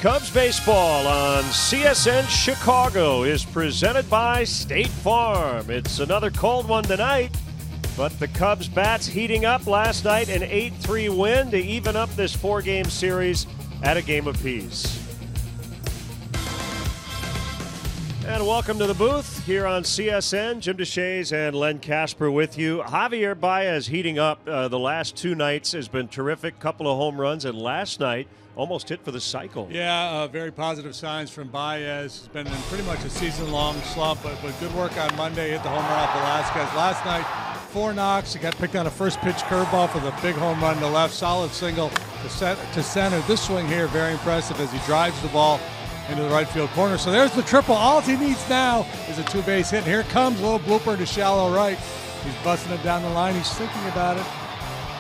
Cubs baseball on CSN Chicago is presented by State Farm. It's another cold one tonight, but the Cubs bats heating up last night, an 8-3 win to even up this 4-game series at a game apiece. And welcome to the booth here on CSN. Jim DeShays and Len Casper with you. Javier Baez heating up the last two nights has been terrific. Couple of home runs, and last night almost hit for the cycle. Yeah, very positive signs from Baez. It's been in pretty much a season-long slump, but good work on Monday. Hit the home run off Velasquez. Last night, 4 knocks. He got picked on a first-pitch curveball for the big home run to left. Solid single to center. This swing here, very impressive as he drives the ball into the right field corner. So there's the triple. All he needs now is a 2-base hit. And here comes a little blooper to shallow right. He's busting it down the line. He's thinking about it,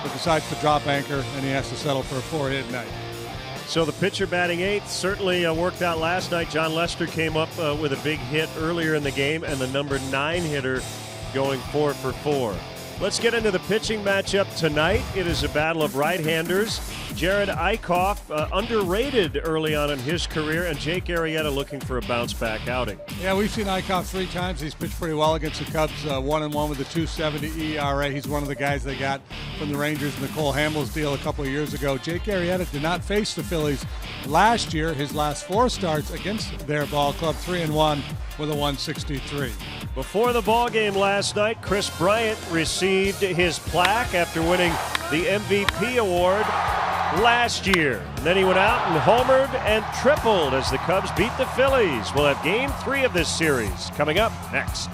but decides to drop anchor, and he has to settle for a 4-hit night. So the pitcher batting 8th certainly worked out last night. John Lester came up with a big hit earlier in the game, and the number 9 hitter going 4 for 4. Let's get into the pitching matchup tonight. It is a battle of right-handers. Jared Eichhoff, underrated early on in his career, and Jake Arrieta looking for a bounce-back outing. Yeah, we've seen Eichhoff 3 times. He's pitched pretty well against the Cubs, 1-1 with a 2.70 ERA. He's one of the guys they got from the Rangers in the Cole Hamels deal a couple of years ago. Jake Arrieta did not face the Phillies last year. His last 4 starts against their ball club, 3-1 with a 163. Before the ball game last night, Chris Bryant received his plaque after winning the MVP award last year. And then he went out and homered and tripled as the Cubs beat the Phillies. We'll have game 3 of this series coming up next.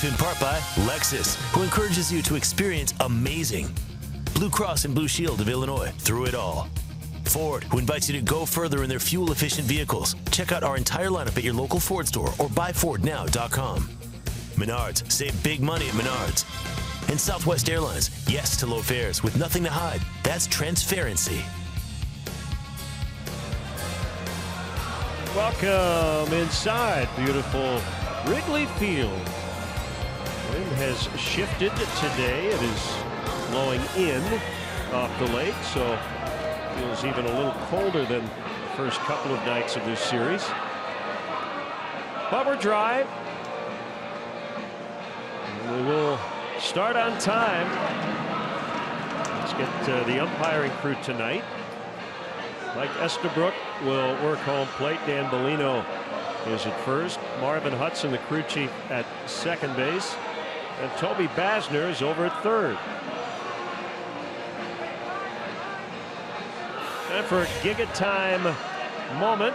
In part by Lexus, who encourages you to experience amazing. Blue Cross and Blue Shield of Illinois, through it all. Ford, who invites you to go further in their fuel-efficient vehicles. Check out our entire lineup at your local Ford store or buyfordnow.com. Menards, save big money at Menards. And Southwest Airlines, yes to low fares with nothing to hide. That's transparency. Welcome inside beautiful Wrigley Field. Wind has shifted today. It is blowing in off the lake, so feels even a little colder than the first couple of nights of this series. But we're dry. And we will start on time. Let's get the umpiring crew tonight. Mike Estabrook will work home plate. Dan Bellino is at first. Marvin Hudson, the crew chief, at second base. And Toby Basner is over at third. And for a Giga Time moment,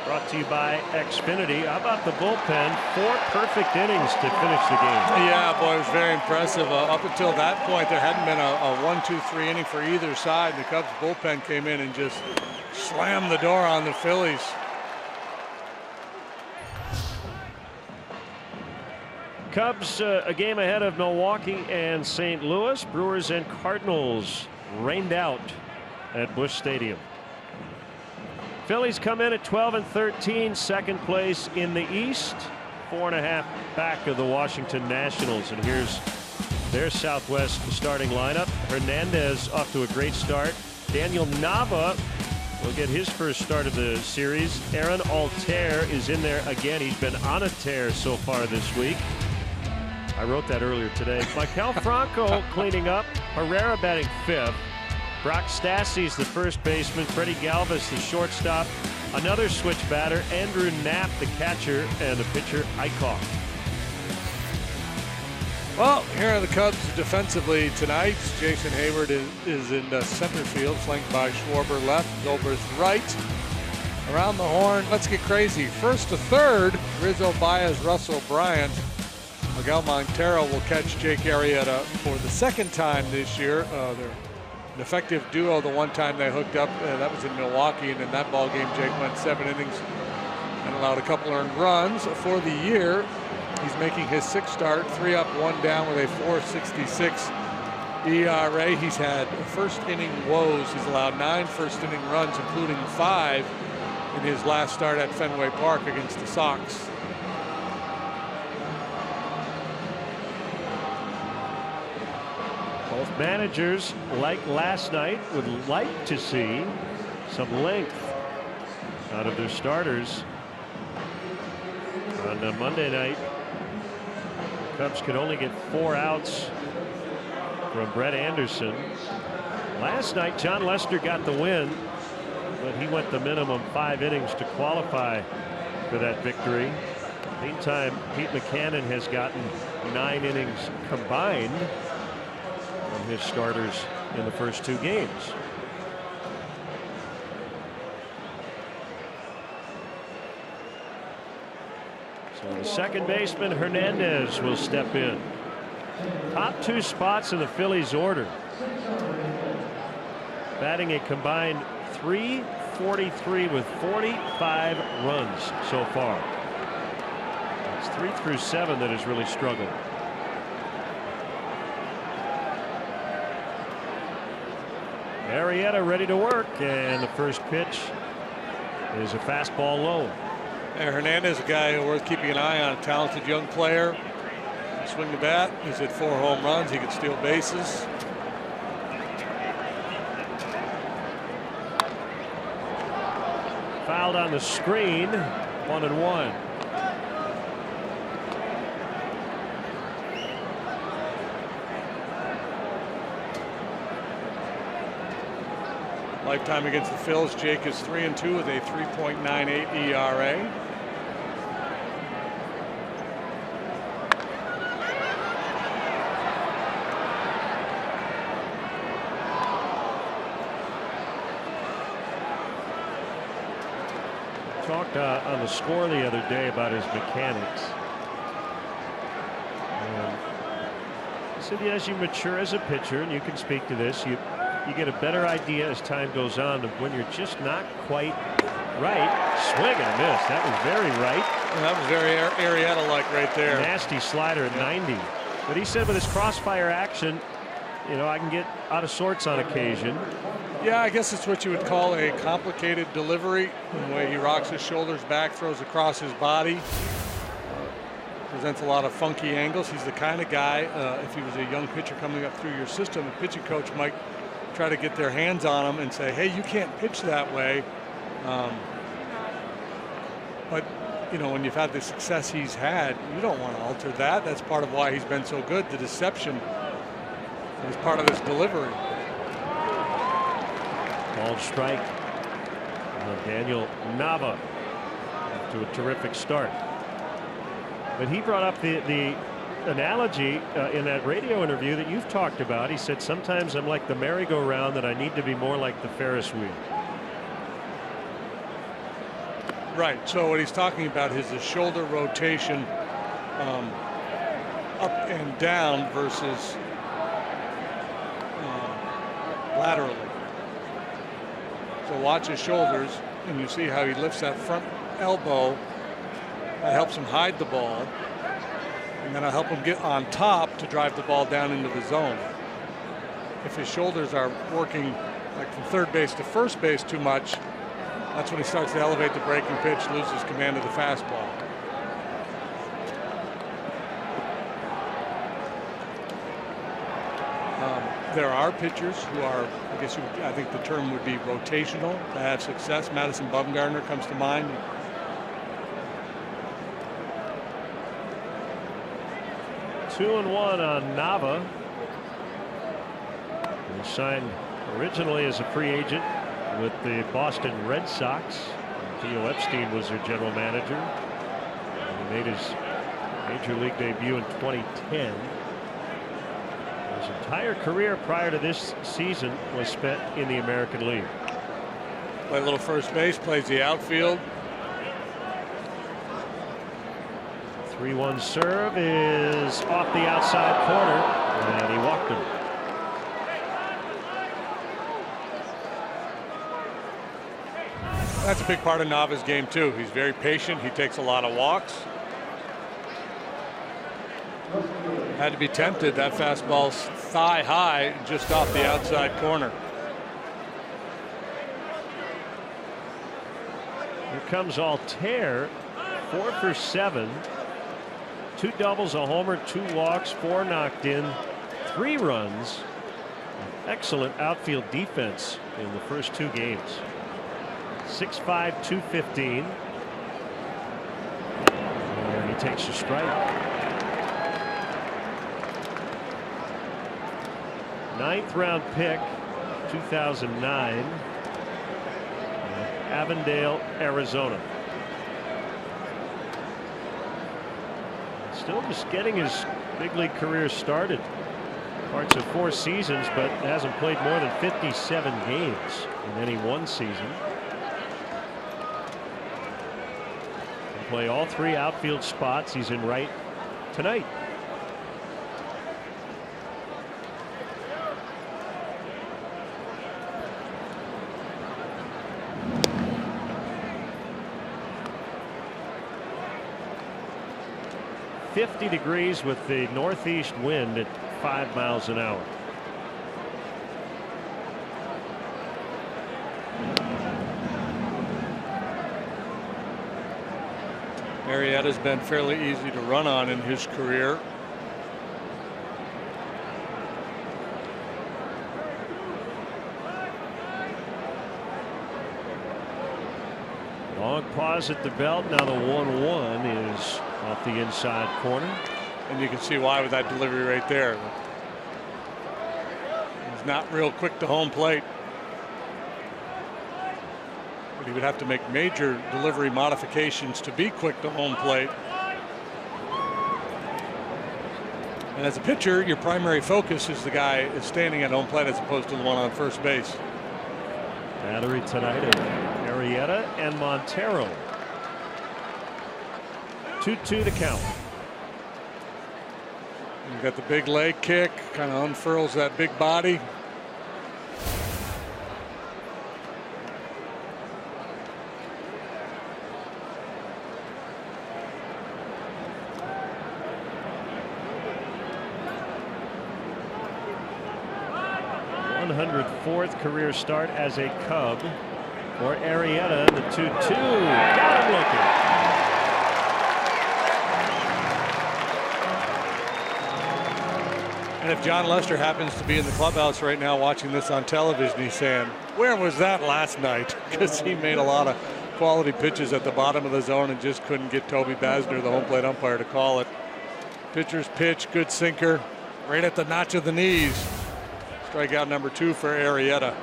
brought to you by Xfinity. How about the bullpen? 4 perfect innings to finish the game. Yeah, boy, it was very impressive. Up until that point, there hadn't been a 1-2-3 inning for either side. The Cubs bullpen came in and just slammed the door on the Phillies. Cubs a game ahead of Milwaukee and St. Louis. Brewers and Cardinals rained out at Busch Stadium. Phillies come in at 12-13, second place in the East, 4.5 back of the Washington Nationals. And here's their Southwest starting lineup. Hernandez off to a great start. Daniel Nava will get his first start of the series. Aaron Altair is in there again. He's been on a tear so far this week. I wrote that earlier today. Maikel Franco cleaning up. Herrera batting 5th. Brock Stassi's the first baseman. Freddie Galvis the shortstop. Another switch batter. Andrew Knapp the catcher. And the pitcher Eichhoff. Well, here are the Cubs defensively tonight. Jason Hayward is in center field, flanked by Schwarber left, Zobrist right. Around the horn, let's get crazy. First to third, Rizzo, Baez, Russell, Bryant. Miguel Montero will catch Jake Arrieta for the second time this year. They're an effective duo the one time they hooked up. That was in Milwaukee, and in that ball game, Jake went 7 innings and allowed a couple earned runs. For the year, he's making his 6th start, 3 up, 1 down with a 4.66 ERA. He's had first inning woes. He's allowed 9 first inning runs, including 5 in his last start at Fenway Park against the Sox. Both managers, like last night, would like to see some length out of their starters. On Monday night, the Cubs could only get 4 outs from Brett Anderson. Last night, John Lester got the win, but he went the minimum 5 innings to qualify for that victory. Meantime, Pete Buchanan has gotten 9 innings combined from his starters in the first 2 games. So the second baseman Hernandez will step in. Top 2 spots in the Phillies order. Batting a combined .343 with 45 runs so far. It's 3 through 7 that has really struggled. Arrieta ready to work, and the first pitch is a fastball low. Hernandez, a guy worth keeping an eye on, a talented young player. Swing the bat. He's hit 4 home runs. He can steal bases. Fouled on the screen. 1-1. Lifetime against the Phils, Jake is 3-2 with a 3.98 ERA. Talked on the score the other day about his mechanics. He said, as you mature as a pitcher, and you can speak to this, you get a better idea as time goes on of when you're just not quite right. Swing and a miss. That was very right. And that was very Arrieta-like right there. Nasty slider at 90. But he said with his crossfire action, you know, I can get out of sorts on occasion. Yeah, I guess it's what you would call a complicated delivery. The way he rocks his shoulders back, throws across his body. Presents a lot of funky angles. He's the kind of guy, if he was a young pitcher coming up through your system, a pitching coach might try to get their hands on him and say, hey, you can't pitch that way. But, you know, when you've had the success he's had, you don't want to alter that. That's part of why he's been so good. The deception is part of this delivery. Ball strike. Daniel Nava to a terrific start. But he brought up the analogy in that radio interview that you've talked about. He said, sometimes I'm like the merry-go-round, that I need to be more like the Ferris wheel. Right. So what he's talking about is the shoulder rotation up and down versus laterally. So watch his shoulders, and you see how he lifts that front elbow. That helps him hide the ball. and then I'll help him get on top to drive the ball down into the zone. If his shoulders are working like from third base to first base too much, that's when he starts to elevate the breaking pitch, loses command of the fastball. There are pitchers who are, I think the term would be rotational, to have success. Madison Bumgarner comes to mind. 2-1 on Nava. He signed originally as a free agent with the Boston Red Sox. Theo Epstein was their general manager. He made his major league debut in 2010. His entire career prior to this season was spent in the American League. Play a little first base, plays the outfield. 3-1 serve is off the outside corner, and he walked him. That's a big part of Nava's game too. He's very patient. He takes a lot of walks. Had to be tempted. That fastball's thigh high, just off the outside corner. Here comes Altair, 4 for 7. 2 doubles, a homer, 2 walks, 4 knocked in, 3 runs. Excellent outfield defense in the first 2 games. 6'5", 215. And he takes a strike. 9th round pick, 2009. Avondale, Arizona. Still just getting his big league career started. Parts of 4 seasons, but hasn't played more than 57 games in any one season. Can play all 3 outfield spots. He's in right tonight. .50 degrees with the northeast wind at 5 miles an hour. Arrieta's been fairly easy to run on in his career. Long pause at the belt. Now the 1-1 is off the inside corner. And you can see why with that delivery right there. He's not real quick to home plate. But he would have to make major delivery modifications to be quick to home plate. And as a pitcher, your primary focus is the guy is standing at home plate as opposed to the one on first base. Battery tonight of Arrieta and Montero. 2-2 to count. You've got the big leg kick, kind of unfurls that big body. .104th career start as a Cub for Arrieta. The 2-2. Got him looking. And if John Lester happens to be in the clubhouse right now watching this on television, he's saying, where was that last night? Because he made a lot of quality pitches at the bottom of the zone and just couldn't get Toby Basner, the home plate umpire, to call it. Pitcher's pitch, good sinker, right at the notch of the knees. Strikeout number 2 for Arrieta.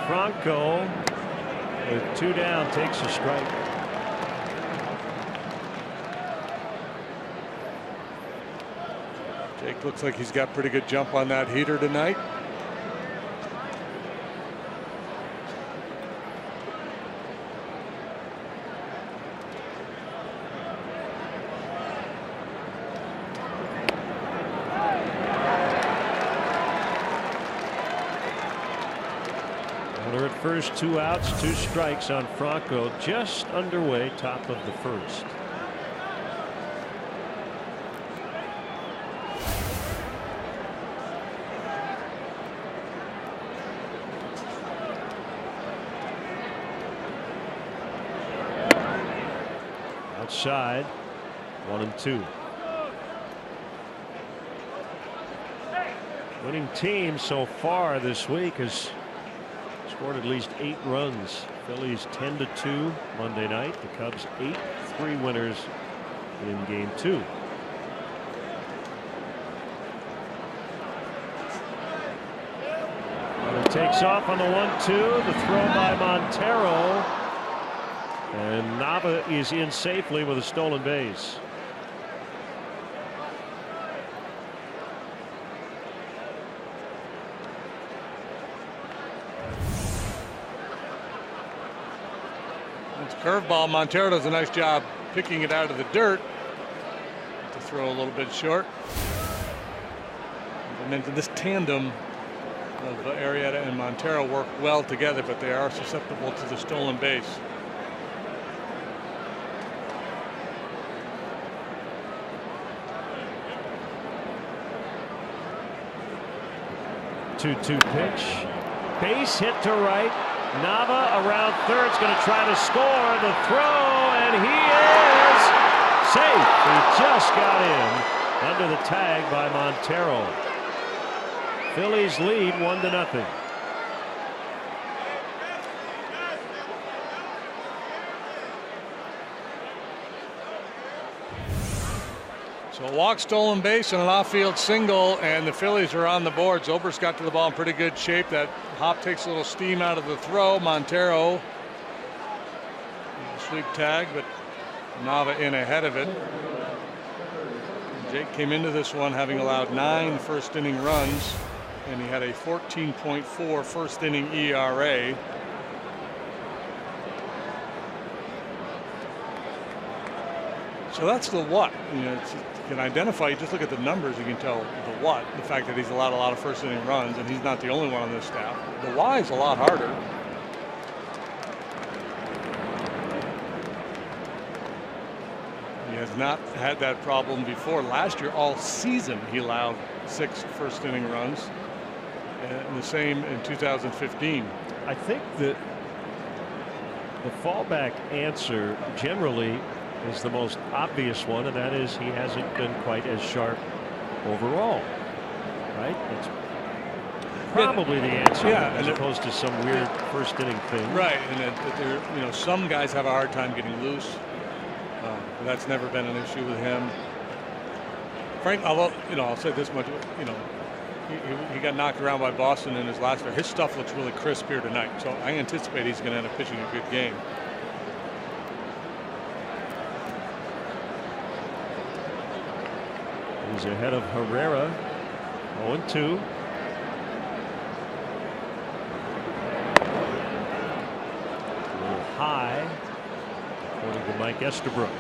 Franco with 2 down takes a strike. Jake looks like he's got pretty good jump on that heater tonight. Runner at first, 2 outs, 2 strikes on Franco. Just underway, top of the first. Outside, 1-2. Winning team so far this week has scored at least 8 runs. Phillies 10-2 Monday night. The Cubs 8-3 winners in game 2. And it takes off on the 1-2. The throw by Montero. And Nava is in safely with a stolen base. It's curveball. Montero does a nice job picking it out of the dirt. To throw a little bit short. And then this tandem of Arrieta and Montero work well together, but they are susceptible to the stolen base. 2-2 pitch. Base hit to right. Nava around third is going to try to score. The throw, and he is safe. He just got in under the tag by Montero. Phillies lead 1-0. So a walk, stolen base, and an off-field single, and the Phillies are on the board. Zobrist got to the ball in pretty good shape. That hop takes a little steam out of the throw. Montero, sweep tag, but Nava in ahead of it. Jake came into this one having allowed 9 first-inning runs, and he had a 14.4 first-inning ERA. So that's the what. You know, you can identify. You just look at the numbers, you can tell the what. The fact that he's allowed a lot of first inning runs, and he's not the only one on this staff. The why is a lot harder. He has not had that problem before. Last year, all season, he allowed 6 first inning runs, and the same in 2015. I think that the fallback answer generally is the most obvious one, and that is he hasn't been quite as sharp overall. Right? That's probably the answer, as opposed to some weird first inning thing. Right, and that you know, some guys have a hard time getting loose. But that's never been an issue with him. Frank, although I'll say this much, he got knocked around by Boston in his last start. His stuff looks really crisp here tonight, so I anticipate he's going to end up pitching a good game. He's ahead of Herrera. 0-2. A little high, according to Mike Estabrook.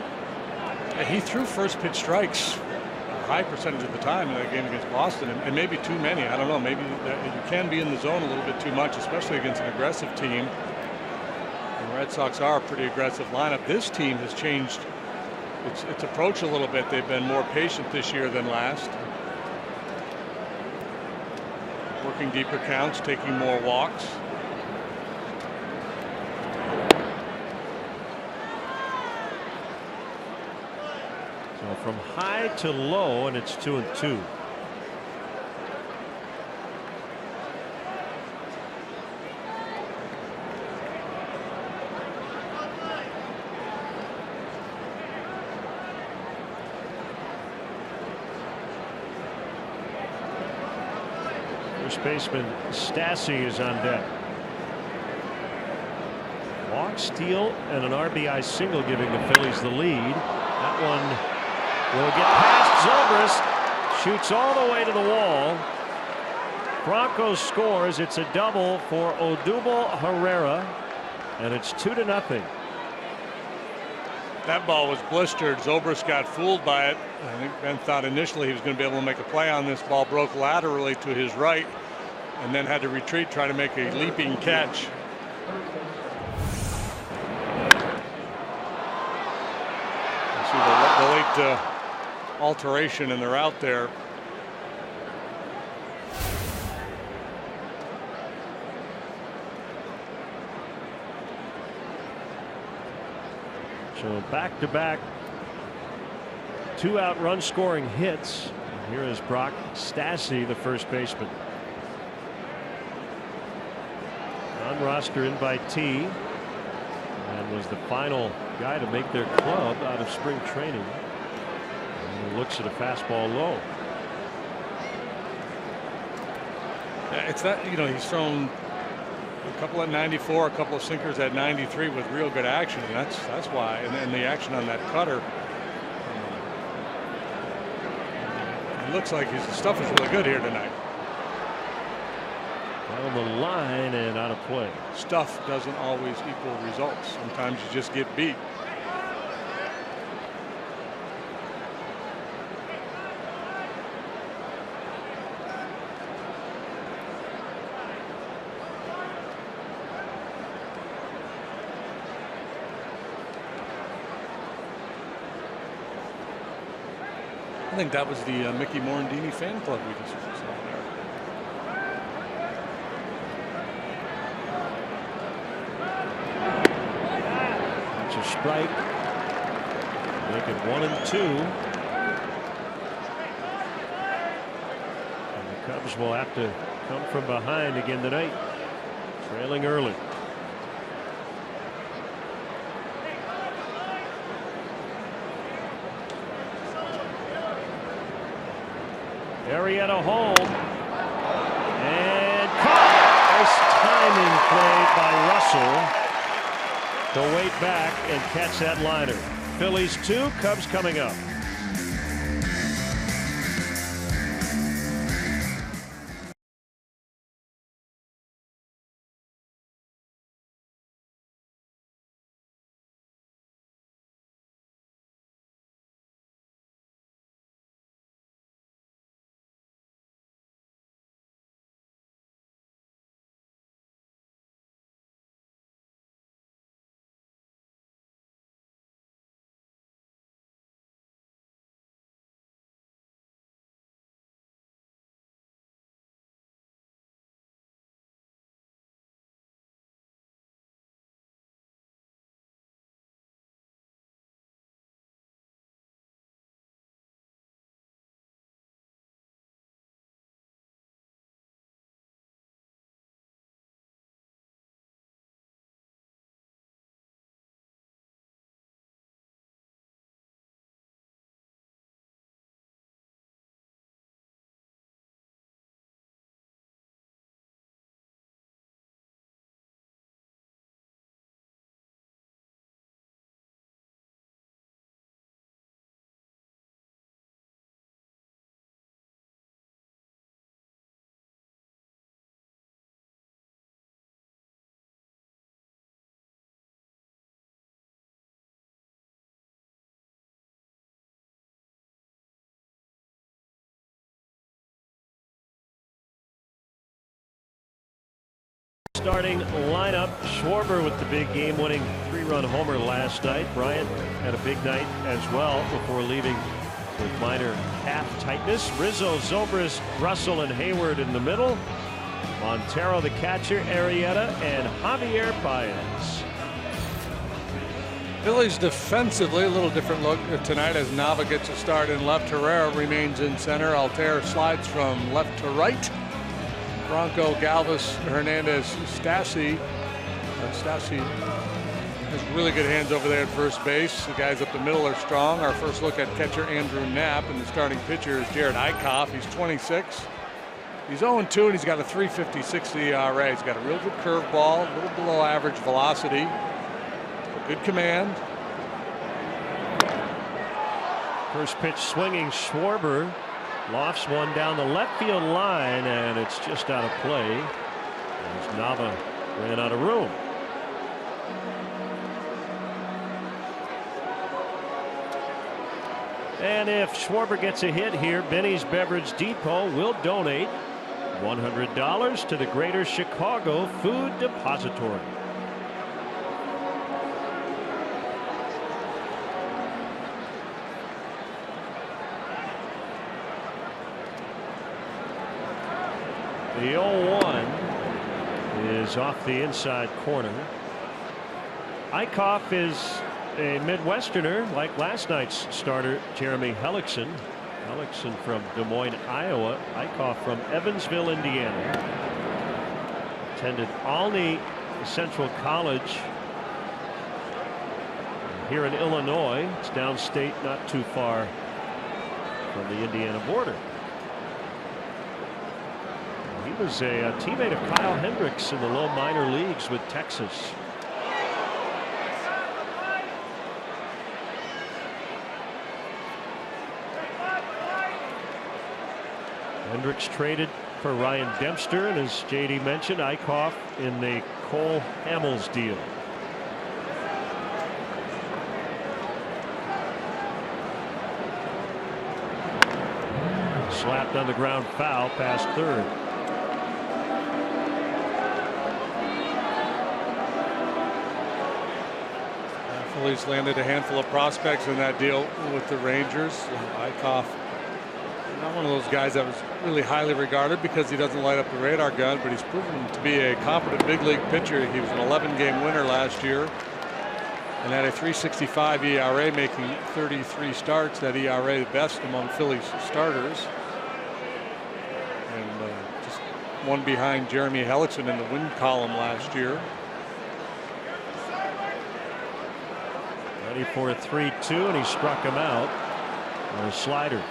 He threw first pitch strikes a high percentage of the time in that game against Boston, and maybe too many. I don't know. Maybe you can be in the zone a little bit too much, especially against an aggressive team. The Red Sox are a pretty aggressive lineup. This team has changed its approach a little bit. They've been more patient this year than last. Working deeper counts, taking more walks. So from high to low, and it's 2-2. First baseman Stassi is on deck. Walk, steal, and an RBI single giving the Phillies the lead. That one will get past Zobrist. Shoots all the way to the wall. Franco scores. It's a double for Odubel Herrera, and it's 2-0. That ball was blistered. Zobrist got fooled by it. I think Ben thought initially he was going to be able to make a play on this. Ball broke laterally to his right, and then had to retreat, try to make a leaping catch. See the late alteration, and they're out there. So back-to-back 2-out run scoring hits. Here is Brock Stassi, the first baseman. On roster invitee, and was the final guy to make their club out of spring training. And he looks at a fastball low. It's that, he's thrown a couple at 94, a couple of sinkers at 93 with real good action, and that's why. And the action on that cutter. It looks like his stuff is really good here tonight. On the line and out of play. Stuff doesn't always equal results. Sometimes you just get beat. I think that was the Mickey Morandini fan club we just saw there. That's a strike. Make it 1-2. And the Cubs will have to come from behind again tonight, trailing early. Arrieta home and caught. Nice timing play by Russell to wait back and catch that liner. Phillies 2, Cubs coming up. Starting lineup, Schwarber with the big game-winning 3-run homer last night. Bryant had a big night as well before leaving with minor calf tightness. Rizzo, Zobrist, Russell, and Hayward in the middle. Montero, the catcher, Arrieta, and Javier Baez. Phillies defensively, a little different look tonight as Nava gets a start in left. Herrera remains in center. Altair slides from left to right. Bronco, Galvis, Hernandez, Stassi. Stassi has really good hands over there at first base. The guys up the middle are strong. Our first look at catcher Andrew Knapp, and the starting pitcher is Jared Eichhoff. He's 26. He's 0-2, and he's got a 3.56 ERA. He's got a real good curveball, a little below average velocity, good command. First pitch swinging, Schwarber lofts one down the left field line, and it's just out of play as Nava ran out of room. And if Schwarber gets a hit here, Benny's Beverage Depot will donate $100 to the Greater Chicago Food Depository. The 0-1 is off the inside corner. Eichhoff is a Midwesterner like last night's starter Jeremy Hellickson. Hellickson from Des Moines, Iowa. Eichhoff from Evansville, Indiana. Attended Olney Central College here in Illinois. It's downstate, not too far from the Indiana border. He was a teammate of Kyle Hendricks in the low minor leagues with Texas. Hendricks traded for Ryan Dempster, and as JD mentioned, Eichhoff in the Cole Hamels deal. Slapped on the ground foul past third. Phillies landed a handful of prospects in that deal with the Rangers. Eichhoff, not one of those guys that was really highly regarded because he doesn't light up the radar gun, but he's proven to be a competent big league pitcher. He was an 11-game winner last year and had a .365 ERA, making 33 starts. That ERA the best among Phillies starters, and just one behind Jeremy Hellickson in the win column last year. Ready for a 3-2, and he struck him out on a slider.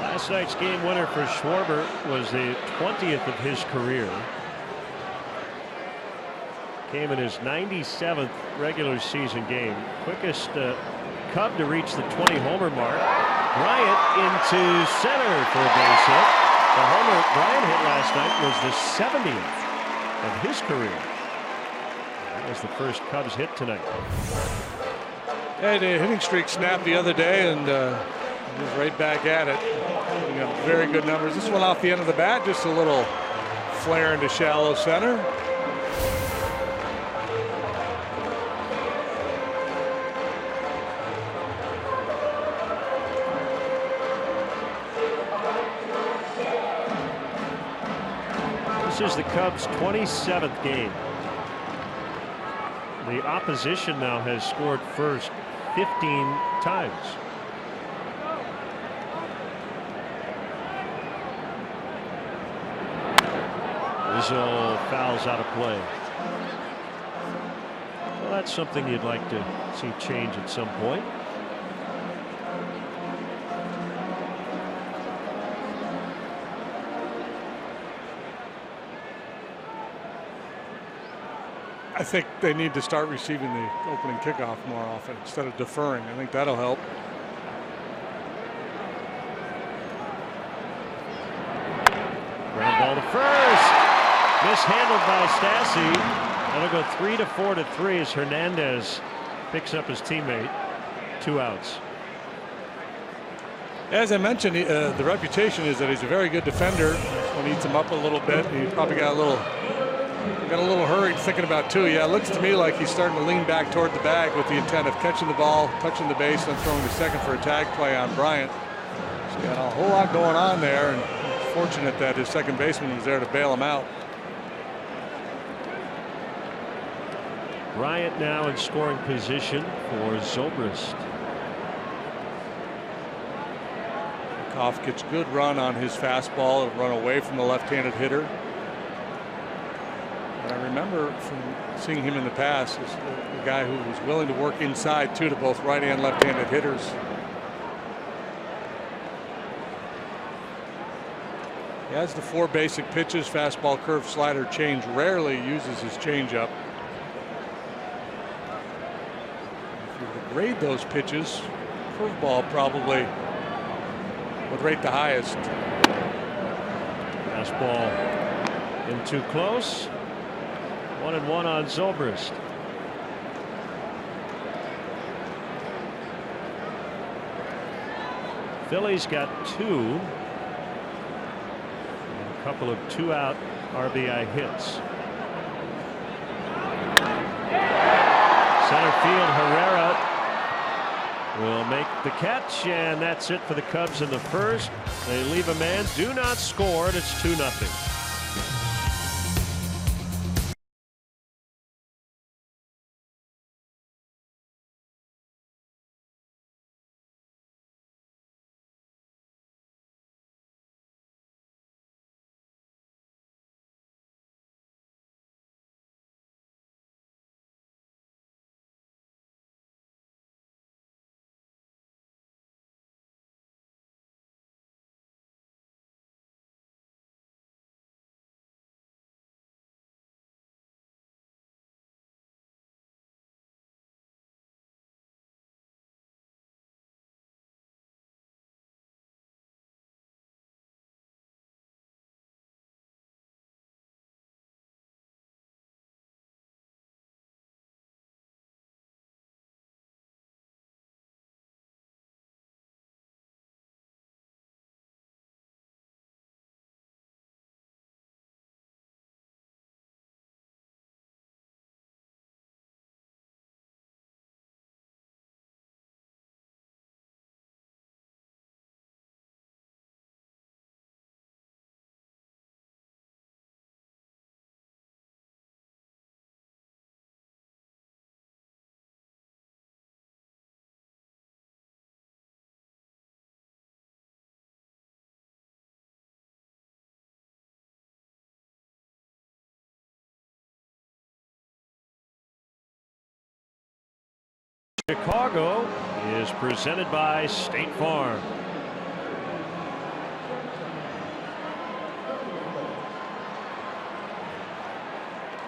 Last night's game winner for Schwarber was the 20th of his career. Came in his 97th regular season game. Quickest Cub to reach the 20 homer mark. Bryant into center for a base hit. The homer Bryant hit last night was the 70th of his career. That was the first Cubs hit tonight. Had a hitting streak snapped the other day, and he was right back at it. He got very good numbers. This one off the end of the bat, just a little flare into shallow center. This is the Cubs' 27th game. The opposition now has scored first 15 times. Rizzo fouls out of play. Well, that's something you'd like to see change at some point. I think they need to start receiving the opening kickoff more often instead of deferring. I think that'll help. Ground ball to first. Mishandled by Stassi. That'll go 3-4-3 as Hernandez picks up his teammate. 2 outs. As I mentioned, the reputation is that he's a very good defender. This one eats him up a little bit. He probably got a little hurried thinking about 2. Yeah, it looks to me like he's starting to lean back toward the bag with the intent of catching the ball, touching the base, and throwing to second for a tag play on Bryant. He's got a whole lot going on there, and fortunate that his second baseman was there to bail him out. Bryant now in scoring position for Zobrist. Koff gets good run on his fastball, run away from the left-handed hitter. And I remember from seeing him in the past as a guy who was willing to work inside too to both right and left-handed hitters. He has the 4 basic pitches: fastball, curve, slider, change. Rarely uses his changeup. If you would grade those pitches, curveball probably would rate the highest. Fastball in too close. 1-1 on Zobrist. Phillies got 2. couple of 2-out RBI hits. Center field, Herrera will make the catch, and that's it for the Cubs in the first. They leave a man, do not score, and it's 2-0. Chicago is presented by State Farm.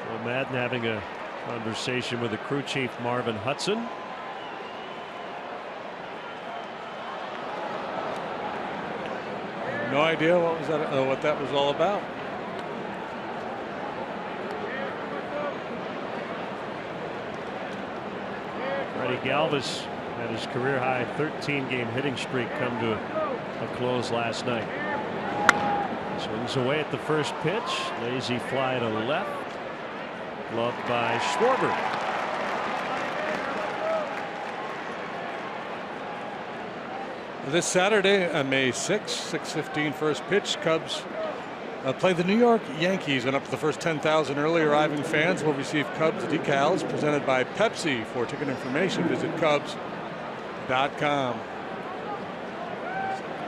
Well, Madden having a conversation with the crew chief Marvin Hudson. No idea what that was all about. Freddie Galvis had his career high 13-game hitting streak come to a close last night. Swings away at the first pitch. Lazy fly to left. Gloved by Schwarber. This Saturday, May 6th, 6:15 first pitch. Cubs play the New York Yankees, and up to the first 10,000 early arriving fans will receive Cubs decals presented by Pepsi. For ticket information, visit Cubs.com.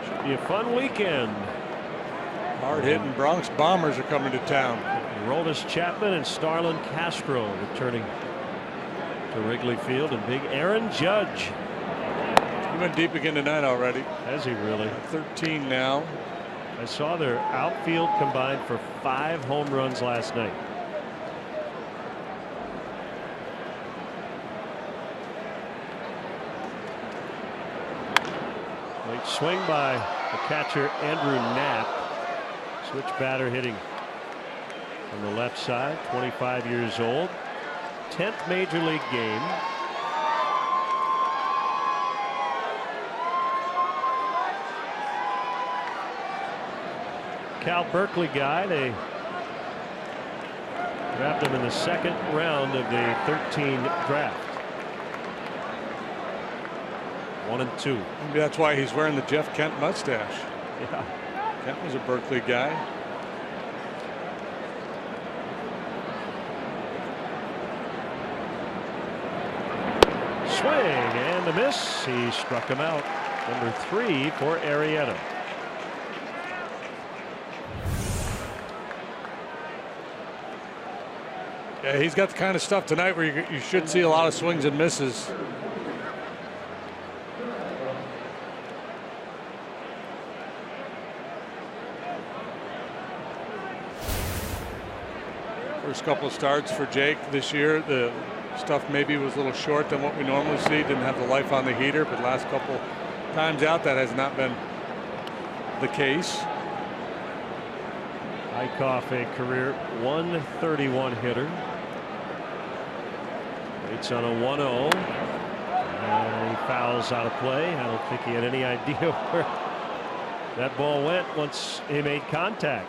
Should be a fun weekend. Hard-hitting Bronx Bombers are coming to town. Aroldis Chapman and Starlin Castro returning to Wrigley Field, and big Aaron Judge. He went deep again tonight already. Has he really? 13 now. I saw their outfield combined for 5 home runs last night. Late swing by the catcher Andrew Knapp. Switch batter hitting on the left side, 25 years old, 10th major league game. Cal Berkeley guy. They drafted him in the second round of the 13 draft. 1-2. Maybe that's why he's wearing the Jeff Kent mustache. Yeah. Kent was a Berkeley guy. Swing and a miss. He struck him out. Number 3 for Arrieta. Yeah, he's got the kind of stuff tonight where you should see a lot of swings and misses. First couple of starts for Jake this year, the stuff maybe was a little short than what we normally see. Didn't have the life on the heater, but last couple times out that has not been the case. Eichhoff, a career 131 hitter. Waits on a 1-0. And he fouls out of play. I don't think he had any idea where that ball went once he made contact.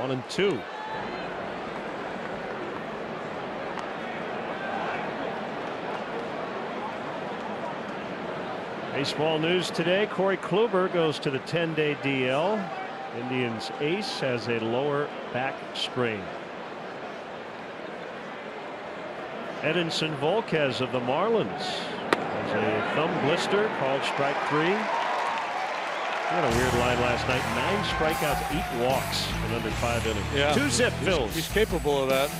1-2. Baseball news today. Corey Kluber goes to the 10-day DL. Indians ace has a lower back sprain. Edinson Volquez of the Marlins has a thumb blister called strike 3. He had a weird line last night. 9 strikeouts, 8 walks in under 5 innings. Yeah. 2-zip Phils. He's capable of that.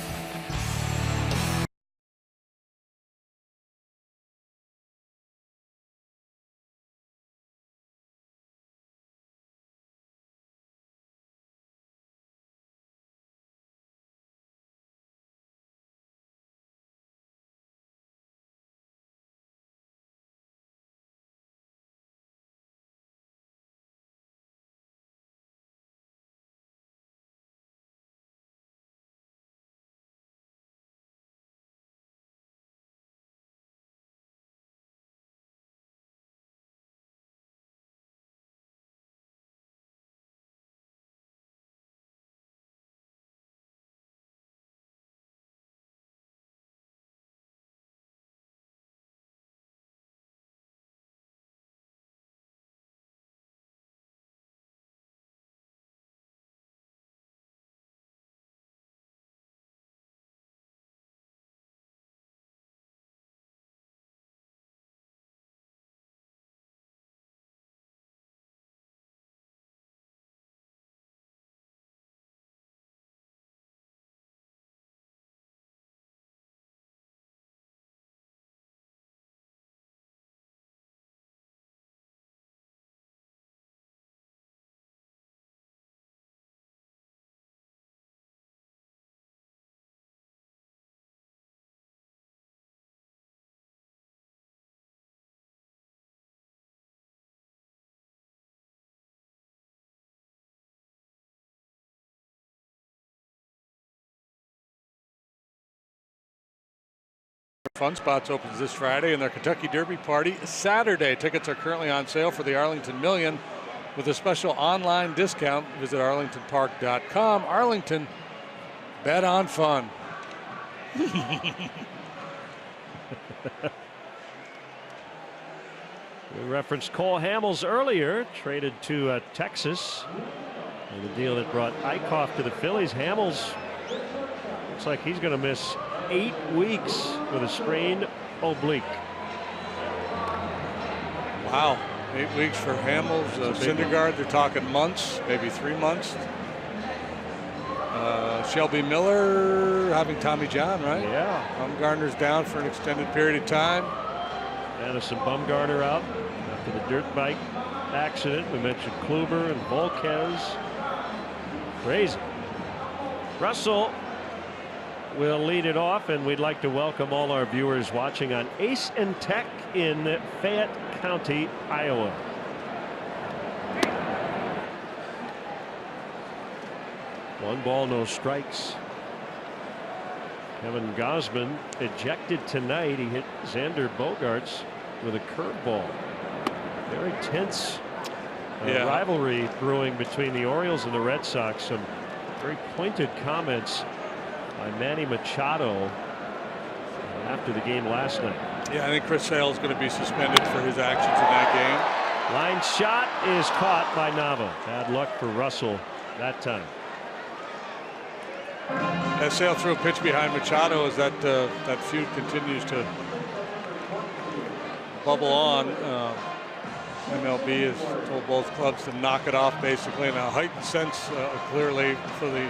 Fun Spots opens this Friday, and their Kentucky Derby party Saturday. Tickets are currently on sale for the Arlington Million with a special online discount. Visit arlingtonpark.com. Arlington, bet on fun. We referenced Cole Hamels earlier, traded to Texas. And the deal that brought Eichhoff to the Phillies. Hamels looks like he's going to miss 8 weeks with a sprained oblique. Wow. 8 weeks for Hamels. Syndergaard, they're talking months, maybe 3 months. Shelby Miller having Tommy John, right? Yeah. Bumgarner's down for an extended period of time. Madison Bumgarner out after the dirt bike accident. We mentioned Kluber and Volquez. Crazy. Russell will lead it off, and we'd like to welcome all our viewers watching on Ace and Tech in Fayette County, Iowa. One ball, no strikes. Kevin Gausman ejected tonight. He hit Xander Bogaerts with a curveball. Very tense rivalry brewing between the Orioles and the Red Sox. Some very pointed comments by Manny Machado after the game last night. Yeah, I think Chris Sale is going to be suspended for his actions in that game. Line shot is caught by Nava. Bad luck for Russell that time. As Sale threw a pitch behind Machado as that feud continues to bubble on. MLB has told both clubs to knock it off, basically, in a heightened sense, clearly for the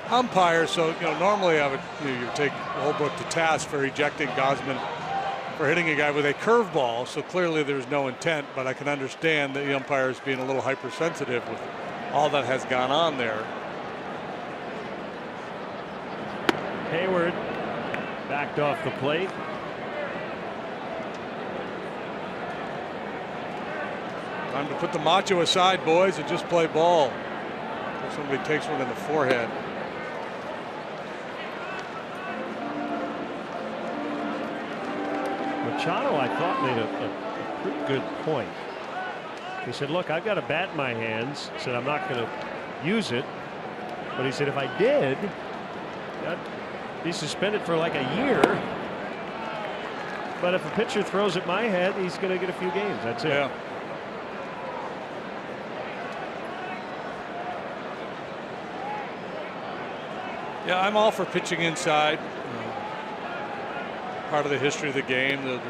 umpire. So normally I would you take Holbrook to task for ejecting Gausman for hitting a guy with a curveball. So clearly there's no intent, but I can understand that the umpire is being a little hypersensitive with all that has gone on there. Hayward backed off the plate. Time to put the macho aside, boys, and just play ball. Somebody takes one in the forehead. Machado, I thought, made a pretty good point. He said, look, I've got a bat in my hands. He said, I'm not going to use it. But he said, if I did, I'd be suspended for like a year. But if a pitcher throws at my head, he's going to get a few games. That's it. Yeah. Yeah, I'm all for pitching inside. Part of the history of the game, the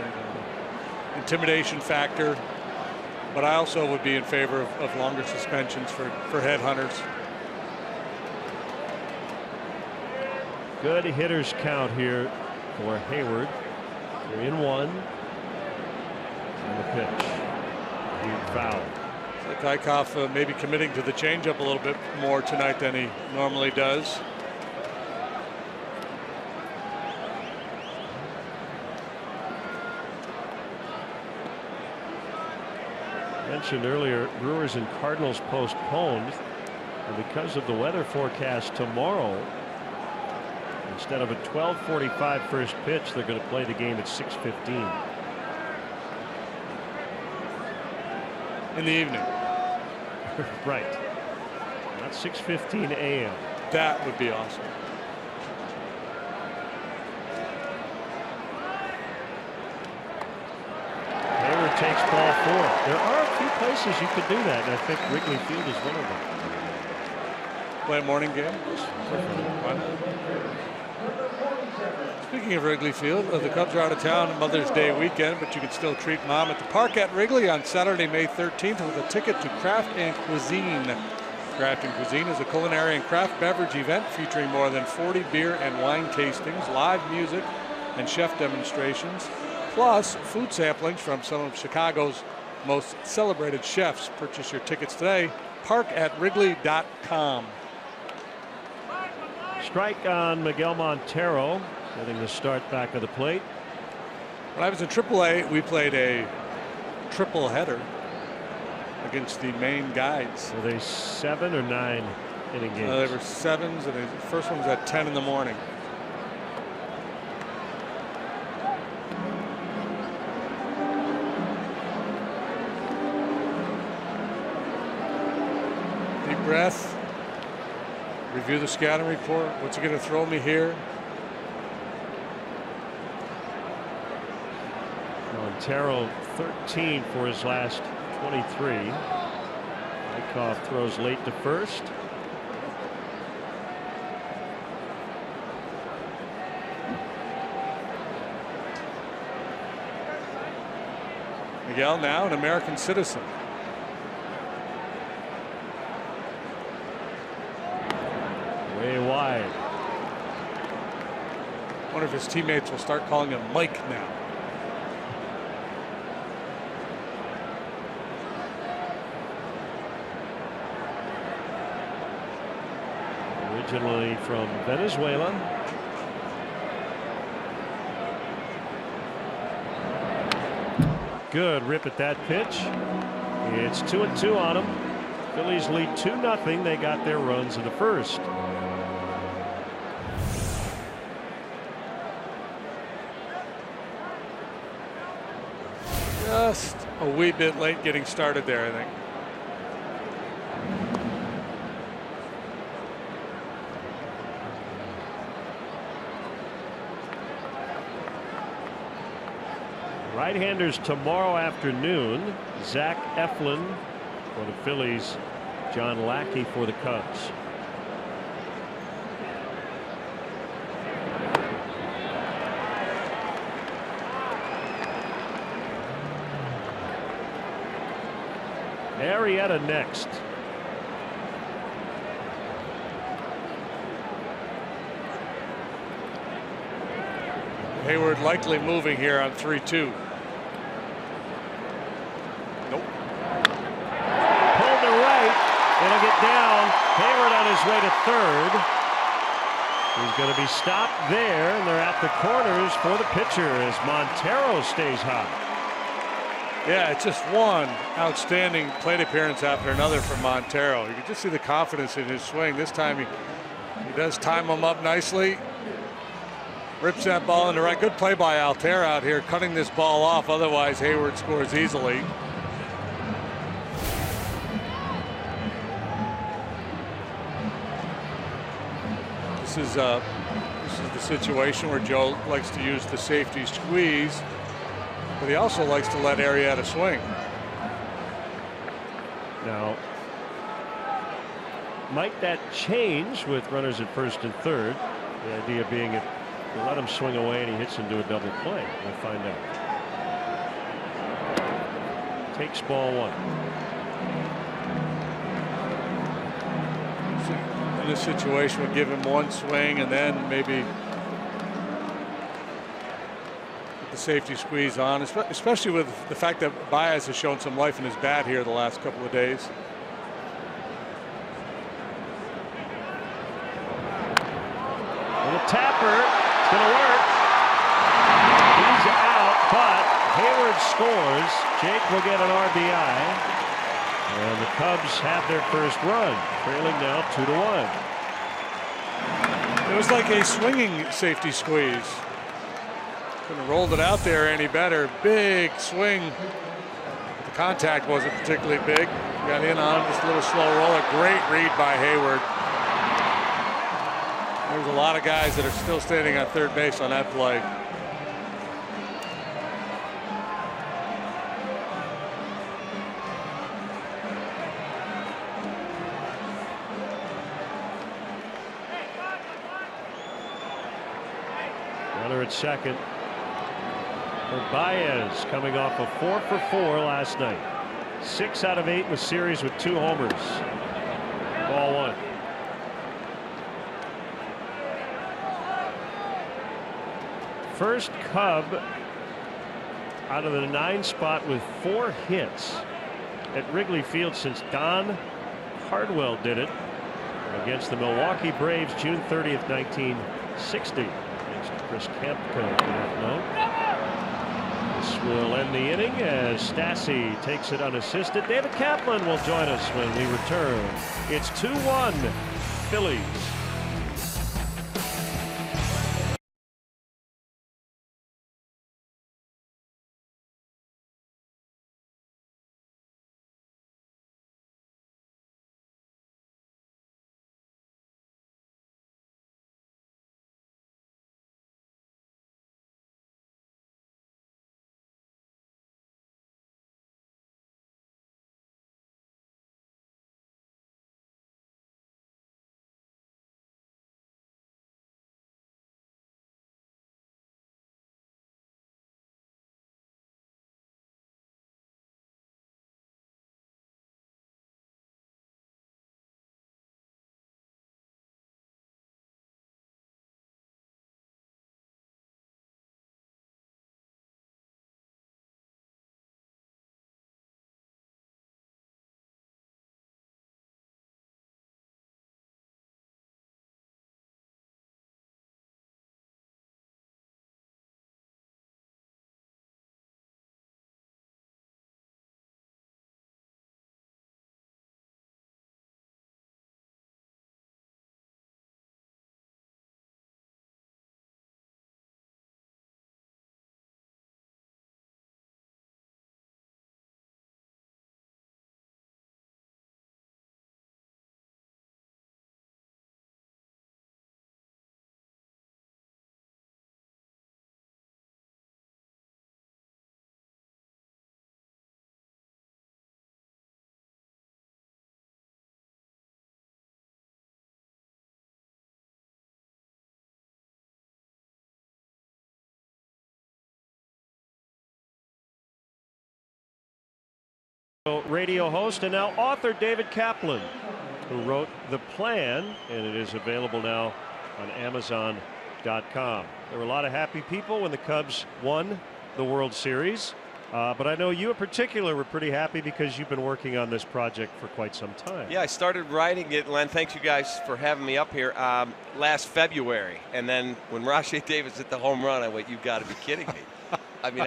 intimidation factor. But I also would be in favor of longer suspensions for headhunters. Good hitters count here for Hayward. 3-1. And the pitch. Huge foul. Keuchhoff maybe committing to the changeup a little bit more tonight than he normally does. Mentioned earlier, Brewers and Cardinals postponed, and because of the weather forecast tomorrow, instead of a 12:45 first pitch, they're going to play the game at 6:15 in the evening. Right, not 6:15 a.m. That would be awesome. Hayward takes ball 4. There are a few places you could do that, and I think Wrigley Field is one of them. Play a morning game. Speaking of Wrigley Field, the Cubs are out of town on Mother's Day weekend, but you can still treat Mom at the Park at Wrigley on Saturday, May 13th with a ticket to Craft and Cuisine. Craft and Cuisine is a culinary and craft beverage event featuring more than 40 beer and wine tastings, live music, and chef demonstrations, plus food samplings from some of Chicago's most celebrated chefs. Purchase your tickets today. parkatwrigley.com. Strike on Miguel Montero, getting the start back of the plate. When I was in AAA, we played a triple header against the Maine Guides. Were they 7 or 9 inning games? They were 7s, and the first one was at 10 in the morning. Deep breath. Review the scouting report. What's he going to throw me here? Montero 13 for his last 23. Eichhoff throws late to first. Miguel now an American citizen. Way wide. Wonder if his teammates will start calling him Mike now. Originally from Venezuela. Good rip at that pitch. It's 2-2 on them. Phillies lead 2-0. They got their runs in the first. Just a wee bit late getting started there, I think. Right-handers tomorrow afternoon. Zach Eflin for the Phillies. John Lackey for the Cubs. Arrieta next. Hayward likely moving here on 3-2. Nope. Pulled to right. It'll get down. Hayward on his way to third. He's going to be stopped there, and they're at the corners for the pitcher as Montero stays hot. Yeah, it's just one outstanding plate appearance after another from Montero. You can just see the confidence in his swing. This time he does time him up nicely. Rips that ball into right. Good play by Altera out here, cutting this ball off. Otherwise, Hayward scores easily. this is the situation where Joe likes to use the safety squeeze, but he also likes to let Arrieta swing. Now, might that change with runners at first and third? The idea being if you let him swing away and he hits into a double play. We'll find out. Takes ball one. In this situation, would give him one swing and then maybe put the safety squeeze on, especially with the fact that Baez has shown some life in his bat here the last couple of days. Little tapper, it's going to work. He's out, but Hayward scores. Jake will get an RBI. And the Cubs have their first run, trailing now 2-1. It was like a swinging safety squeeze. Couldn't have rolled it out there any better. Big swing. The contact wasn't particularly big. Got in on him, just a little slow roll. A great read by Hayward. There's a lot of guys that are still standing on third base on that play. Runner at second for Baez, coming off a 4 for 4 last night. 6 out of 8 in the series with 2 homers. Ball one. First Cub out of the 9 spot with 4 hits at Wrigley Field since Don Hardwell did it against the Milwaukee Braves June 30th, 1960. Chris Campco. This will end the inning as Stassi takes it unassisted. David Kaplan will join us when we return. It's 2-1 Phillies. Radio host and now author David Kaplan, who wrote The Plan, and it is available now on Amazon.com. There were a lot of happy people when the Cubs won the World Series, but I know you in particular were pretty happy because you've been working on this project for quite some time. Yeah, I started writing it, Len. Thanks you guys for having me up here last February, and then when Rajai Davis hit the home run, I went, "You've got to be kidding me!" I mean,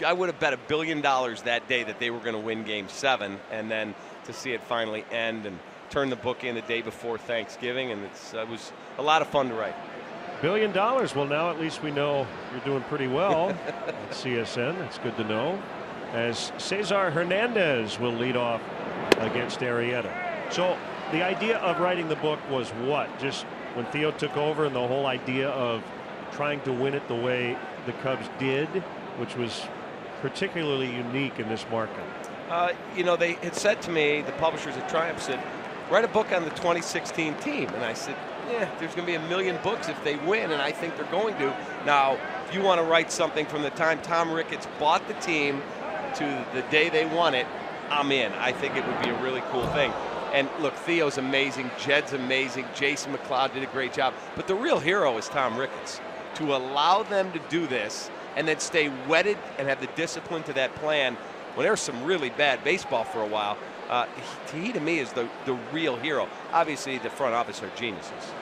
I would have bet $1 billion that day that they were going to win Game 7, and then to see it finally end and turn the book in the day before Thanksgiving, and it was a lot of fun to write. $1 billion. Well, now at least we know you're doing pretty well at CSN. That's good to know. As Cesar Hernandez will lead off against Arrieta. So the idea of writing the book was what? Just when Theo took over and the whole idea of trying to win it the way the Cubs did, which was particularly unique in this market? They had said to me, the publishers at Triumph said, write a book on the 2016 team. And I said, yeah, there's going to be 1 million books if they win, and I think they're going to. Now, if you want to write something from the time Tom Ricketts bought the team to the day they won it, I'm in. I think it would be a really cool thing. And look, Theo's amazing, Jed's amazing, Jason McLeod did a great job. But the real hero is Tom Ricketts. To allow them to do this and then stay wedded and have the discipline to that plan when there was some really bad baseball for a while, he to me is the real hero. Obviously, the front office are geniuses.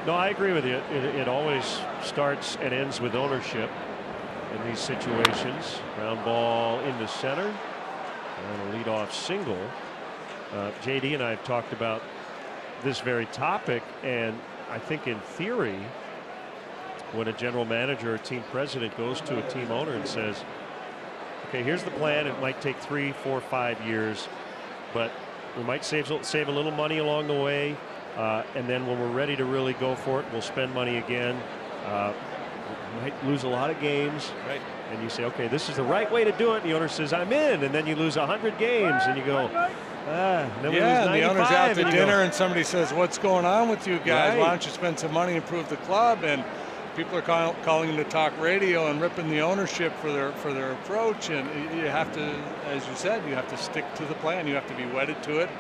No, I agree with you. It always starts and ends with ownership in these situations. Ground ball into center and a leadoff single. JD and I have talked about this very topic, and I think in theory, when a general manager or team president goes to a team owner and says, okay, here's the plan, it might take 3, 4, 5 years, but we might save a little money along the way, and then when we're ready to really go for it, we'll spend money again. We might lose a lot of games, right? And you say, okay, this is the right way to do it. And the owner says, I'm in, and then you lose 100 games, and you go, then we lose 95, and the owner's out to and dinner, and somebody says, what's going on with you guys? Right. Why don't you spend some money and improve the club? And people are calling into talk radio and ripping the ownership for their approach. And you have to, as you said, you have to stick to the plan. You have to be wedded to it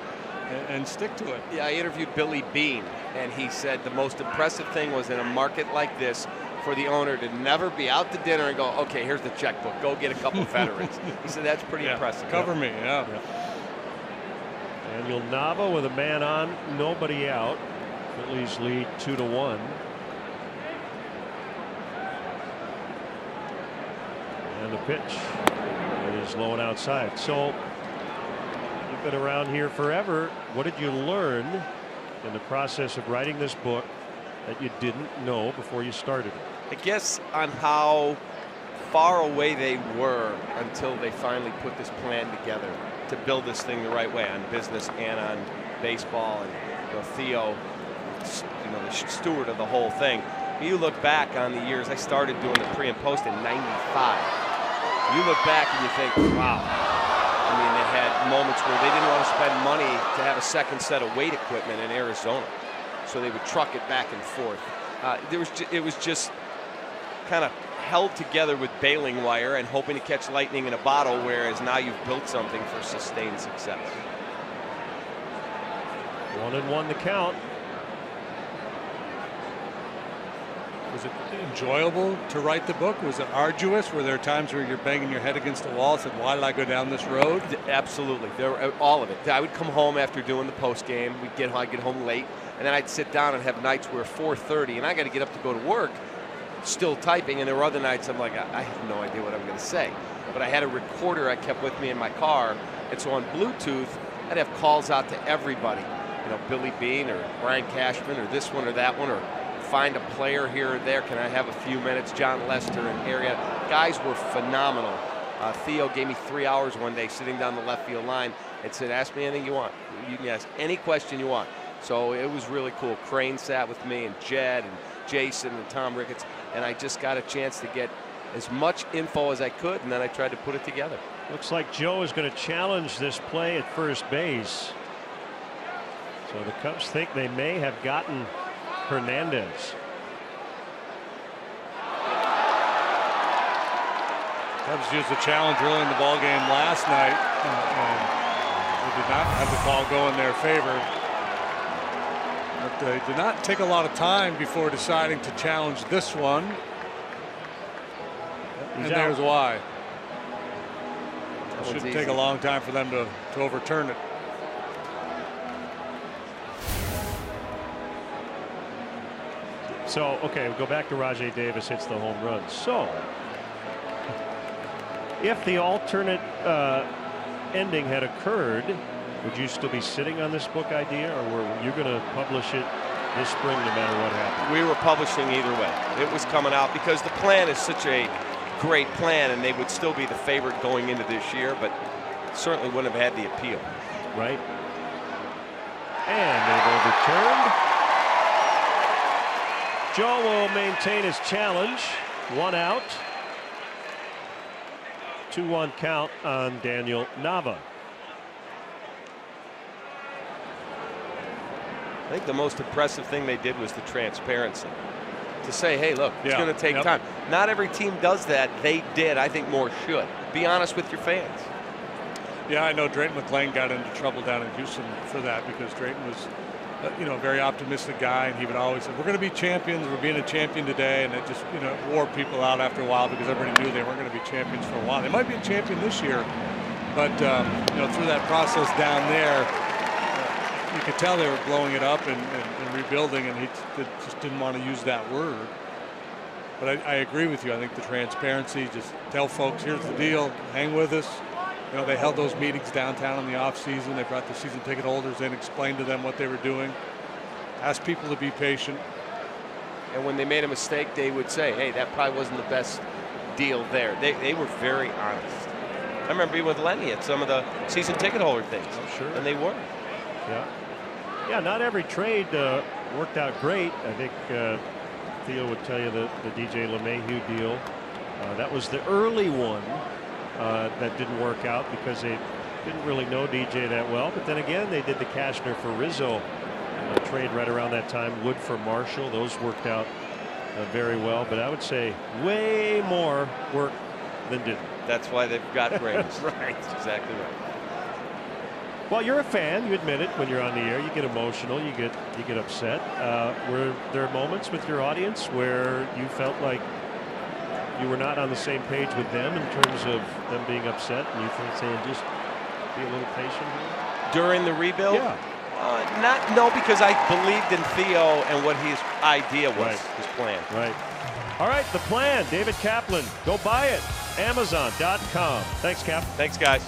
and stick to it. Yeah, I interviewed Billy Beane, and he said the most impressive thing was in a market like this for the owner to never be out to dinner and go, okay, here's the checkbook, go get a couple veterans. He said that's pretty impressive. Cover me, yeah. Daniel Nava with a man on, nobody out. Phillies lead 2-1. And the pitch is low and outside. So you've been around here forever. What did you learn in the process of writing this book that you didn't know before you started it? I guess on how far away they were until they finally put this plan together to build this thing the right way on business and on baseball. And Theo, the steward of the whole thing. You look back on the years I started doing the pre and post in '95. You look back and you think, wow. I mean, they had moments where they didn't want to spend money to have a second set of weight equipment in Arizona, so they would truck it back and forth. It was just kind of held together with baling wire and hoping to catch lightning in a bottle, whereas now you've built something for sustained success. 1-1 the count. Was it enjoyable to write the book? Was it arduous? Were there times where you're banging your head against the wall and said, why did I go down this road? Absolutely. All of it. I would come home after doing the post game. I'd get home late, and then I'd sit down and have nights where 4:30, and I got to get up to go to work, still typing, and there were other nights I'm like, I have no idea what I'm going to say. But I had a recorder I kept with me in my car, and so on Bluetooth, I'd have calls out to everybody. Billy Beane or Brian Cashman or this one or that one, or find a player here or there. Can I have a few minutes? John Lester and area. Guys were phenomenal. Theo gave me 3 hours one day sitting down the left field line and said, ask me anything you want. You can ask any question you want. So it was really cool. Crane sat with me, and Jed and Jason and Tom Ricketts, and I just got a chance to get as much info as I could, and then I tried to put it together. Looks like Joe is going to challenge this play at first base. So the Cubs think they may have gotten Hernandez. Cubs used the challenge early in the ball game last night, and they did not have the ball go in their favor. But they did not take a lot of time before deciding to challenge this one. And there's why. It shouldn't take a long time for them to overturn it. So, okay, we'll go back to Rajai Davis hits the home run. So, if the alternate ending had occurred, would you still be sitting on this book idea, or were you going to publish it this spring no matter what happened? We were publishing either way. It was coming out because the plan is such a great plan, and they would still be the favorite going into this year, but certainly wouldn't have had the appeal. Right. And they've overturned. Joe will maintain his challenge. 1 out. 2-1 count on Daniel Nava. I think the most impressive thing they did was the transparency. To say, hey, look, it's going to take time. Not every team does that. They did. I think more should. Be honest with your fans. Yeah, I know Drayton McClain got into trouble down in Houston for that because Drayton was, a very optimistic guy, and he would always say, we're going to be champions. We're being a champion today. And it just, wore people out after a while because everybody knew they weren't going to be champions for a while. They might be a champion this year, but, through that process down there, you could tell they were blowing it up and rebuilding, and he just didn't want to use that word. But I agree with you. I think the transparency, just tell folks, here's the deal, hang with us. They held those meetings downtown in the off season. They brought the season ticket holders in, explained to them what they were doing, asked people to be patient. And when they made a mistake, they would say, hey, that probably wasn't the best deal there. They were very honest. I remember being with Lenny at some of the season ticket holder things. Oh, sure. And they were. Yeah, not every trade worked out great. I think Theo would tell you the DJ LeMahieu deal. That was the early one that didn't work out because they didn't really know DJ that well. But then again, they did the Cashner for Rizzo trade right around that time. Wood for Marshall. Those worked out very well. But I would say way more work than didn't. That's why they've got rings. Right. That's exactly right. Well, you're a fan. You admit it when you're on the air. You get emotional. You get upset. Were there moments with your audience where you felt like you were not on the same page with them in terms of them being upset, and you think saying just be a little patient here? During the rebuild? Yeah. No, because I believed in Theo and what his idea was, Right. his plan. Right. All right, the plan. David Kaplan. Go buy it. Amazon.com. Thanks, Cap. Thanks, guys.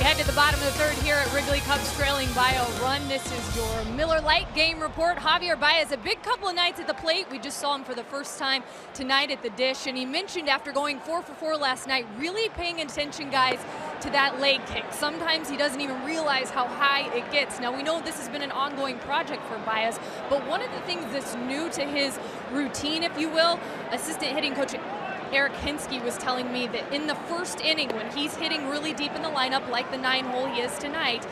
Head to the bottom of the third here at Wrigley. Cubs trailing by a run. This is your Miller Lite game report. Javier Baez, a big couple of nights at the plate. We just saw him for the first time tonight at the dish, and he mentioned after going 4 for 4 last night, really paying attention, guys, to that leg kick. Sometimes he doesn't even realize how high it gets. Now, we know this has been an ongoing project for Baez, but one of the things that's new to his routine, if you will, assistant hitting coach Eric Hinsky was telling me that in the first inning, when he's hitting really deep in the lineup, like the 9-hole he is tonight,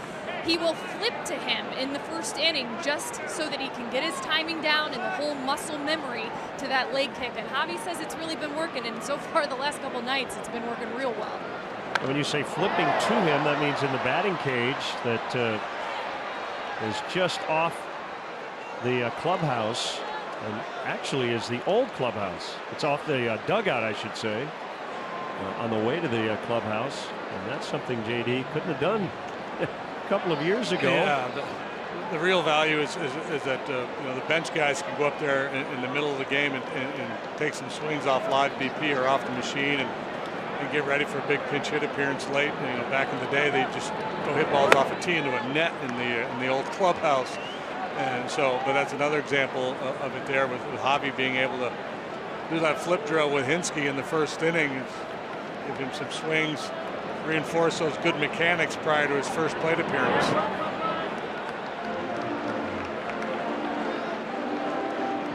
he will flip to him in the first inning just so that he can get his timing down and the whole muscle memory to that leg kick. And Javi says it's really been working, and so far the last couple nights it's been working real well. And when you say flipping to him, that means in the batting cage that is just off the clubhouse. And actually is the old clubhouse. It's off the dugout, I should say. on the way to the clubhouse, and that's something JD couldn't have done a couple of years ago. Yeah, the real value is that the bench guys can go up there in the middle of the game and take some swings off live BP or off the machine and get ready for a big pinch hit appearance late. Back in the day, they just go hit balls off a tee into a net in the old clubhouse. And so, but that's another example of it there with Javi being able to do that flip drill with Hinske in the first inning, give him some swings, reinforce those good mechanics prior to his first plate appearance.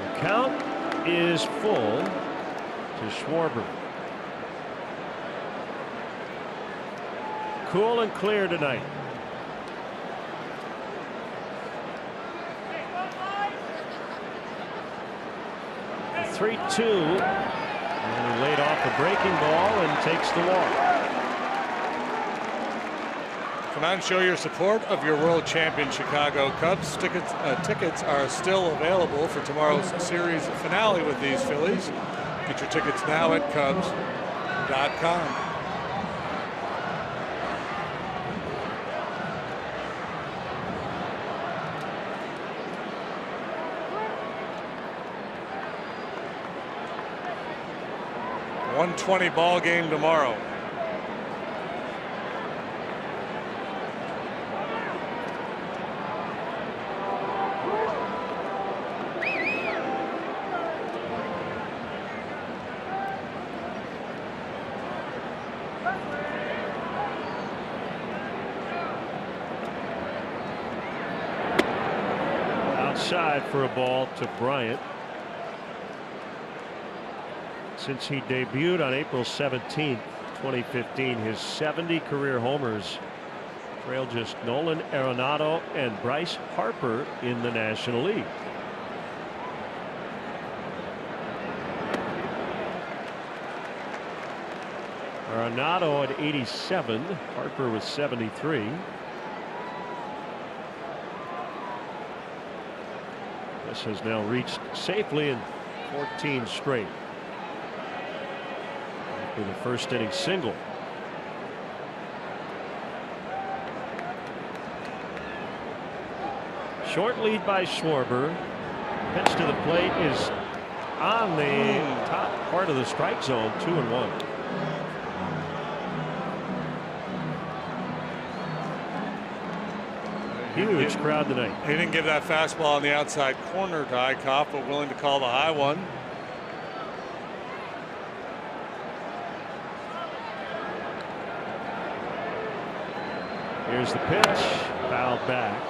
The count is full to Schwarber. Cool and clear tonight. The 3-2, and he laid off a breaking ball and takes the walk. Come out and show your support of your world champion Chicago Cubs. Tickets are still available for tomorrow's series finale with these Phillies. Get your tickets now at Cubs.com. .120 ball game tomorrow. Outside for a ball to Bryant. Since he debuted on April 17th, 2015, his 70 career homers trail just Nolan Arenado and Bryce Harper in the National League. Arenado at 87, Harper with 73. This has now reached safely in 14 straight. With a first inning single. Short lead by Schwarber. Pitch to the plate is on the top part of the strike zone. 2-1. Huge crowd tonight. He didn't give that fastball on the outside corner to Eichhoff, but willing to call the high one. Here's the pitch, fouled back.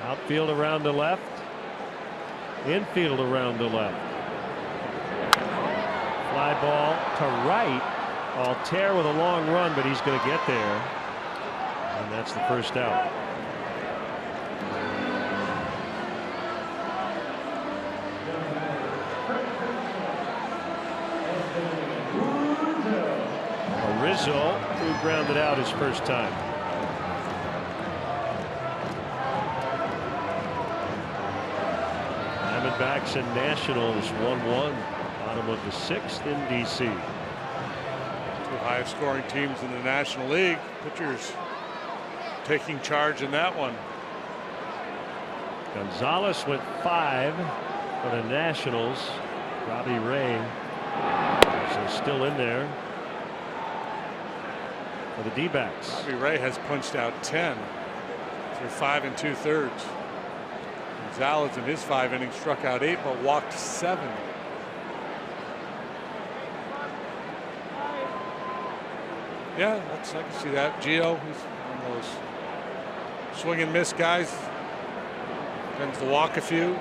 Outfield around the left, infield around the left. Fly ball to right. Altair with a long run, but he's going to get there. And that's the first out. Rizzo, who grounded out his first time. Diamondbacks and Nationals 1-1. Bottom of the 6th in DC. Two highest scoring teams in the National League. Pitchers taking charge in that one. Gonzalez went 5 for the Nationals. Robbie Ray is still in there for the D-backs. Robbie Ray has punched out 10 through 5 2/3. Gonzalez in his 5 innings struck out 8 but walked 7. Yeah, I can see that. Gio, he's one of those swing and miss guys. Tends to walk a few.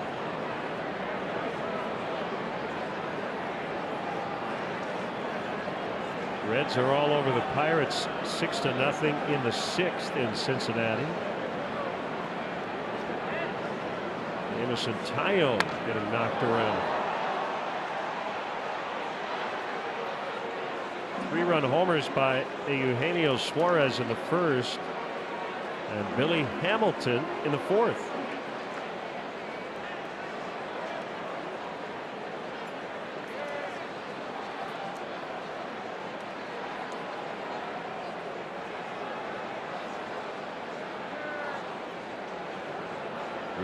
Reds are all over the Pirates 6-0 in the 6th in Cincinnati. Jameson Taillon getting knocked around. 3-run homers by Eugenio Suarez in the first and Billy Hamilton in the fourth.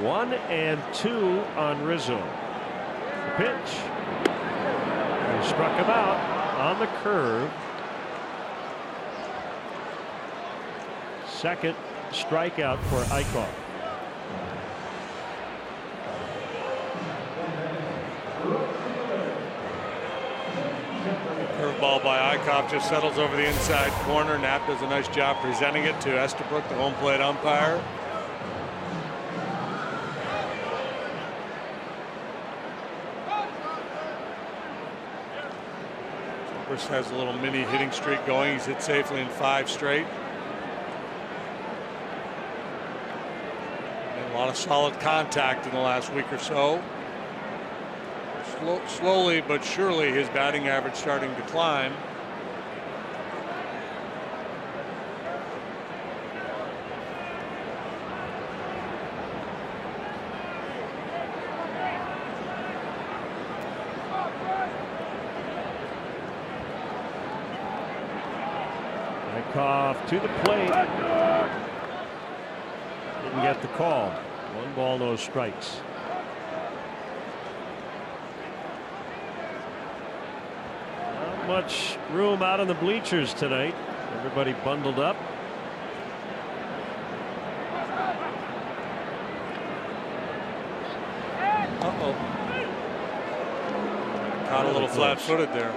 One and two on Rizzo. The pitch. He struck him out on the curve. Second strikeout for Eichhoff. Curveball by Eichhoff just settles over the inside corner. Knapp does a nice job presenting it to Estabrook, the home plate umpire. Chris has a little mini hitting streak going. He's hit safely in 5 straight. And a lot of solid contact in the last week or so. Slowly but surely his batting average starting to climb. Eichhoff to the plate. Didn't get the call. 1 ball, no strikes. Not much room out on the bleachers tonight. Everybody bundled up. Uh-oh. Caught a little flat-footed there.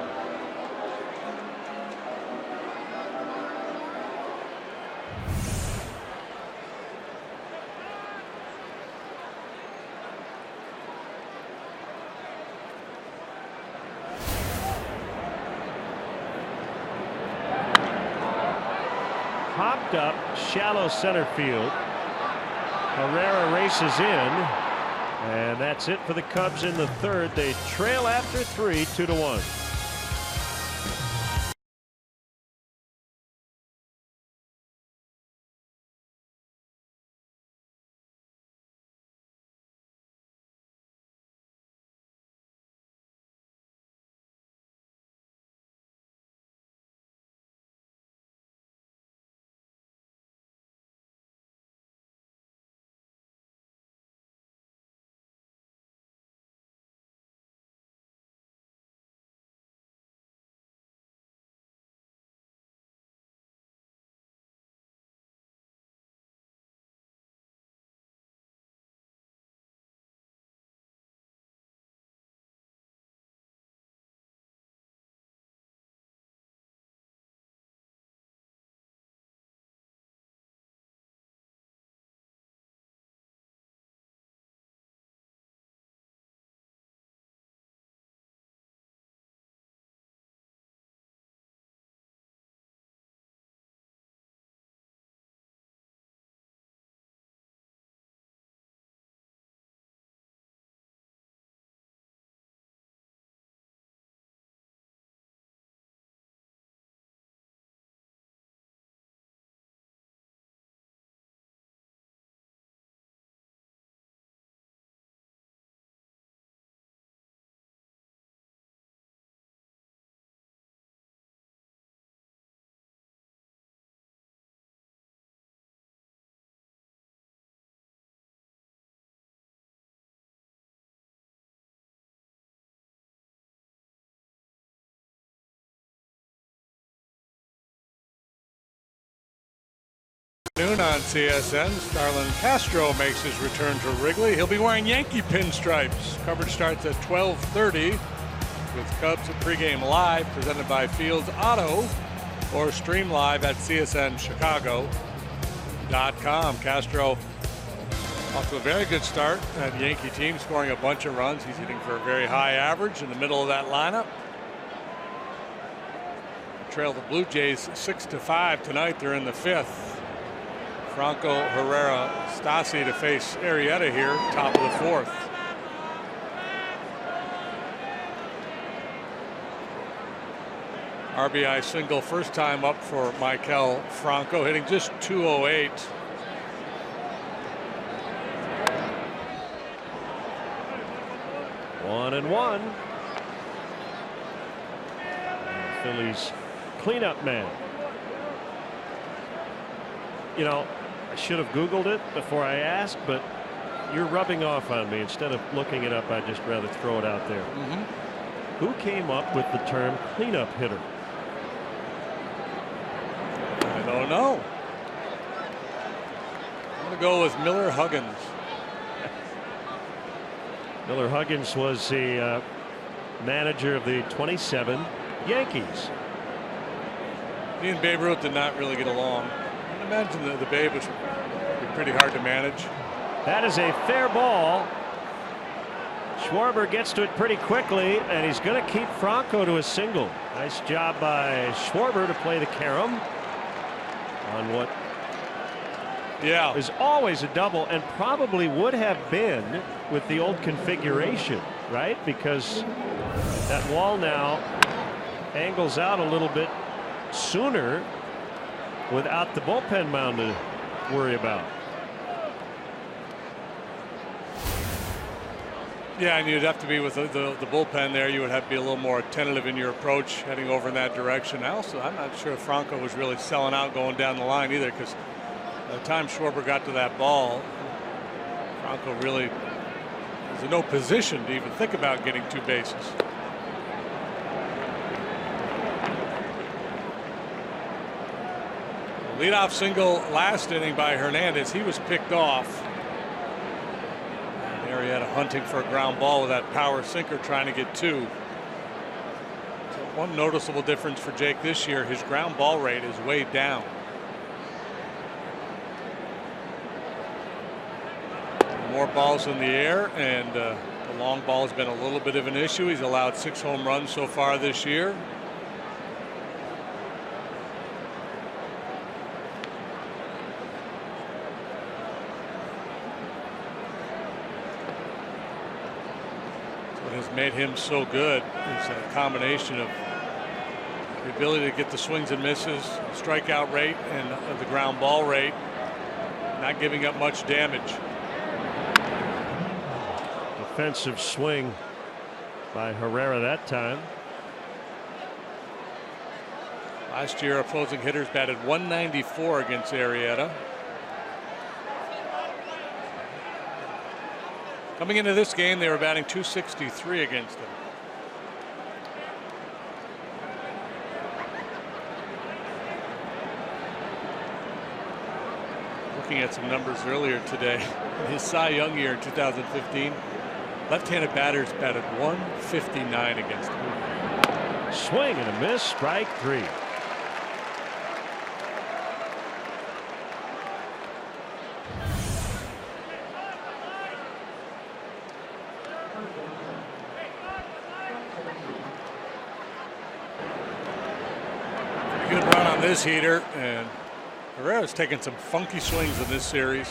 Popped up, shallow center field. Herrera races in, and that's it for the Cubs in the third. They trail after 3, 2-1. Noon on CSN. Starlin Castro makes his return to Wrigley. He'll be wearing Yankee pinstripes. Coverage starts at 12:30 with Cubs at pregame live, presented by Fields Auto, or stream live at csnchicago.com. Castro off to a very good start at the Yankee team, scoring a bunch of runs. He's hitting for a very high average in the middle of that lineup. Trail the Blue Jays 6-5 tonight. They're in the 5th. Franco Herrera Stasi to face Arrieta here, top of the fourth. RBI single, first time up for Maikel Franco, hitting just .208. One and one. Phillies cleanup man. You know, I should have Googled it before I asked, but you're rubbing off on me. Instead of looking it up, I'd just rather throw it out there. Who came up with the term cleanup hitter? I don't know. I'm going to go with Miller Huggins. Miller Huggins was the manager of the 27 Yankees. He and Babe Ruth did not really get along. I imagine the Babe was pretty hard to manage. That is a fair ball. Schwarber gets to it pretty quickly, and he's going to keep Franco to a single. Nice job by Schwarber to play the carom on what is always a double, and probably would have been with the old configuration, right? Because that wall now angles out a little bit sooner without the bullpen mound to worry about. Yeah, and you'd have to be with the bullpen there. You would have to be a little more tentative in your approach heading over in that direction. I'm not sure if Franco was really selling out going down the line either, because by the time Schwarber got to that ball, Franco really was in no position to even think about getting two bases. Leadoff single last inning by Hernandez. He was picked off. Arrieta hunting for a ground ball with that power sinker, trying to get two. So one noticeable difference for Jake this year, his ground ball rate is way down. More balls in the air, and the long ball has been a little bit of an issue. He's allowed 6 home runs so far this year. Has made him so good is a combination of the ability to get the swings and misses, strikeout rate, and the ground ball rate, not giving up much damage. Defensive swing by Herrera that time. Last year, opposing hitters batted .194 against Arrieta. Coming into this game, they were batting .263 against him. Looking at some numbers earlier today, in his Cy Young year in 2015, left-handed batters batted .159 against him. Swing and a miss, strike 3. Good run on this heater, and Herrera's taken some funky swings in this series.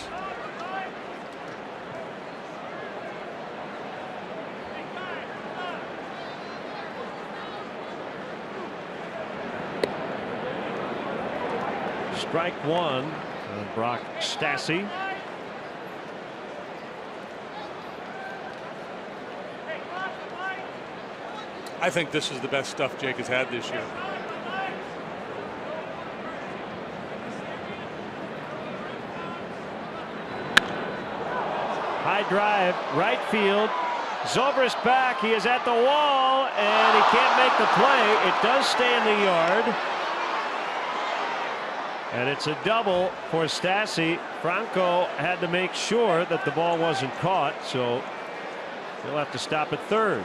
Strike 1, Brock Stassi. I think this is the best stuff Jake has had this year. High drive, right field. Zobrist back. He is at the wall, and he can't make the play. It does stay in the yard. And it's a double for Stassi. Franco had to make sure that the ball wasn't caught, so he'll have to stop at third.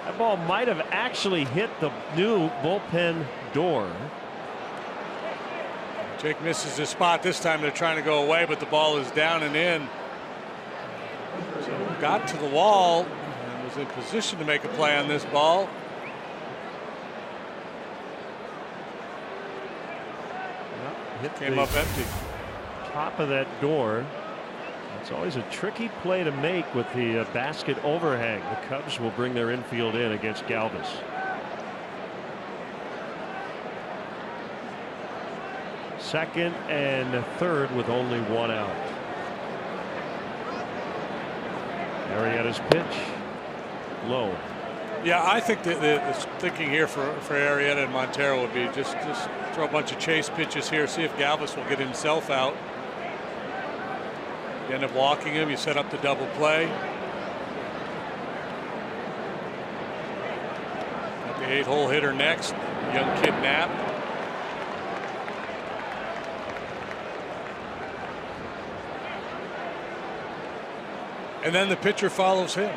That ball might have actually hit the new bullpen door. Jake misses his spot this time. They're trying to go away, but the ball is down and in. So got to the wall and was in position to make a play on this ball. Came up empty. Top of that door. It's always a tricky play to make with the basket overhang. The Cubs will bring their infield in against Galvis. Second and third with only one out. Arrieta's pitch. Low. Yeah, I think the thinking here for Arrieta and Montero would be just throw a bunch of chase pitches here, see if Galvis will get himself out. You end up walking him, you set up the double play. Got the 8-hole hitter next, young kid Knapp. And then the pitcher follows him.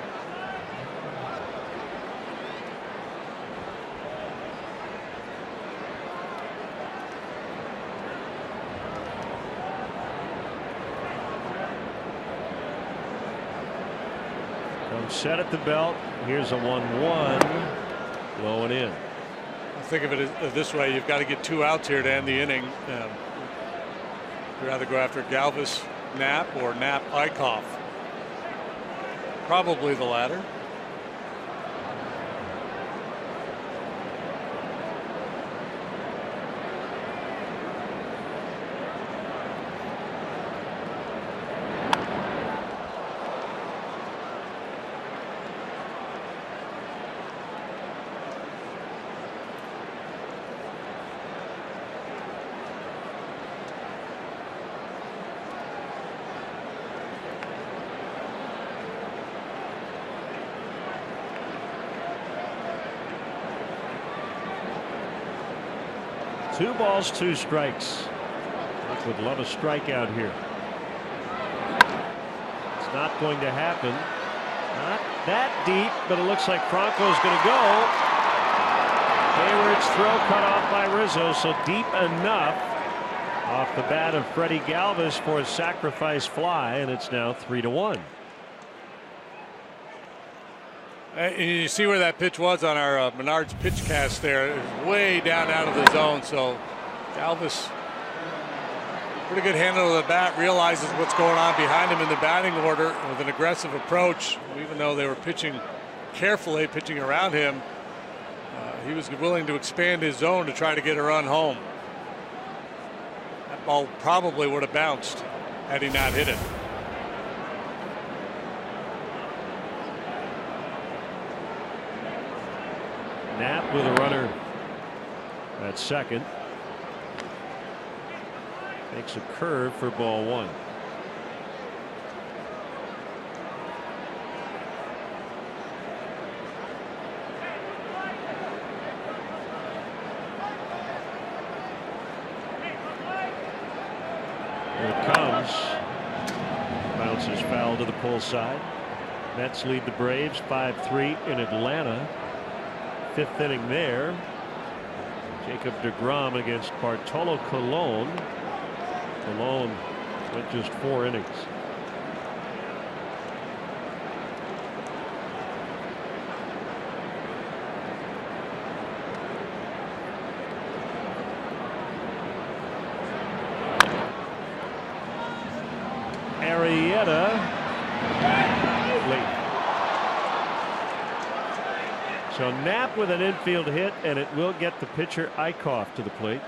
Set at the belt. Here's a 1-1. Low and in. I think of it this way: you've got to get 2 outs here to end the inning. You'd rather go after Galvis, Knapp, or Knapp, Eichhoff. Probably the latter. Two balls, 2 strikes. Nick would love a strikeout here. It's not going to happen. Not that deep, but it looks like Franco's going to go. Hayward's throw cut off by Rizzo, so deep enough off the bat of Freddie Galvis for a sacrifice fly, and it's now 3-1. And you see where that pitch was on our Menard's pitch cast there. It was way down out of the zone. So Galvis, pretty good handle of the bat, realizes what's going on behind him in the batting order with an aggressive approach. Even though they were pitching carefully, pitching around him, he was willing to expand his zone to try to get a run home. That ball probably would have bounced had he not hit it. Knapp with a runner at second. Makes a curve for ball 1. Here it comes. Bounces foul to the pull side. Mets lead the Braves 5-3 in Atlanta. 5th inning there. Jacob deGrom against Bartolo Colon. Colon went just 4 innings. Arrieta late. So Knapp with an infield hit, and it will get the pitcher Eichhoff to the plate.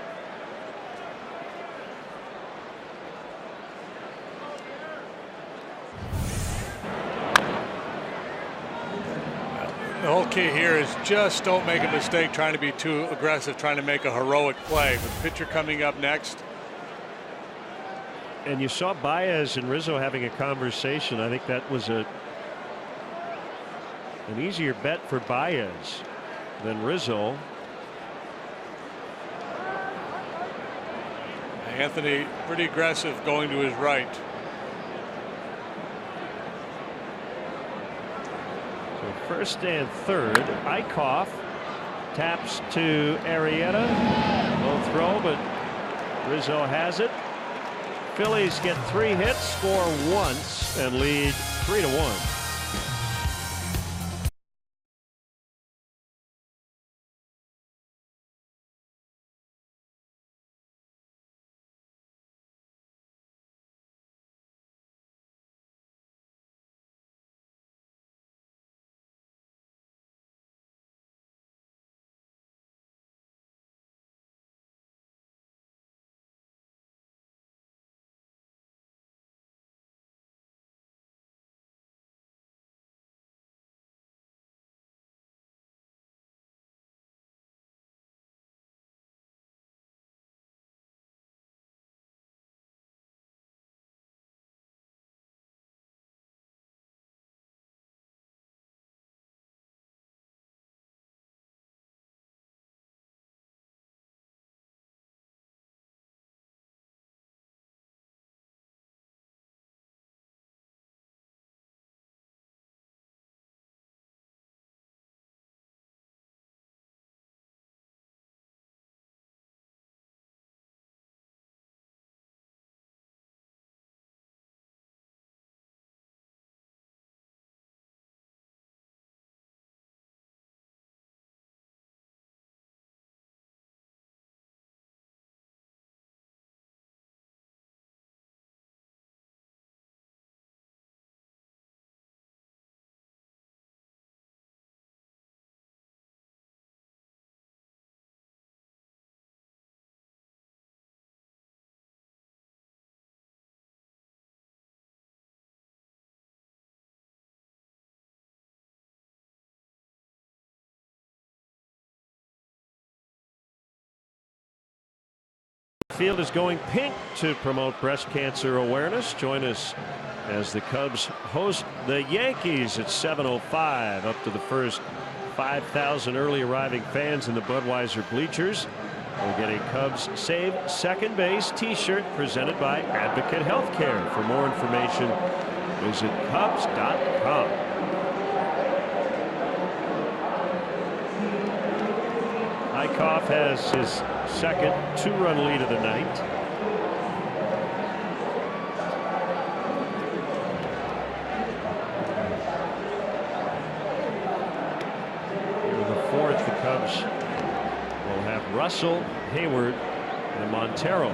The whole key here is just don't make a mistake trying to be too aggressive, trying to make a heroic play. With the pitcher coming up next. And you saw Baez and Rizzo having a conversation. I think that was an easier bet for Baez than Rizzo. Anthony pretty aggressive going to his right. So first and third. Eichhoff taps to Arrieta. No throw, but Rizzo has it. Phillies get 3 hits, score once, and lead 3-1. field is going pink to promote breast cancer awareness. Join us as the Cubs host the Yankees at 7:05. Up to the first 5,000 early arriving fans in the Budweiser bleachers. We'll get a Cubs Save Second Base t-shirt presented by Advocate Healthcare. For more information, visit Cubs.com. Eichhoff has his second 2-run lead of the night. In the fourth, the Cubs will have Russell, Hayward, and Montero.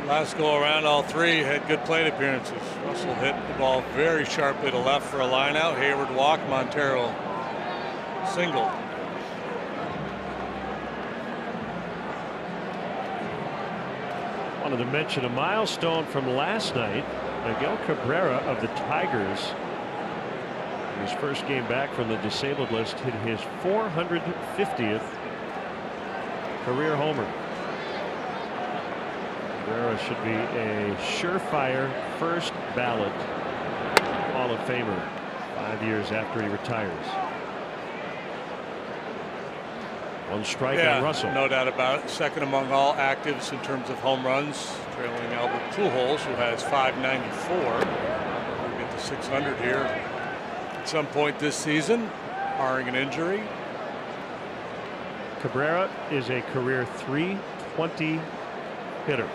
Last go around, all three had good plate appearances. Russell hit the ball very sharply to left for a line out. Hayward walked, Montero singled. Wanted to mention a milestone from last night. Miguel Cabrera of the Tigers, in his first game back from the disabled list, hit his 450th career homer. Cabrera should be a surefire first ballot Hall of Famer 5 years after he retires. One strike on Russell. No doubt about it. Second among all actives in terms of home runs, trailing Albert Pujols, who has 594. We'll get to 600 here at some point this season, barring an injury. Cabrera is a career .320 hitter.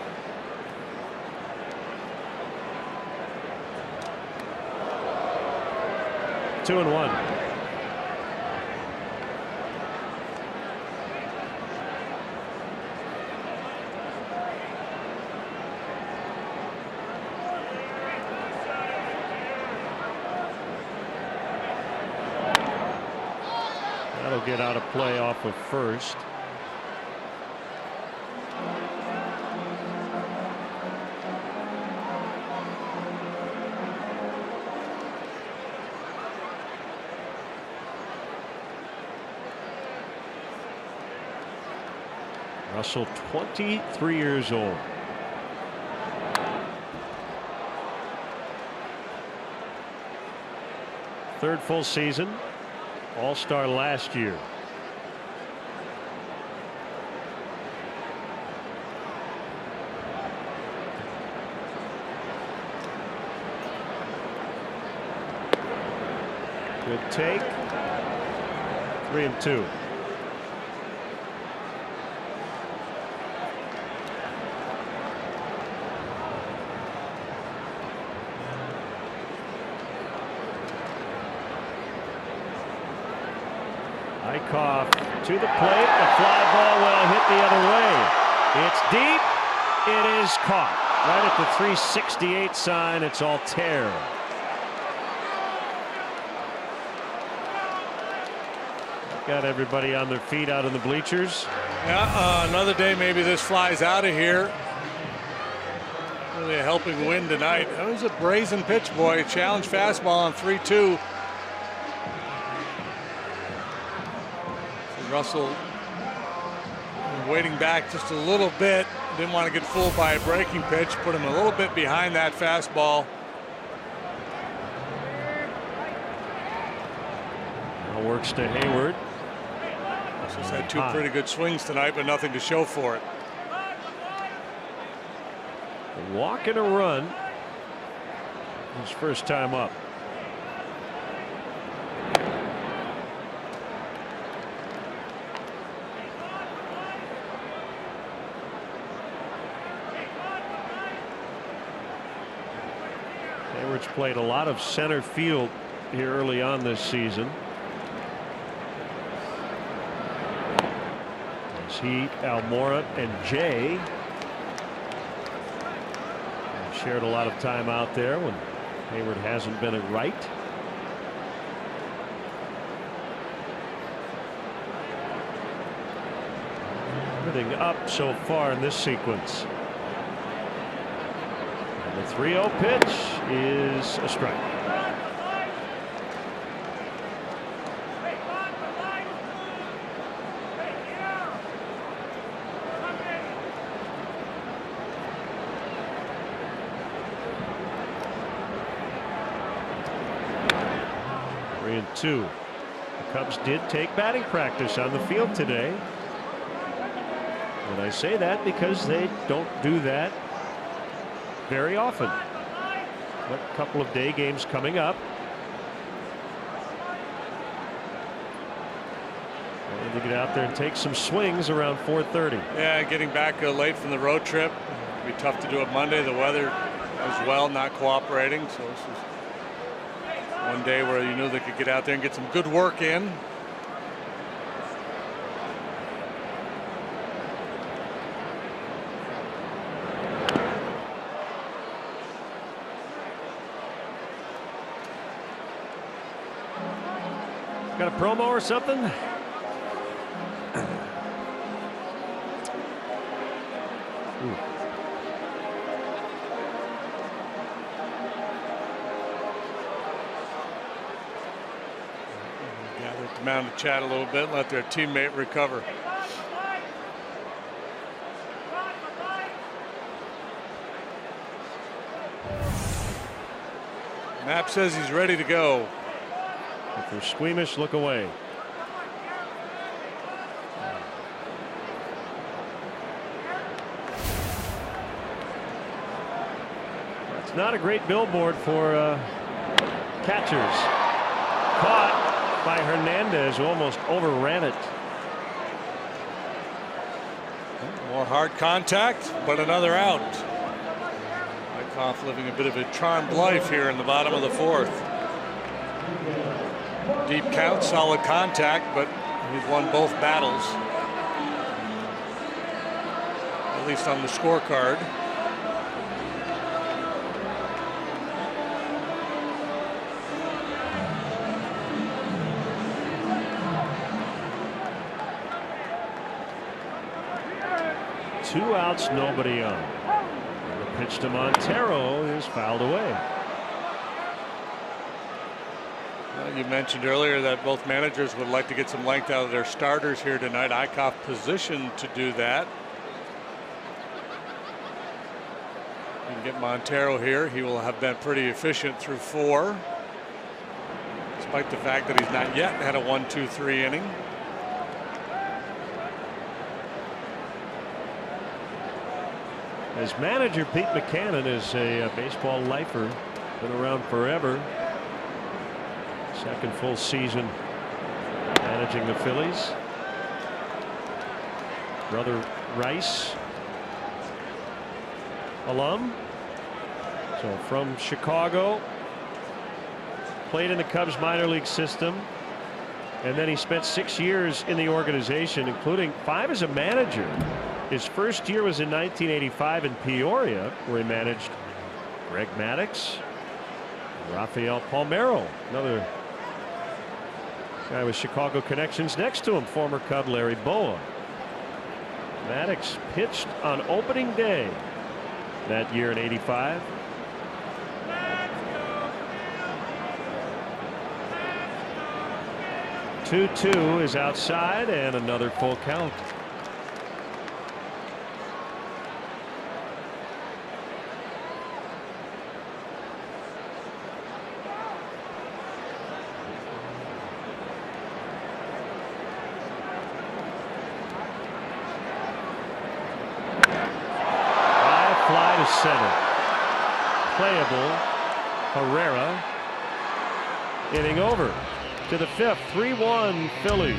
Two and one. That'll get out of play off of first. Russell, 23 years old. Third full season. All-star last year. Good take. 3-2. Eichhoff to the plate. The fly ball will hit the other way. It's deep. It is caught. Right at the 368 sign. It's Altair. Got everybody on their feet out in the bleachers. Yeah, another day maybe this flies out of here. Really a helping wind tonight. That was a brazen pitch, boy. Challenge fastball on 3-2. Russell waiting back just a little bit. Didn't want to get fooled by a breaking pitch. Put him a little bit behind that fastball. Now works to Hayward. Russell's had two pretty good swings tonight, but nothing to show for it. A walk and a run. His first time up. Hayward's played a lot of center field here early on this season. As he, Almora, and Jay shared a lot of time out there when Hayward hasn't been at right. Everything up so far in this sequence. And the 3-0 pitch is a strike. 2-2. The Cubs did take batting practice on the field today. And I say that because they don't do that very often. But a couple of day games coming up. To get out there and take some swings around 4:30. Yeah, getting back late from the road trip. It'll be tough to do it Monday. The weather as well not cooperating. So this is one day where you knew they could get out there and get some good work in. Got a promo or something? Gather at the mound to chat a little bit, let their teammate recover. Knapp says he's ready to go. If they're squeamish, look away. That's not a great billboard for catchers. Caught by Hernandez, who almost overran it. More hard contact, but another out. Wyckoff living a bit of a charmed life here in the bottom of the 4th. Deep count, solid contact, but he's won both battles, at least on the scorecard. Two outs, nobody on. The pitch to Montero is fouled away. You mentioned earlier that both managers would like to get some length out of their starters here tonight. Eichhoff positioned to do that. You can get Montero here. He will have been pretty efficient through 4, despite the fact that he's not yet had a 1-2-3 inning. As manager, Pete Buchanan is a baseball lifer, been around forever. Second full season managing the Phillies. Brother Rice, alum. So from Chicago, played in the Cubs minor league system, and then he spent 6 years in the organization, including 5 as a manager. His first year was in 1985 in Peoria, where he managed Greg Maddux, Rafael Palmeiro, another guy with Chicago connections next to him, former Cub Larry Bowa. Maddux pitched on opening day that year in '85. Two is outside, and another full count. Center. Playable. Herrera. Inning over. To the 5th. 3-1 Phillies.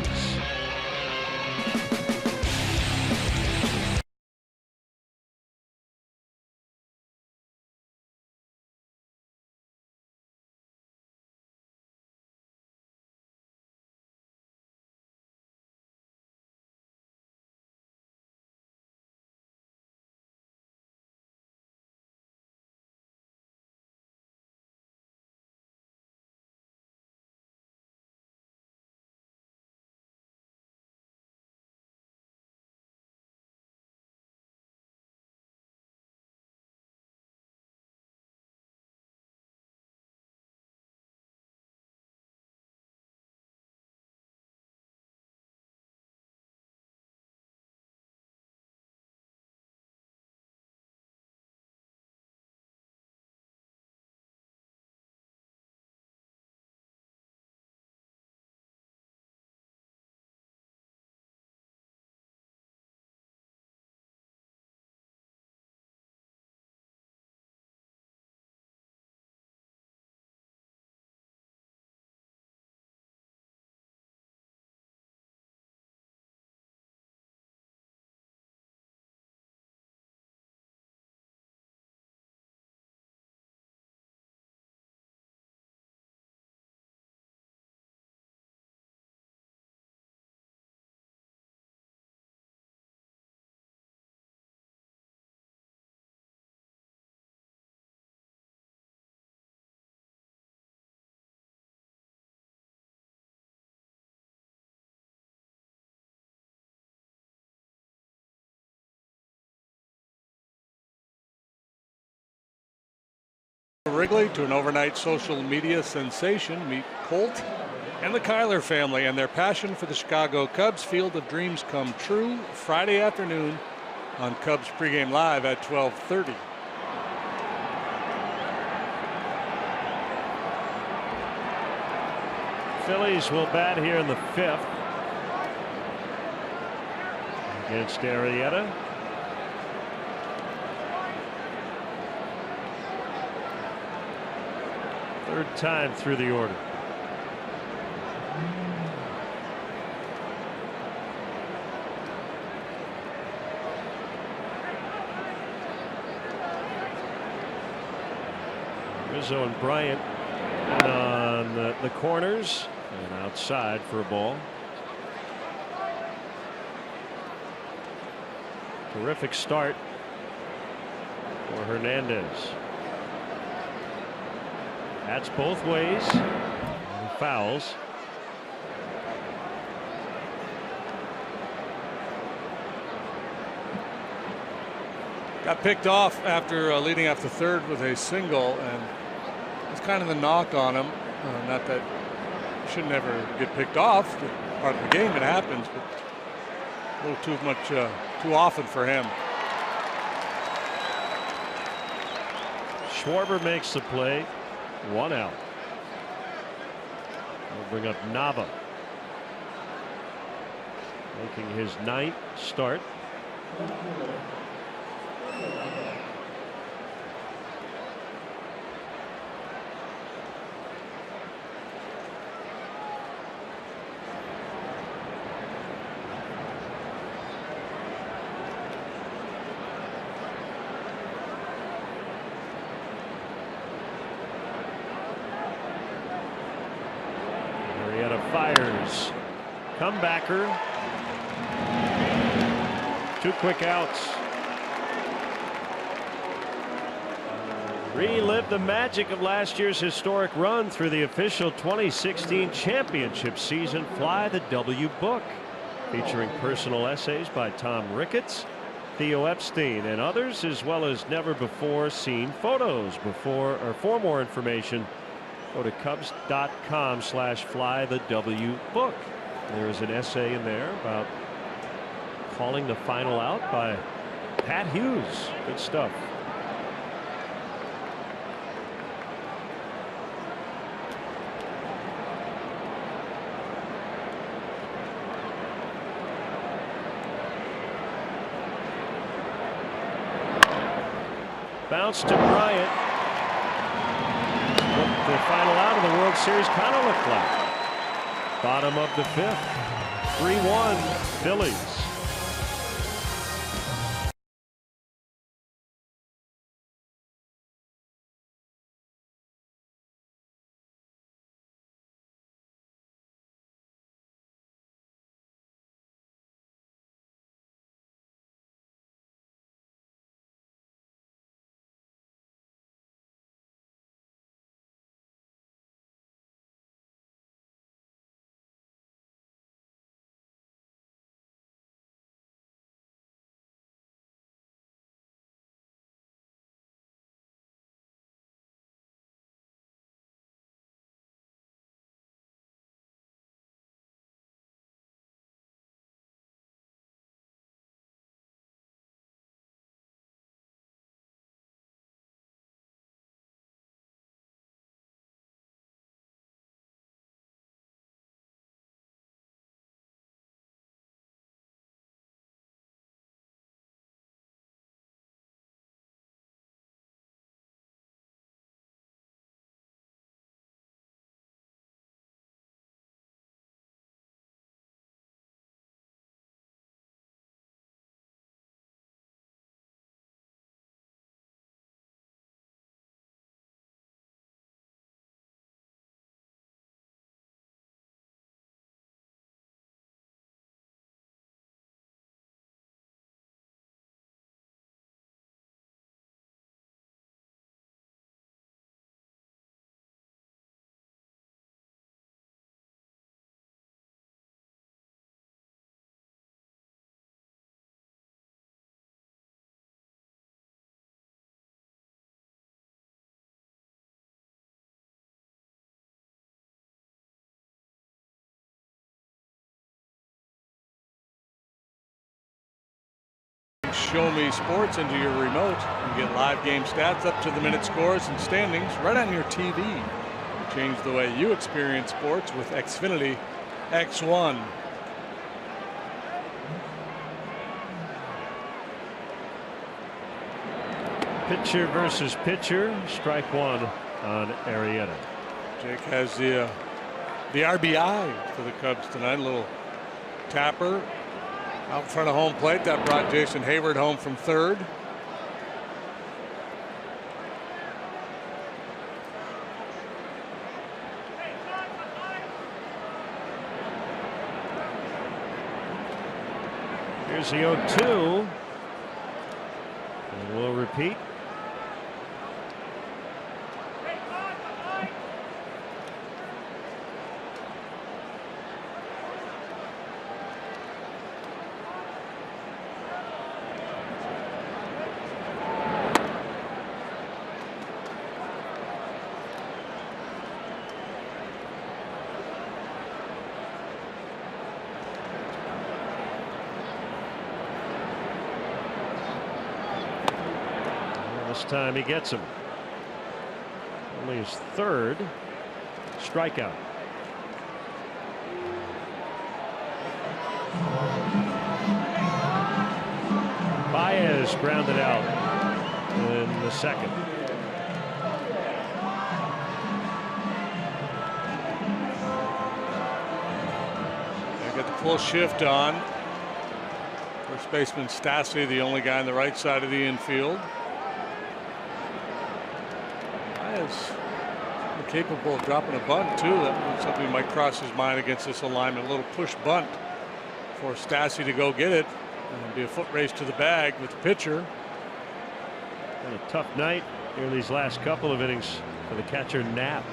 Wrigley to an overnight social media sensation. Meet Colt and the Kyler family and their passion for the Chicago Cubs. Field of Dreams come true Friday afternoon on Cubs pregame live at 12:30. Phillies will bat here in the 5th against Arrieta. Third time through the order. Rizzo and Bryant on the corners and outside for a ball. Terrific start for Hernandez. That's both ways. And fouls. Got picked off after leading off the third with a single, and it's kind of the knock on him. Not that he should never get picked off. Part of the game, it happens, but a little too much, too often for him. Schwarber makes the play. 1 out. We'll bring up Nava, making his 9th start. Fires. Comebacker. 2 quick outs. Relive the magic of last year's historic run through the official 2016 championship season. Fly the W book, featuring personal essays by Tom Ricketts, Theo Epstein, and others, as well as never before seen photos. For more information, go to Cubs.com/flythewbook. There is an essay in there about calling the final out by Pat Hughes. Good stuff. Bounce to Bryant. What the final out of the World Series kind of looked like. Bottom of the 5th. 3-1 Phillies. Show Me Sports into your remote and get live game stats, up to the minute scores and standings right on your TV. Change the way you experience sports with Xfinity X1. Pitcher versus pitcher. Strike one on Arrieta. Jake has the RBI for the Cubs tonight. A little tapper out in front of home plate that brought Jason Hayward home from third. Here's the 0-2. And we'll repeat. This time he gets him. Only his third strikeout. Baez grounded out in the second. They got the full shift on. First baseman Stassi, the only guy on the right side of the infield. Is capable of dropping a bunt too. That something might cross his mind against this alignment. A little push bunt for Stassi to go get it, and be a foot race to the bag with the pitcher. And a tough night here in these last couple of innings for the catcher Knapp.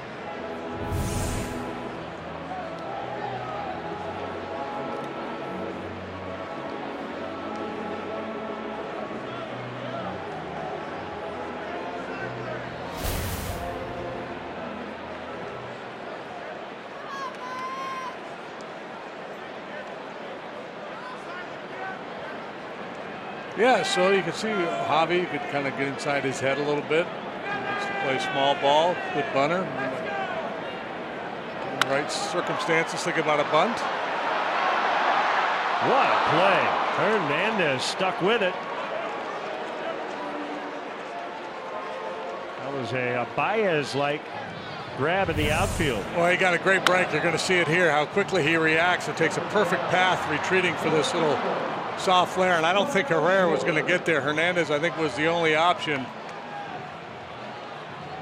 Yeah, so you can see Javi, you could kind of get inside his head a little bit. He wants to play small ball, good bunter. In the right circumstances, think about a bunt. What a play. Hernandez stuck with it. That was a Baez-like grab in the outfield. Well, he got a great break. You're going to see it here, how quickly he reacts. It takes a perfect path retreating for this little soft flare, and I don't think Herrera was going to get there. Hernandez, I think, was the only option.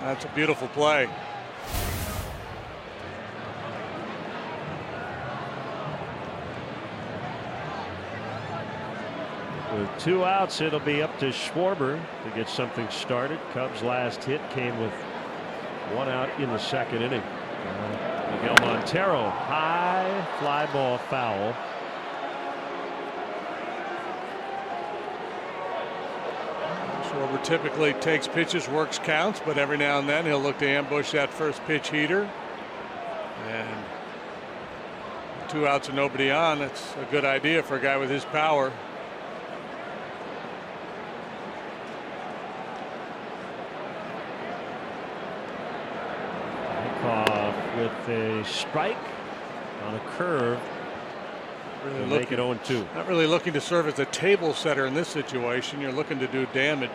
That's a beautiful play. With 2 outs, it'll be up to Schwarber to get something started. Cubs' last hit came with 1 out in the second inning. Miguel Montero, high fly ball foul. Schwarber typically takes pitches, works counts, but every now and then he'll look to ambush that first pitch heater. And 2 outs and nobody on. That's a good idea for a guy with his power. Off with a strike on a curve. Really make it 0-2. Not really looking to serve as a table setter in this situation. You're looking to do damage.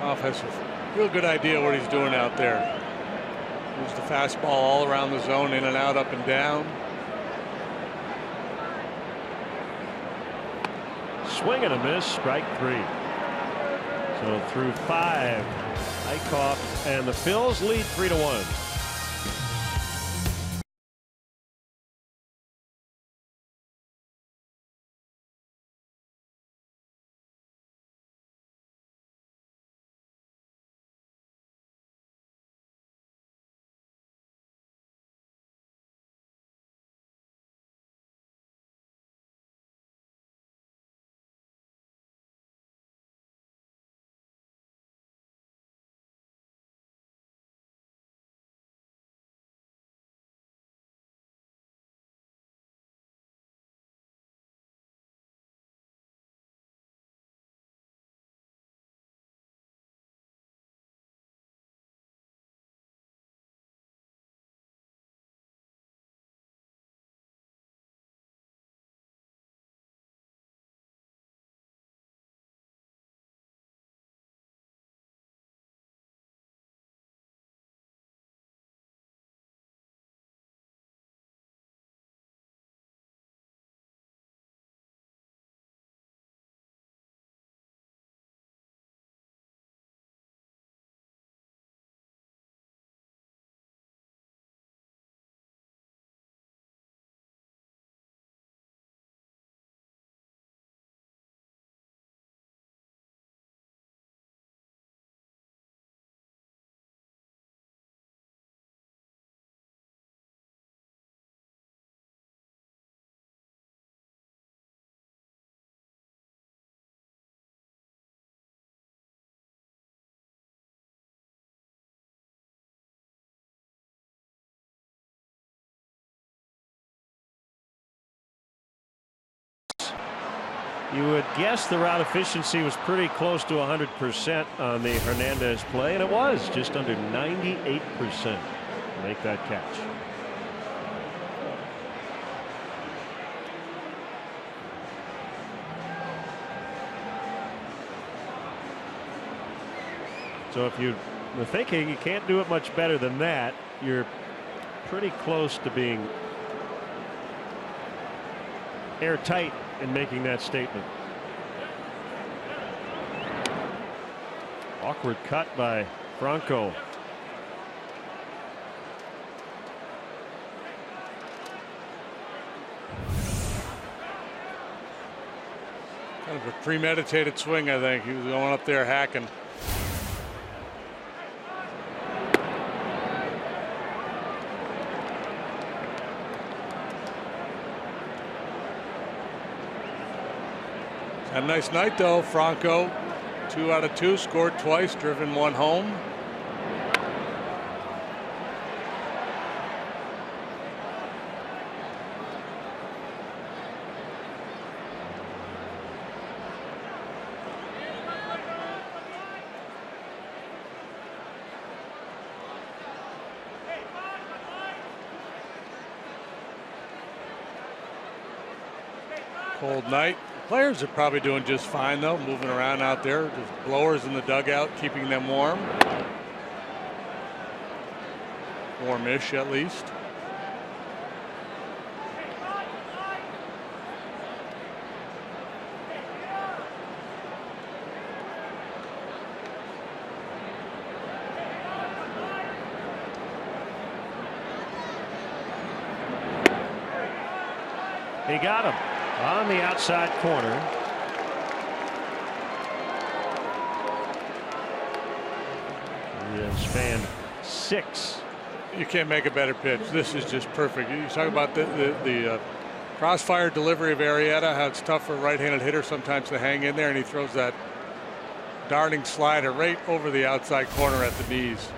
Goff has a real good idea what he's doing out there. Moves the fastball all around the zone, in and out, up and down. Swing and a miss, strike 3. So through 5, Eichhoff and the Phils lead 3-1. You would guess the route efficiency was pretty close to 100% on the Hernandez play, and it was just under 98% to make that catch. So if you were thinking you can't do it much better than that, you're pretty close to being airtight in making that statement. Awkward cut by Franco. Kind of a premeditated swing, I think. He was going up there hacking. Had a nice night though. Franco 2 out of 2, scored twice, driven 1 home. Cold night. Players are probably doing just fine though, moving around out there. Just blowers in the dugout, keeping them warm. Warmish at least. He got him on the outside corner. He has spanned 6. You can't make a better pitch. This is just perfect. You talk about the crossfire delivery of Arrieta, how it's tough for a right-handed hitter sometimes to hang in there, and he throws that darting slider right over the outside corner at the knees.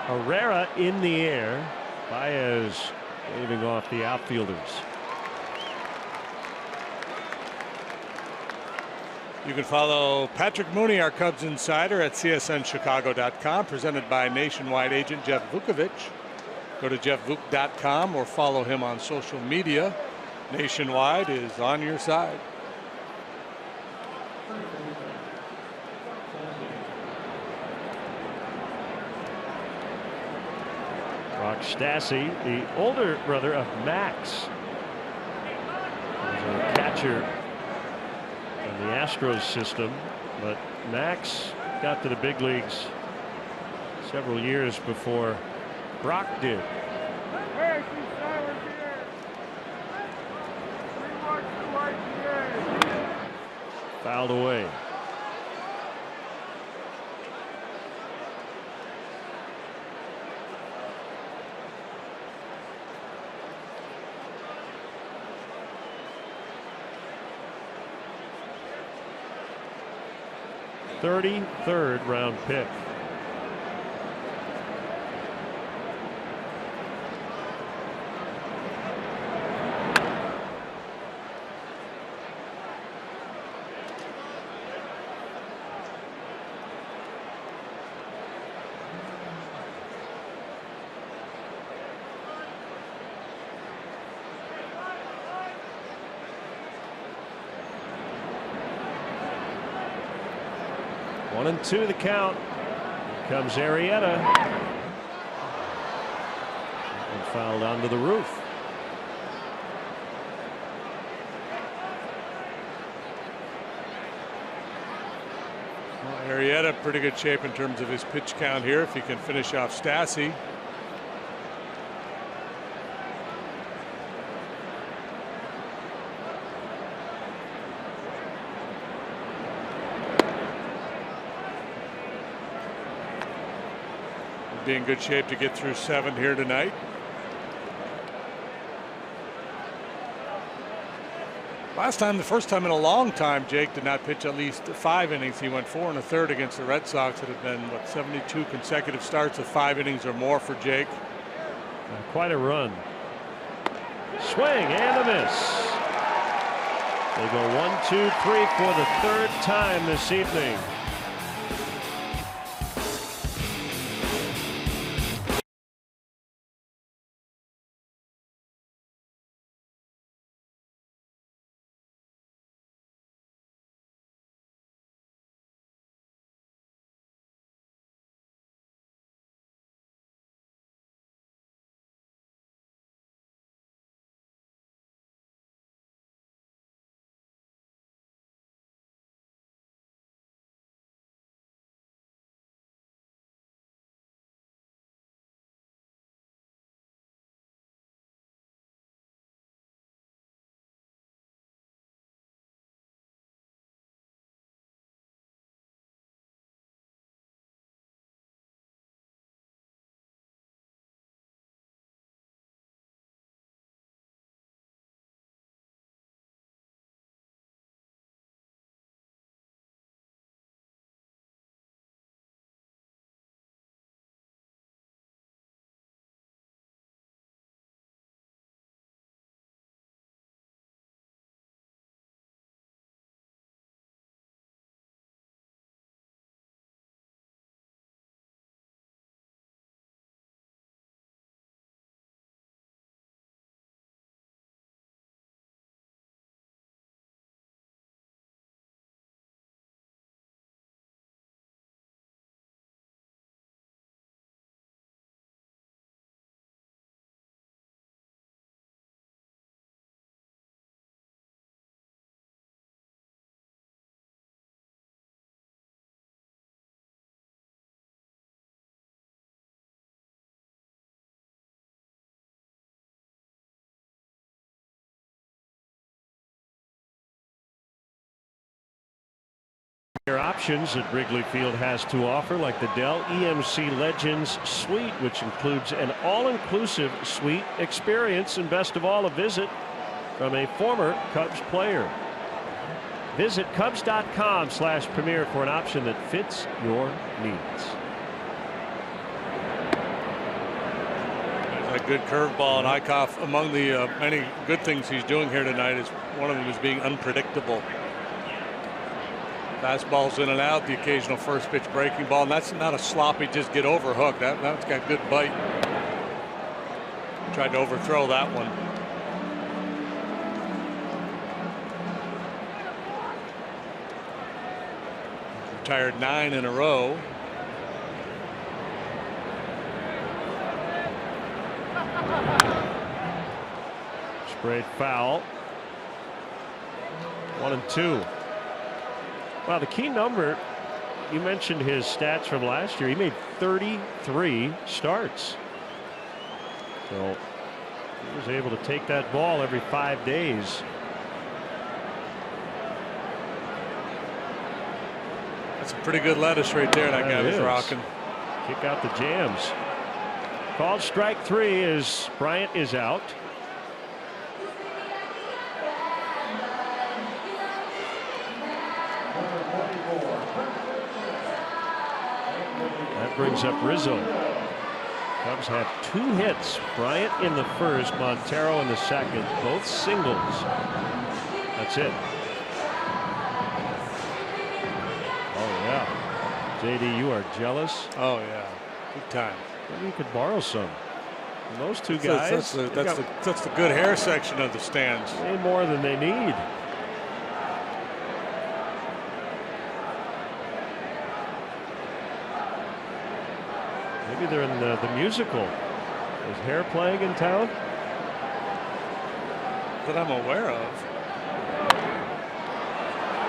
Herrera in the air. Baez waving off the outfielders. You can follow Patrick Mooney, our Cubs insider, at csnchicago.com, presented by Nationwide agent Jeff Vukovich. Go to jeffvuk.com or follow him on social media. Nationwide is on your side. Rock Stassi, the older brother of Max, was a catcher in the Astros system, but Max got to the big leagues several years before Brock did. Fouled away. Third round pick. One and two the count. Here comes Arrieta. And fouled onto the roof. Well, Arrieta pretty good shape in terms of his pitch count here if he can finish off Stassi. Be in good shape to get through 7 here tonight. The first time in a long time, Jake did not pitch at least 5 innings. He went 4 1/3 against the Red Sox. It had been, 72 consecutive starts of 5 innings or more for Jake. Quite a run. Swing and a miss. They go 1, 2, 3 for the 3rd time this evening. Options that Wrigley Field has to offer, like the Dell EMC Legends Suite, which includes an all-inclusive suite experience, and best of all, a visit from a former Cubs player. Visit Cubs.com/premier for an option that fits your needs. A good curveball, and Eichhoff, among the many good things he's doing here tonight, is one of them is being unpredictable. Fastballs in and out, the occasional first pitch breaking ball, and that's not a sloppy just get over hook. That's got good bite. Tried to overthrow that one. Retired 9 in a row. Sprayed foul. 1-2. Well, the key number, you mentioned his stats from last year. He made 33 starts. So he was able to take that ball every 5 days. That's a pretty good lettuce right there. That guy was rocking. Kick out the jams. Called strike 3 as Bryant is out. That brings up Rizzo. Cubs have 2 hits. Bryant in the first, Montero in the second, both singles. That's it. Oh yeah, JD, you are jealous. Oh yeah, big time. Maybe you could borrow some from those 2 guys. That's the good hair section of the stands. Way more than they need. Maybe they're in the musical. Is Hair playing in town? That I'm aware of.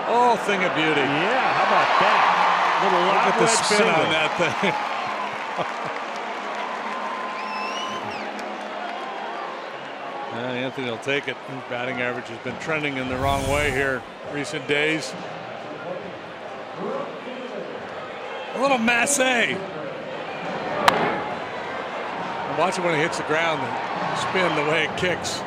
Oh, thing of beauty. Yeah, how about that? Little look at the spin single on that thing. Anthony will take it. His batting average has been trending in the wrong way here recent days. A little masse. Watch it when it hits the ground, spin the way it kicks.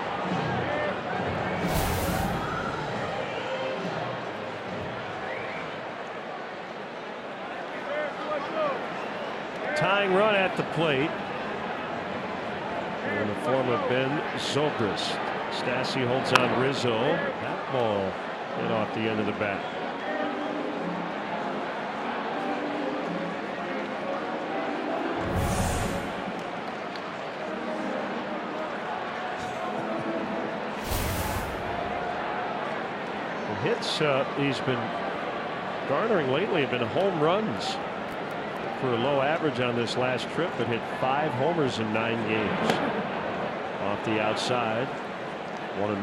tying run at the plate in the form of Ben Zobrist. Stassi holds on Rizzo. That ball hit off the end of the bat. The hits he's been garnering lately have been home runs. For a low average on this last trip, but hit 5 homers in 9 games. Off the outside, 1-1.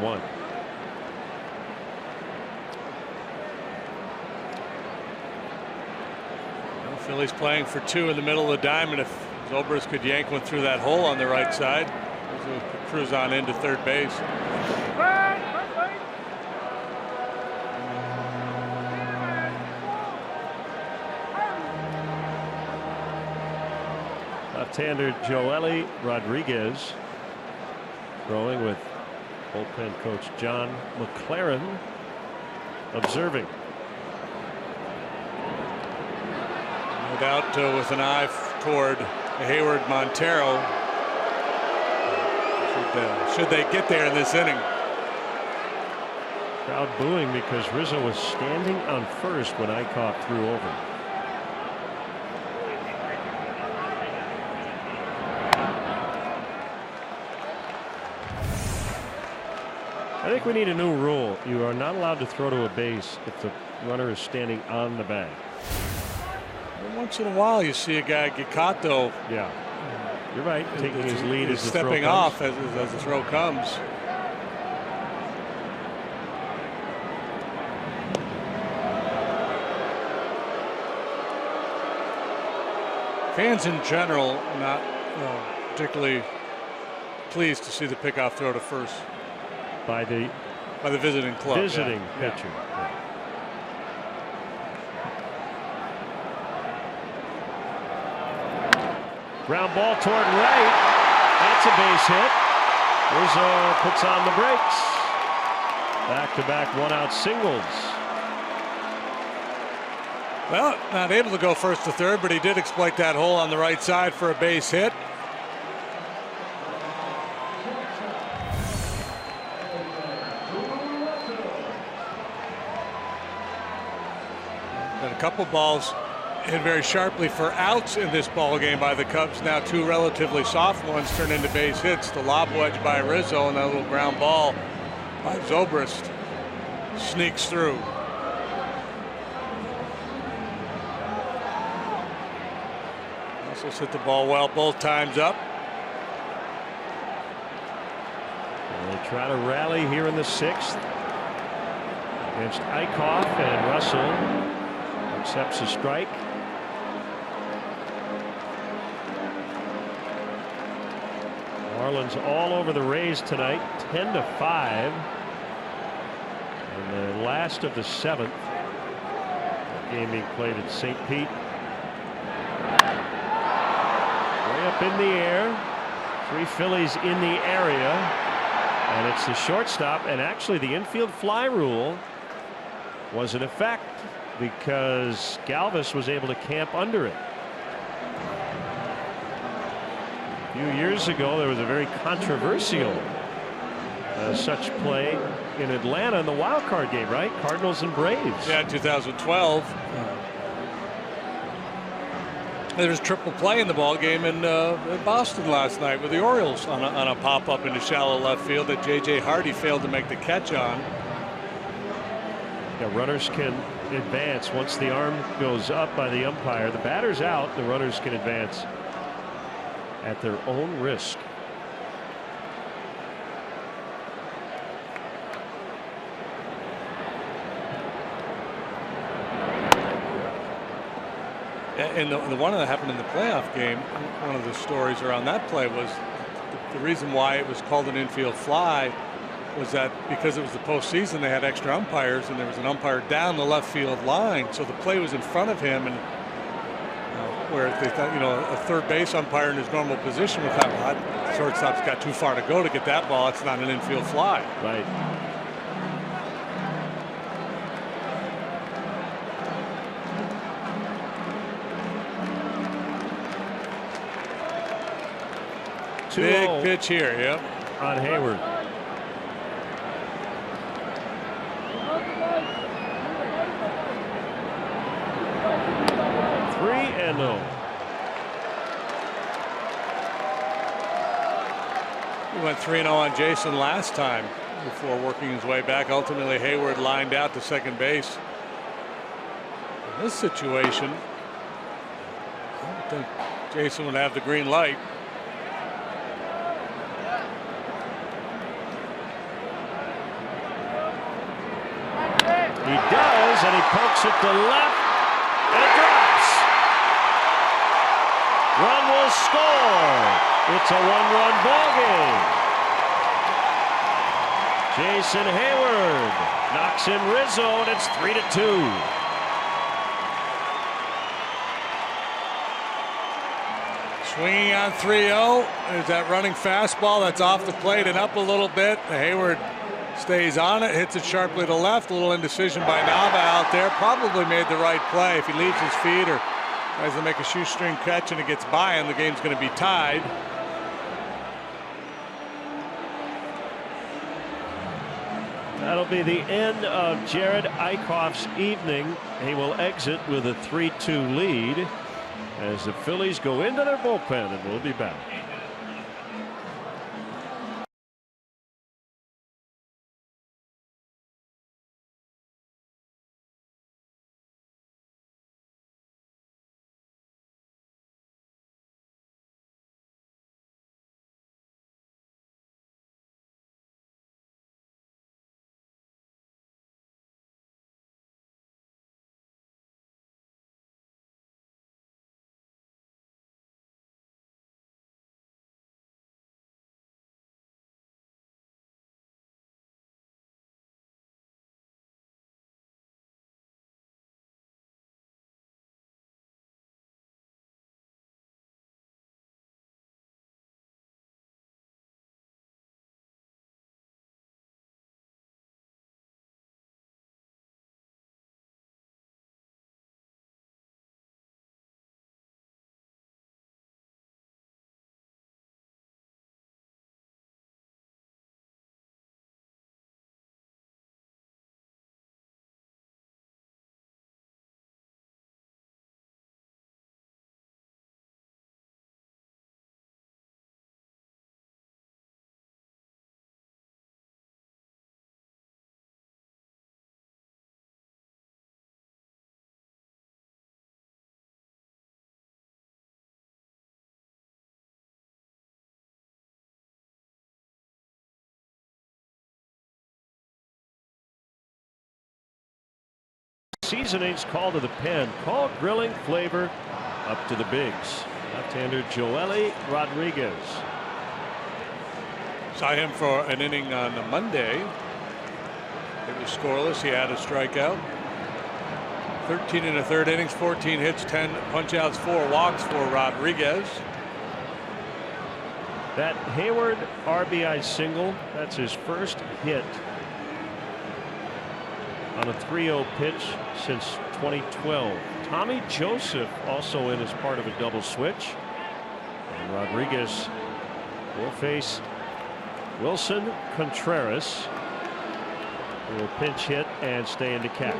Well, Phillies playing for 2 in the middle of the diamond. If Zobrist could yank one through that hole on the right side, Rizzo could cruise on into third base. Left-hander Joely Rodriguez throwing with bullpen coach John McLaren observing. No doubt with an eye toward Hayward Montero. Should they get there in this inning? Crowd booing because Rizzo was standing on first when Eichhoff threw over. I think we need a new rule. You are not allowed to throw to a base if the runner is standing on the bag. Well, once in a while you see a guy get caught though. Yeah, you're right. Taking his lead as the stepping throw off comes. as the throw comes. Fans in general not particularly pleased to see the pickoff throw to first. By the visiting club. Visiting pitcher. Yeah. Ground ball toward right. That's a base hit. Rizzo puts on the brakes. Back-to-back one-out singles. Well, not able to go first to third, but he did exploit that hole on the right side for a base hit. A couple balls hit very sharply for outs in this ball game by the Cubs. Now 2 relatively soft ones turn into base hits. The lob wedge by Rizzo and that little ground ball by Zobrist sneaks through. Also hit the ball well both times up. And they try to rally here in the 6th against Eichhoff, and Russell accepts a strike. Marlins all over the Rays tonight, 10-5. And the last of the 7th. Game being played at St. Pete. Way up in the air. 3 Phillies in the area. And it's the shortstop, and actually the infield fly rule was in effect, because Galvis was able to camp under it. A few years ago there was a very controversial such play in Atlanta in the wild card game, right? Cardinals and Braves. Yeah, 2012. There was triple play in the ball game in Boston last night with the Orioles on a pop-up into shallow left field that J.J. Hardy failed to make the catch on. Yeah, runners can advance once the arm goes up by the umpire. The batter's out. The runners can advance at their own risk. And the one that happened in the playoff game, one of the stories around that play was the reason why it was called an infield fly was that because it was the postseason, they had extra umpires, and there was an umpire down the left field line, so the play was in front of him, and where they thought, a third base umpire in his normal position would have, well, shortstop's got too far to go to get that ball. It's not an infield fly. Right. Big pitch here, yep. On Hayward. 3-0. He went 3-0 on Jason last time before working his way back. Ultimately, Hayward lined out to second base. In this situation, I don't think Jason would have the green light. He does, and he pokes it to left, and it drops. Run will score. It's a one-run ball game. Jason Hayward knocks in Rizzo, and it's 3-2. Swinging on 3-0. There's that running fastball that's off the plate and up a little bit. Hayward stays on it, hits it sharply to left. A little indecision by Nava out there. Probably made the right play. If he leaves his feet or tries to make a shoestring catch and it gets by him, the game's going to be tied. That'll be the end of Jared Eichhoff's evening. He will exit with a 3-2 lead as the Phillies go into their bullpen, and we'll be back. Seasonings call to the pen. Call grilling flavor up to the bigs. Left-hander Joely Rodriguez. Saw him for an inning on Monday. It was scoreless. He had a strikeout. 13 and a third innings, 14 hits, 10 punch-outs, 4 walks for Rodriguez. That Hayward RBI single, that's his first hit on a 3-0 pitch since 2012. Tommy Joseph also in as part of a double switch. And Rodriguez will face Wilson Contreras, who will pinch hit and stay in to catch.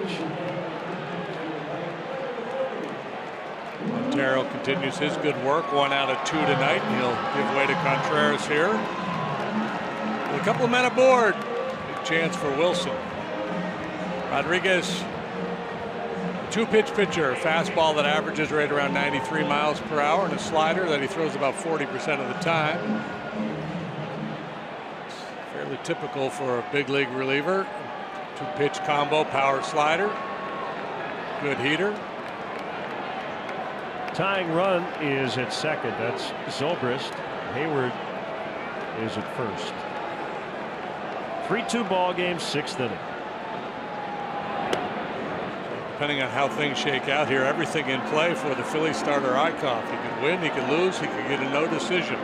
Montero continues his good work. 1 out of 2 tonight. He'll give way to Contreras here. With a couple of men aboard. Big chance for Wilson. Rodriguez, 2-pitch pitcher, fastball that averages right around 93 miles per hour, and a slider that he throws about 40% of the time. It's fairly typical for a big league reliever. 2-pitch combo, power slider, good heater. Tying run is at second. That's Zobrist. Hayward is at first. 3-2 ball game, 6th inning. Depending on how things shake out here, everything in play for the Phillies starter Eichhoff. He could win, he could lose, he could get a no decision.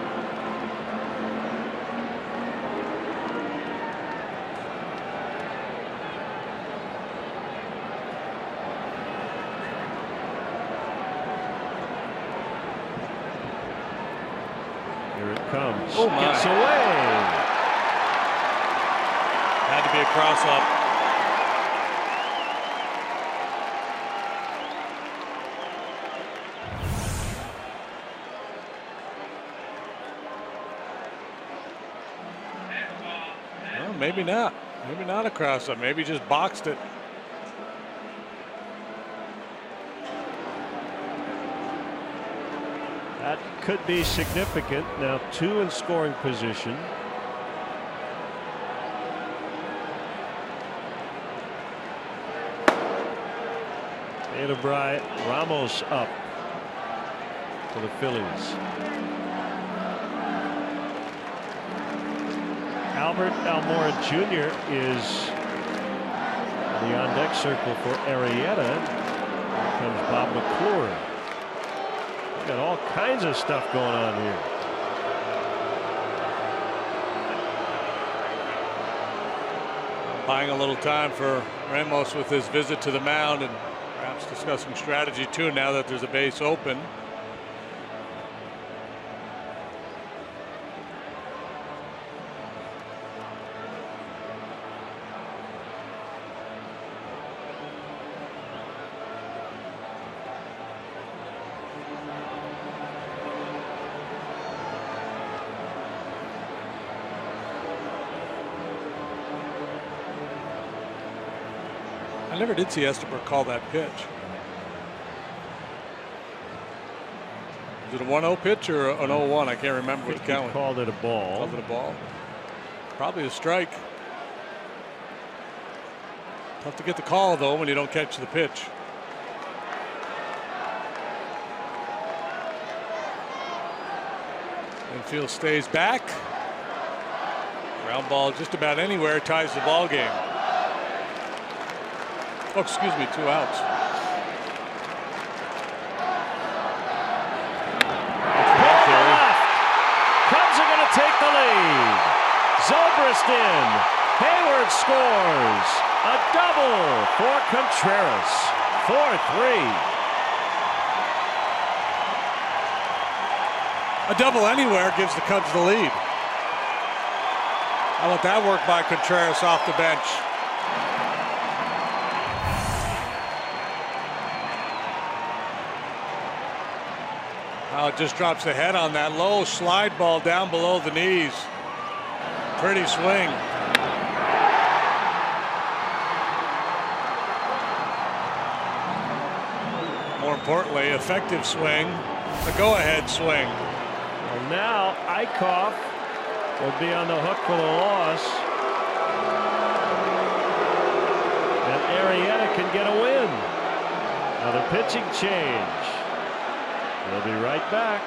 Here it comes. Oh, my. Gets away. Had to be a cross-up. Well, maybe not. Maybe not a cross-up. Maybe just boxed it. That could be significant. Now 2 in scoring position. Bry Ramos up for the Phillies. Albert Almora Jr. is the on-deck circle for Arrieta. Here comes Bob McClure. We've got all kinds of stuff going on here. Buying a little time for Ramos with his visit to the mound and perhaps discussing strategy too now that there's a base open. I never did see Estabrook call that pitch. Is it a 1-0 pitch or an 0-1? I can't remember what the count was. Called it a ball. Called it a ball. Probably a strike. Tough to get the call though when you don't catch the pitch. Infield stays back. Ground ball just about anywhere ties the ball game. Oh, excuse me, 2 outs. Cubs are going to take the lead. Zobrist in. Hayward scores. A double for Contreras. 4-3. A double anywhere gives the Cubs the lead. How about that work by Contreras off the bench? It just drops the head on that low slide ball down below the knees. Pretty swing. More importantly, effective swing. A go-ahead swing. Well, now Eichhoff will be on the hook for the loss. And Arrieta can get a win. Another pitching change. We'll be right back.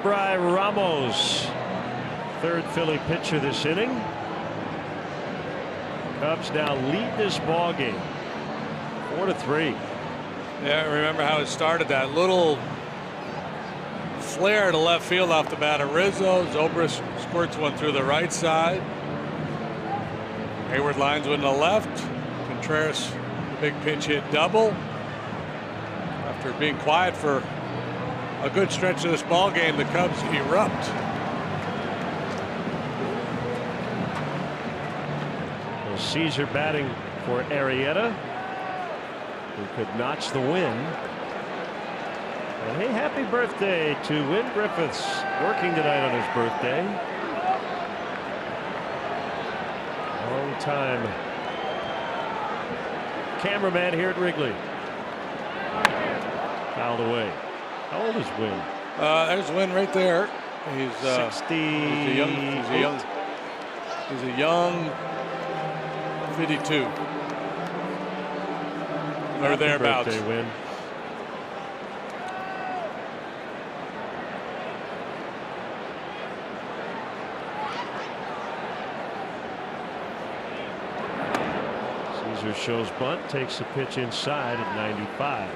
Bry Ramos third Philly pitcher this inning. Cubs now lead this ball game 4-3. Yeah, remember how it started? That little flare to left field off the bat of Rizzo. Zobrist squirts one through the right side. Hayward lines one to the left. Contreras, the big pinch hit double. After being quiet for a good stretch of this ball game, the Cubs erupt. Well, Caesar batting for Arrieta, who could notch the win. And hey, happy birthday to Win Griffiths, working tonight on his birthday. Long time cameraman here at Wrigley. Fouled away. How old is Win? There's Win right there. He's 60. He's a young 52. Or thereabouts. Birthday, Win. Caesar shows bunt, takes the pitch inside at 95.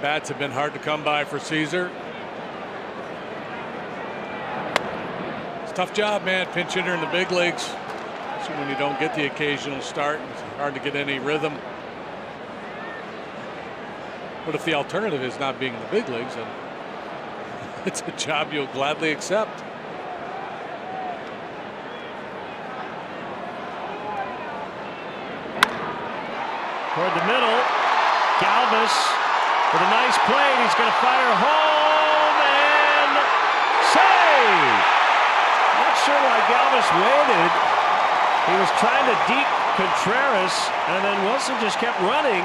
Bats have been hard to come by for Caesar. It's a tough job, man, pinch hitter in the big leagues. Especially when you don't get the occasional start. It's hard to get any rhythm. But if the alternative is not being in the big leagues, then it's a job you'll gladly accept. Toward the middle, Galvis with a nice play. He's going to fire home and save. Not sure why Galvis waited. He was trying to deke Contreras, and then Wilson just kept running,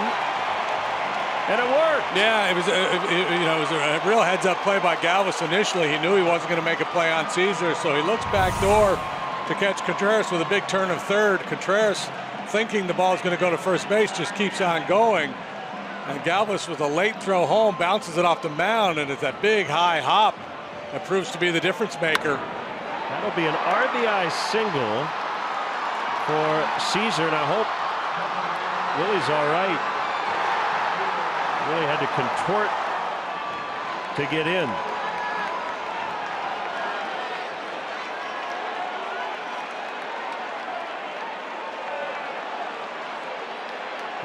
and it worked. Yeah, it was a real heads-up play by Galvis initially. He knew he wasn't going to make a play on Caesar, so he looks back door to catch Contreras with a big turn of third. Contreras, thinking the ball is going to go to first base, just keeps on going. And Galvis with a late throw home bounces it off the mound, and it's that big high hop that proves to be the difference maker. That'll be an RBI single for Caesar, and I hope Willie's all right. Willie had to contort to get in.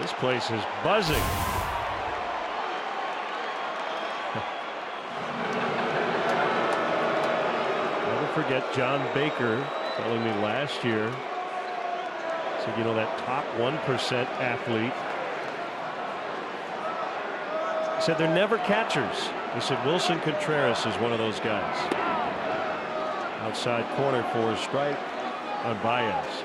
This place is buzzing. Forget John Baker telling me last year, said, you know, that top 1% athlete, he said they're never catchers. He said Wilson Contreras is one of those guys. Outside corner for a strike on Baez.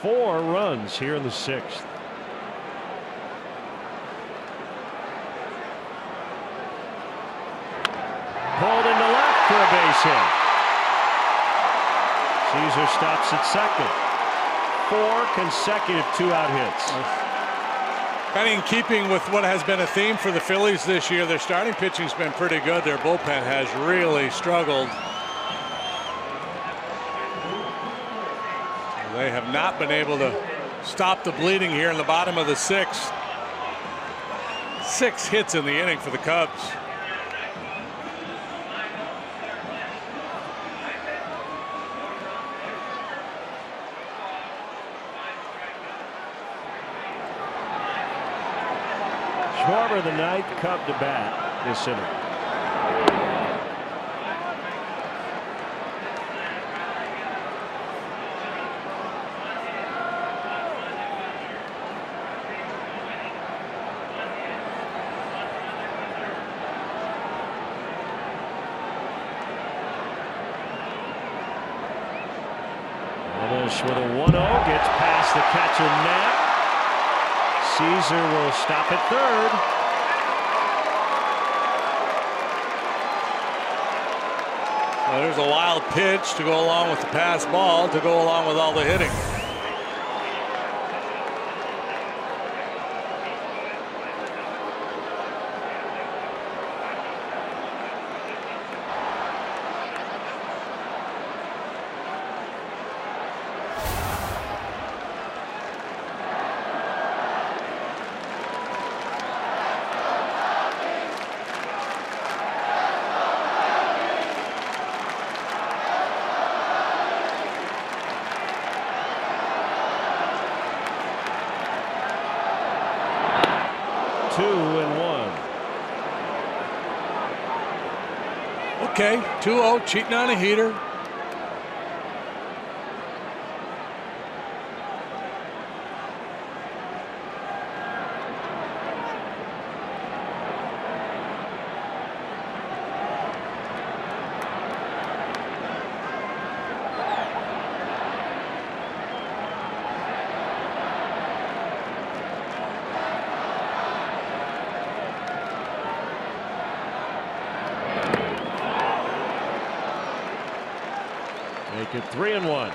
Four runs here in the sixth. Pulled into left for a base hit. Caesar stops at second. 4 consecutive 2-out hits. Kind of in keeping with what has been a theme for the Phillies this year, their starting pitching's been pretty good. Their bullpen has really struggled. They have not been able to stop the bleeding here in the bottom of the sixth. 6 hits in the inning for the Cubs. Schwarber, the ninth Cub to bat this inning. With a 1-0, gets past the catcher Knapp. Caesar will stop at third. Well, there's a wild pitch to go along with the pass ball to go along with all the hitting. Okay, 2-0, cheating on a heater. Make it 3-1.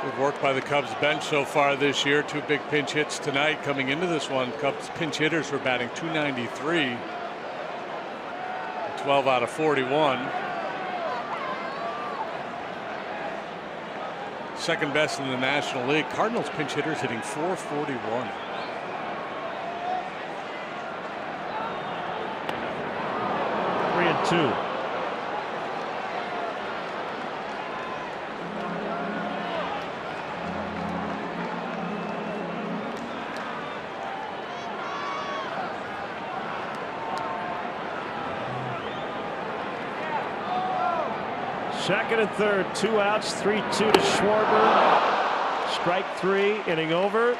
Good work by the Cubs bench so far this year. 2 big pinch hits tonight. Coming into this one, Cubs pinch hitters were batting .293. 12 out of 41. Second best in the National League. Cardinals pinch hitters hitting .441. Two. Second and third, 2 outs, 3-2 to Schwarber. Strike 3, inning over.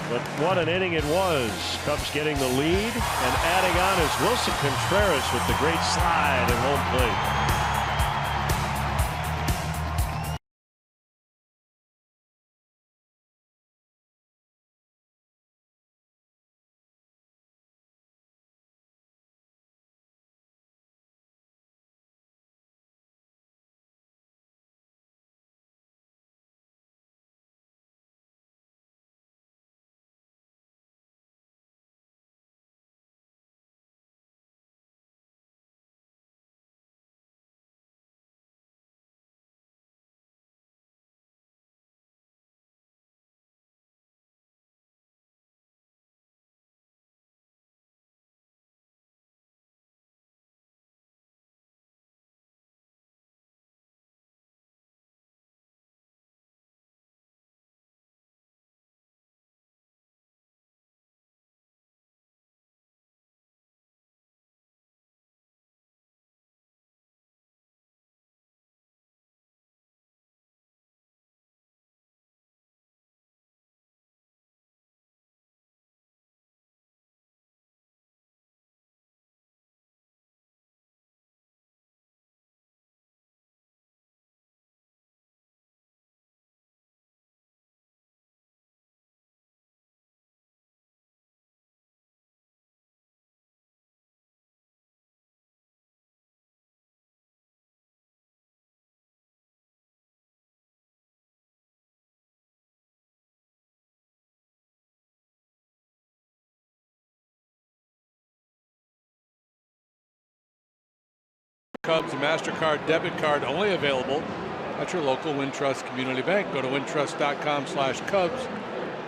But what an inning it was. Cubs getting the lead, and adding on is Wilson Contreras with the great slide at home plate. Cubs MasterCard debit card only available at your local Wintrust Community Bank. Go to wintrust.com/Cubs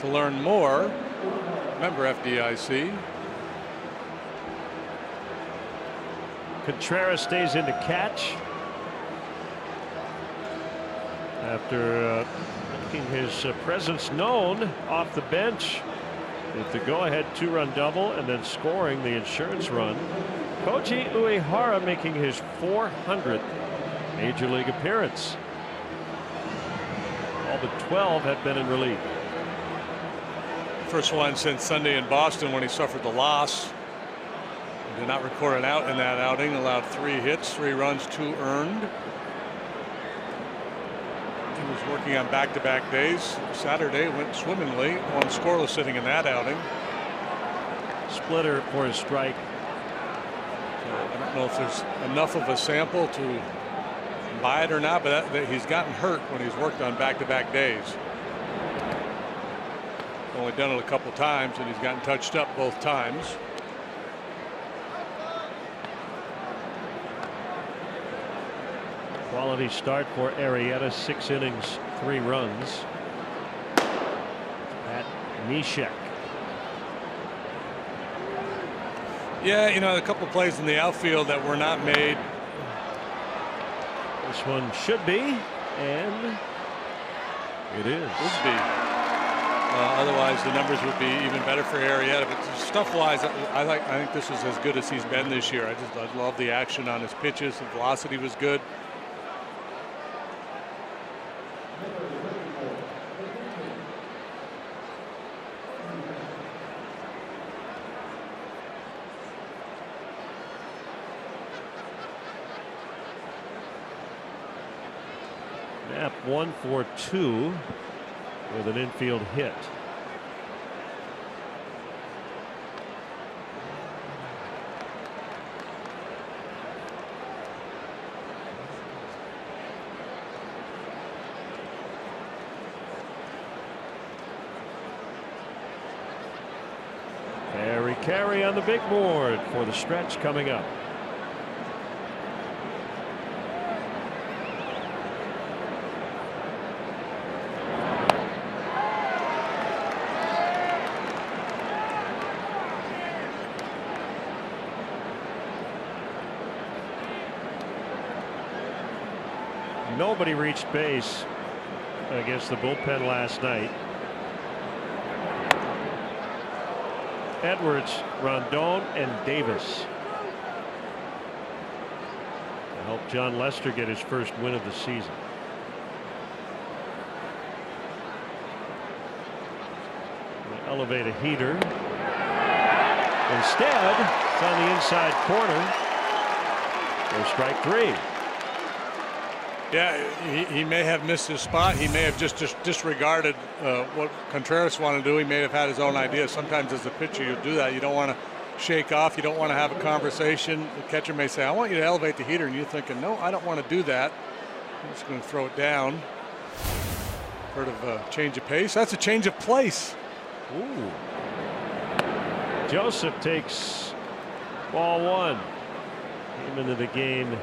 to learn more. Member FDIC. Contreras stays in to catch after making his presence known off the bench with the go-ahead 2-run double and then scoring the insurance run. Koji Uehara making his 400th Major League appearance. All but 12 have been in relief. First one since Sunday in Boston when he suffered the loss. He did not record an out in that outing. Allowed 3 hits, 3 runs, 2 earned. He was working on back-to-back days. Saturday went swimmingly. 1 scoreless inning in that outing. Splitter for his strike. I don't know if there's enough of a sample to buy it or not, but he's gotten hurt when he's worked on back-to-back days. Only done it a couple times, and he's gotten touched up both times. Quality start for Arrieta, 6 innings, 3 runs. Pat Neshek. Yeah, you know, a couple plays in the outfield that were not made. This one should be, and it is. Would be. Otherwise, the numbers would be even better for Arrieta. But stuff-wise, I think this is as good as he's been this year. I love the action on his pitches. The velocity was good. Knapp 1 for 2 with an infield hit. Carry on the big board for the stretch coming up. Nobody reached base against the bullpen last night. Edwards, Rondon, and Davis to help John Lester get his first win of the season. Elevate a heater. Instead, it's on the inside corner. There's strike 3. Yeah, he may have missed his spot. He may have just disregarded what Contreras wanted to do. He may have had his own idea. Sometimes as a pitcher, you do that. You don't want to shake off. You don't want to have a conversation. The catcher may say, I want you to elevate the heater. And you're thinking, no, I don't want to do that. I'm just going to throw it down. Heard of a change of pace? That's a change of place. Ooh. Joseph takes ball 1. Came into the game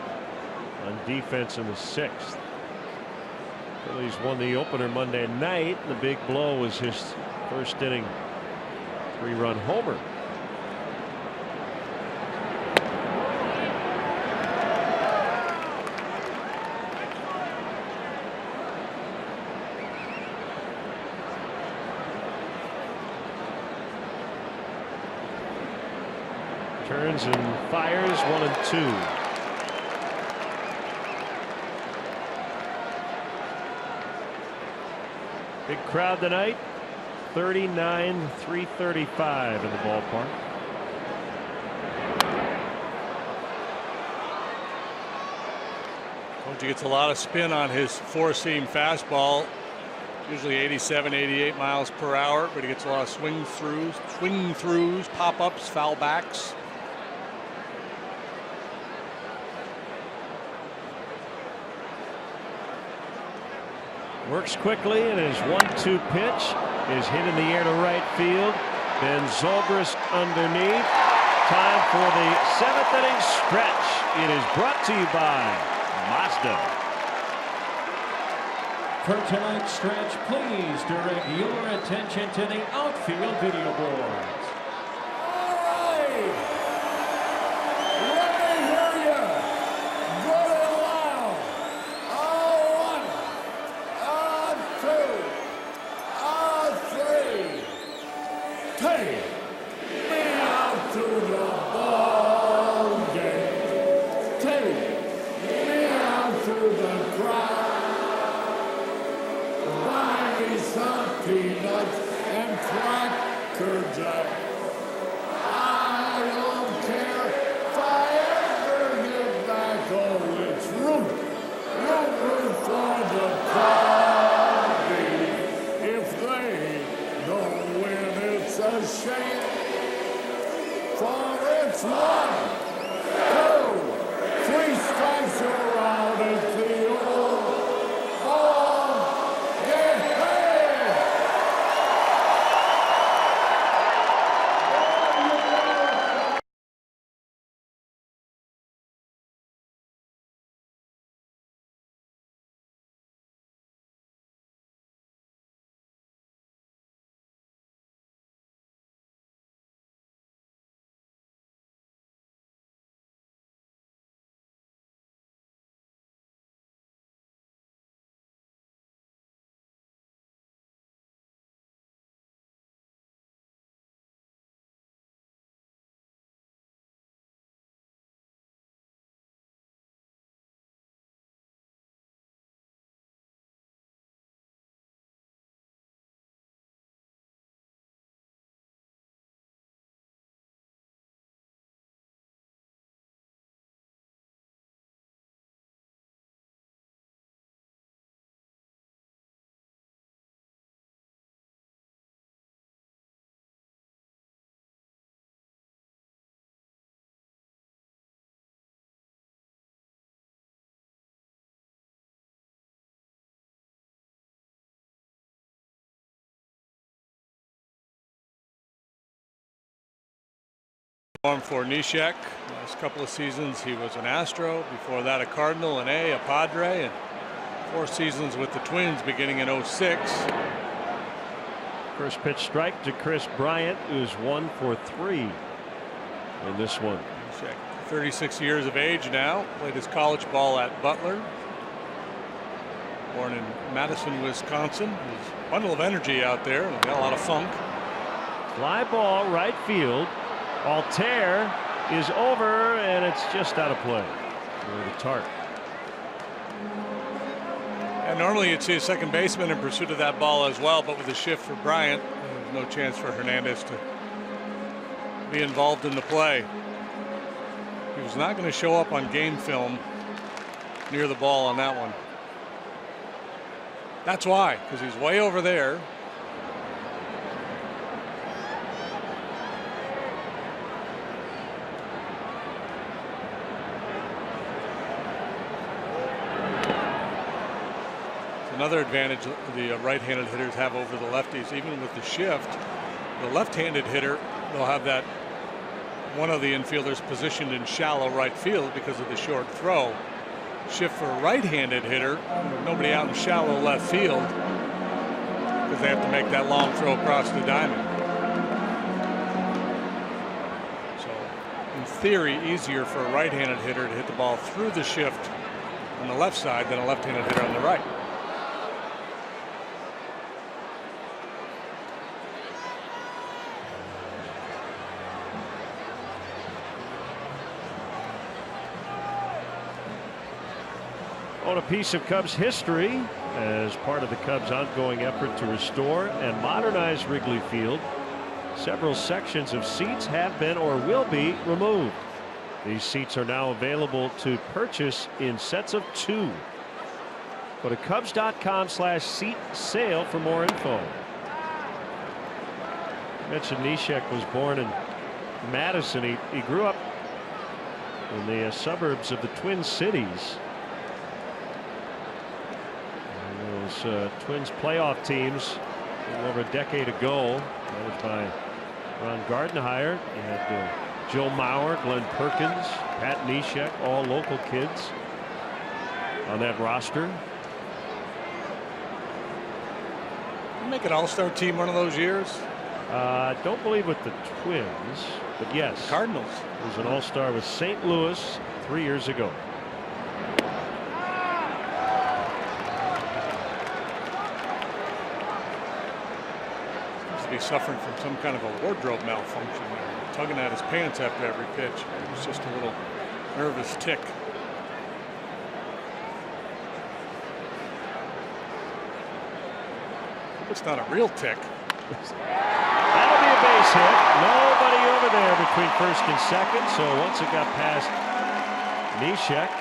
on defense in the 6th. Phillies won the opener Monday night. The big blow was his first inning 3-run homer. Turns and fires 1-2. Big crowd tonight, 39,335 in the ballpark. He gets a lot of spin on his 4-seam fastball, usually 87, 88 miles per hour, but he gets a lot of swing throughs, pop-ups, foul backs. Works quickly, and his 1-2 pitch is hit in the air to right field. Ben Zobrist underneath. Time for the 7th inning stretch. It is brought to you by Mazda. For tonight's stretch, please direct your attention to the outfield video boards. For it's one. uniform for Neshek. Last couple of seasons he was an Astro. Before that a Cardinal, an A, a Padre, and 4 seasons with the Twins beginning in '06. First pitch strike to Chris Bryant, who's 1 for 3 in this one. Neshek, 36 years of age now. Played his college ball at Butler. Born in Madison, Wisconsin. There's a bundle of energy out there. And got a lot of funk. Fly ball right field. Altair is over, and it's just out of play. The Tart. And normally you'd see a second baseman in pursuit of that ball as well, but with the shift for Bryant, there's no chance for Hernandez to be involved in the play. He was not going to show up on game film near the ball on that one. That's why, because he's way over there. Another advantage the right-handed hitters have over the lefties, even with the shift. The left-handed hitter will have that one of the infielders positioned in shallow right field because of the short throw. Shift for a right-handed hitter, nobody out in shallow left field because they have to make that long throw across the diamond. So in theory, easier for a right-handed hitter to hit the ball through the shift on the left side than a left-handed hitter on the right. On a piece of Cubs history as part of the Cubs' ongoing effort to restore and modernize Wrigley Field, several sections of seats have been or will be removed. These seats are now available to purchase in sets of 2. Go to Cubs.com/seat sale for more info. I mentioned Neshek was born in Madison. He grew up in the suburbs of the Twin Cities. Twins playoff teams over a decade ago, managed by Ron Gardenhire. You had Joe Mauer, Glenn Perkins, Pat Neshek, all local kids on that roster. Make an all-star team one of those years? Don't believe with the Twins, but yes. Cardinals. He was an all-star with St. Louis 3 years ago. He's suffering from some kind of a wardrobe malfunction there, tugging at his pants after every pitch. It was just a little nervous tick. It's not a real tick. That'll be a base hit. Nobody over there between first and second. So once it got past Neshek,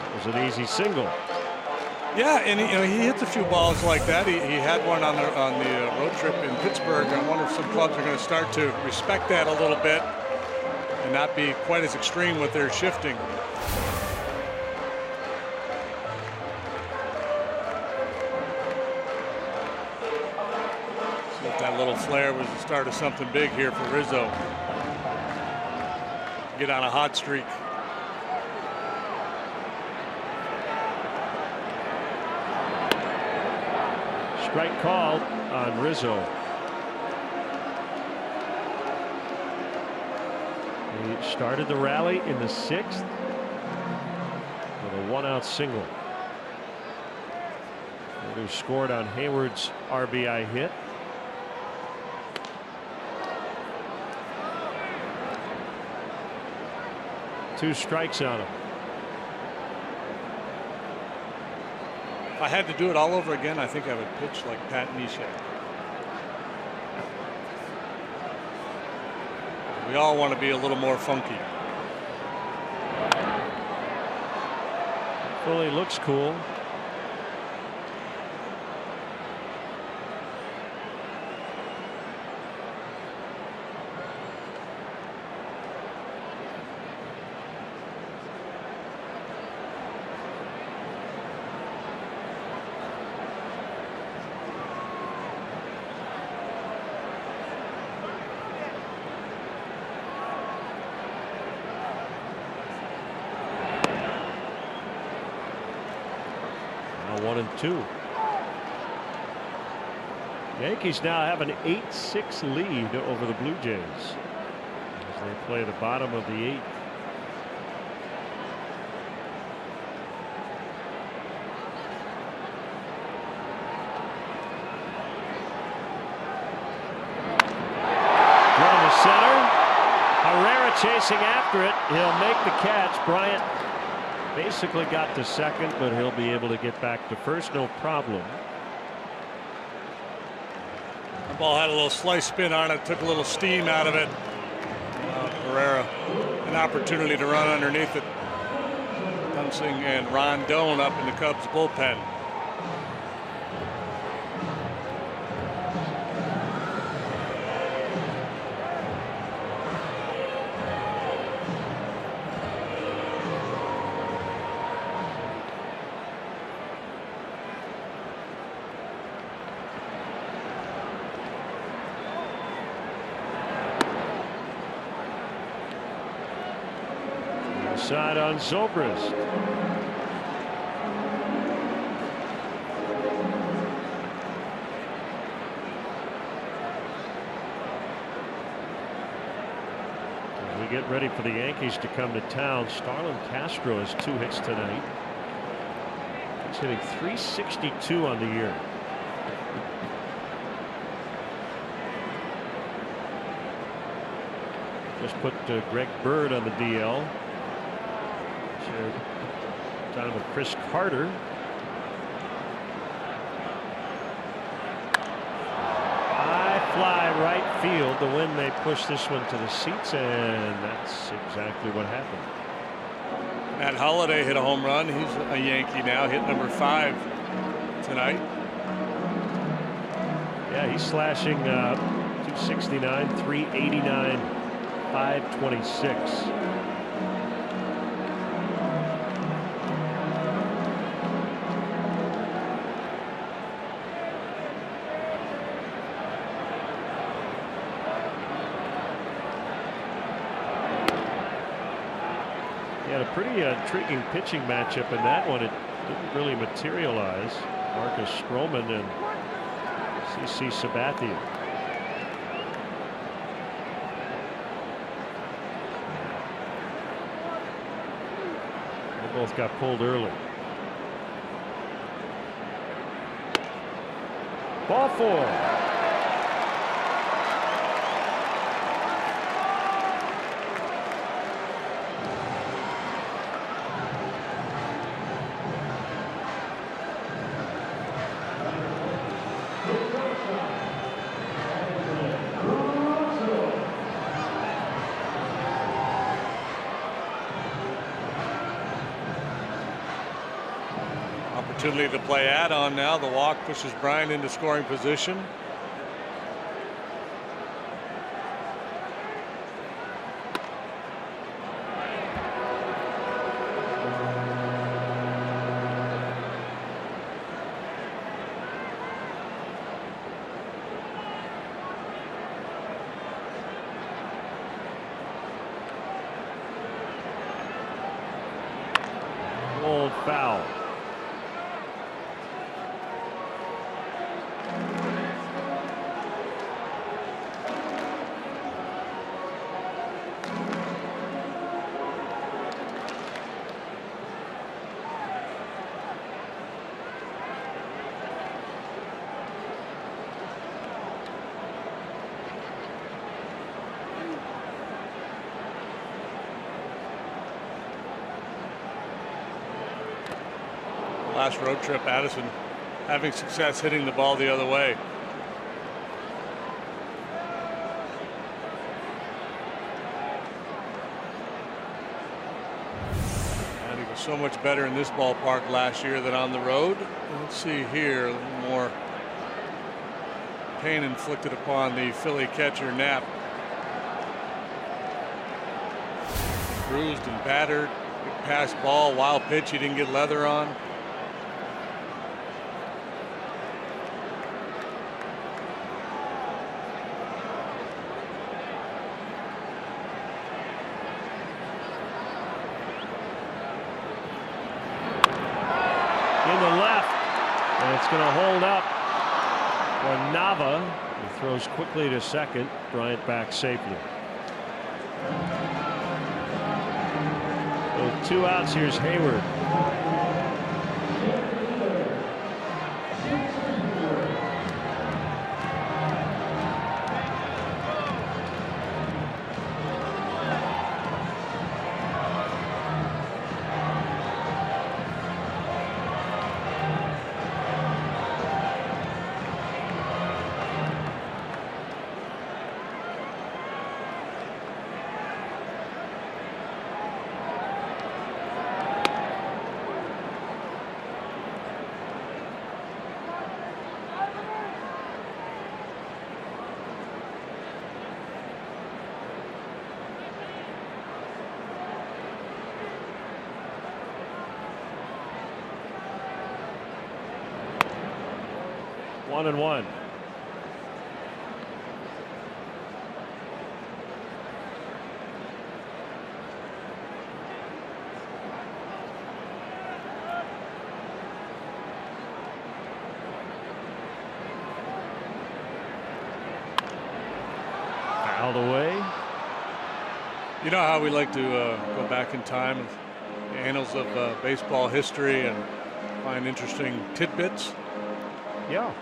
it was an easy single. Yeah, and he hits a few balls like that. He had one on the road trip in Pittsburgh. I wonder if some clubs are going to start to respect that a little bit and not be quite as extreme with their shifting. See if that little flare was the start of something big here for Rizzo. Get on a hot streak. Strike called on Rizzo. He started the rally in the 6th with a 1-out single. Who scored on Hayward's RBI hit. Two strikes on him. If I had to do it all over again, I think I would pitch like Pat Neshek. We all want to be a little more funky. Fully looks cool. 1-2. Yankees now have an 8-6 lead over the Blue Jays as they play the bottom of the 8th. Drill to center. Herrera chasing after it. He'll make the catch. Bryant basically got to second, but he'll be able to get back to first, no problem. The ball had a little slice spin on it, took a little steam out of it. Herrera, an opportunity to run underneath it. Dunsing and Rondon up in the Cubs bullpen. Side on Zobrist. As we get ready for the Yankees to come to town, Starlin Castro has 2 hits tonight. He's hitting .362 on the year. Just put Greg Bird on the DL. Time with Chris Carter. High fly right field. The wind may push this one to the seats, and that's exactly what happened. Matt Holliday hit a home run. He's a Yankee now. Hit number 5 tonight. Yeah, he's slashing .269, .389, .526. Pretty intriguing pitching matchup in that one. It didn't really materialize. Marcus Stroman and CC Sabathia. They both got pulled early. Ball 4. Opportunity to play add-on now. The walk pushes Bryant into scoring position. Old foul. Last road trip, Addison having success hitting the ball the other way. And he was so much better in this ballpark last year than on the road. Let's see here, a little more pain inflicted upon the Philly catcher Knapp. Bruised and battered. Big pass ball, wild pitch he didn't get leather on. In the left. That's going to hold up for Nava. He throws quickly to second. Bryant back safely. So 2 outs. Here's Hayward. One and one. Fouled away. You know how we like to go back in time, the annals of baseball history, and find interesting tidbits. Yeah.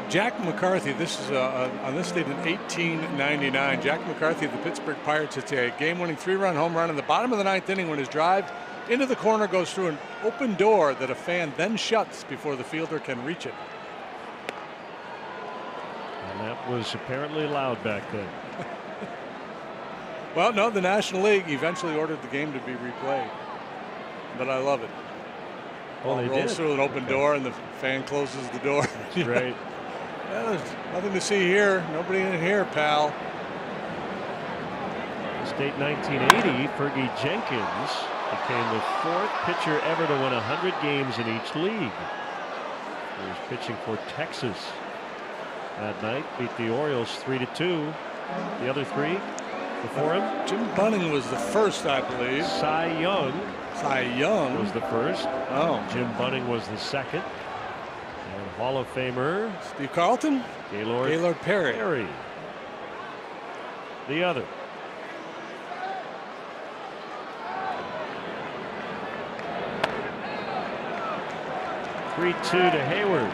Jack McCarthy, this is on this date in 1899. Jack McCarthy of the Pittsburgh Pirates hits a game-winning 3-run home run in the bottom of the 9th inning when his drive into the corner goes through an open door that a fan then shuts before the fielder can reach it. And that was apparently allowed back then. Well, no, the National League eventually ordered the game to be replayed, but I love it. Oh, they rolls did. through an open door and the fan closes the door. Great. Yeah, there's nothing to see here. Nobody in here, pal. State 1980, Fergie Jenkins became the 4th pitcher ever to win 100 games in each league. He was pitching for Texas that night, beat the Orioles 3-2. The other 3 before him. Jim Bunning was the first, I believe. Cy Young. Cy Young was the first. Oh. Jim Bunning was the second. And Hall of Famer Steve Carlton. Gaylord Perry. The other. (3-2) to Hayward.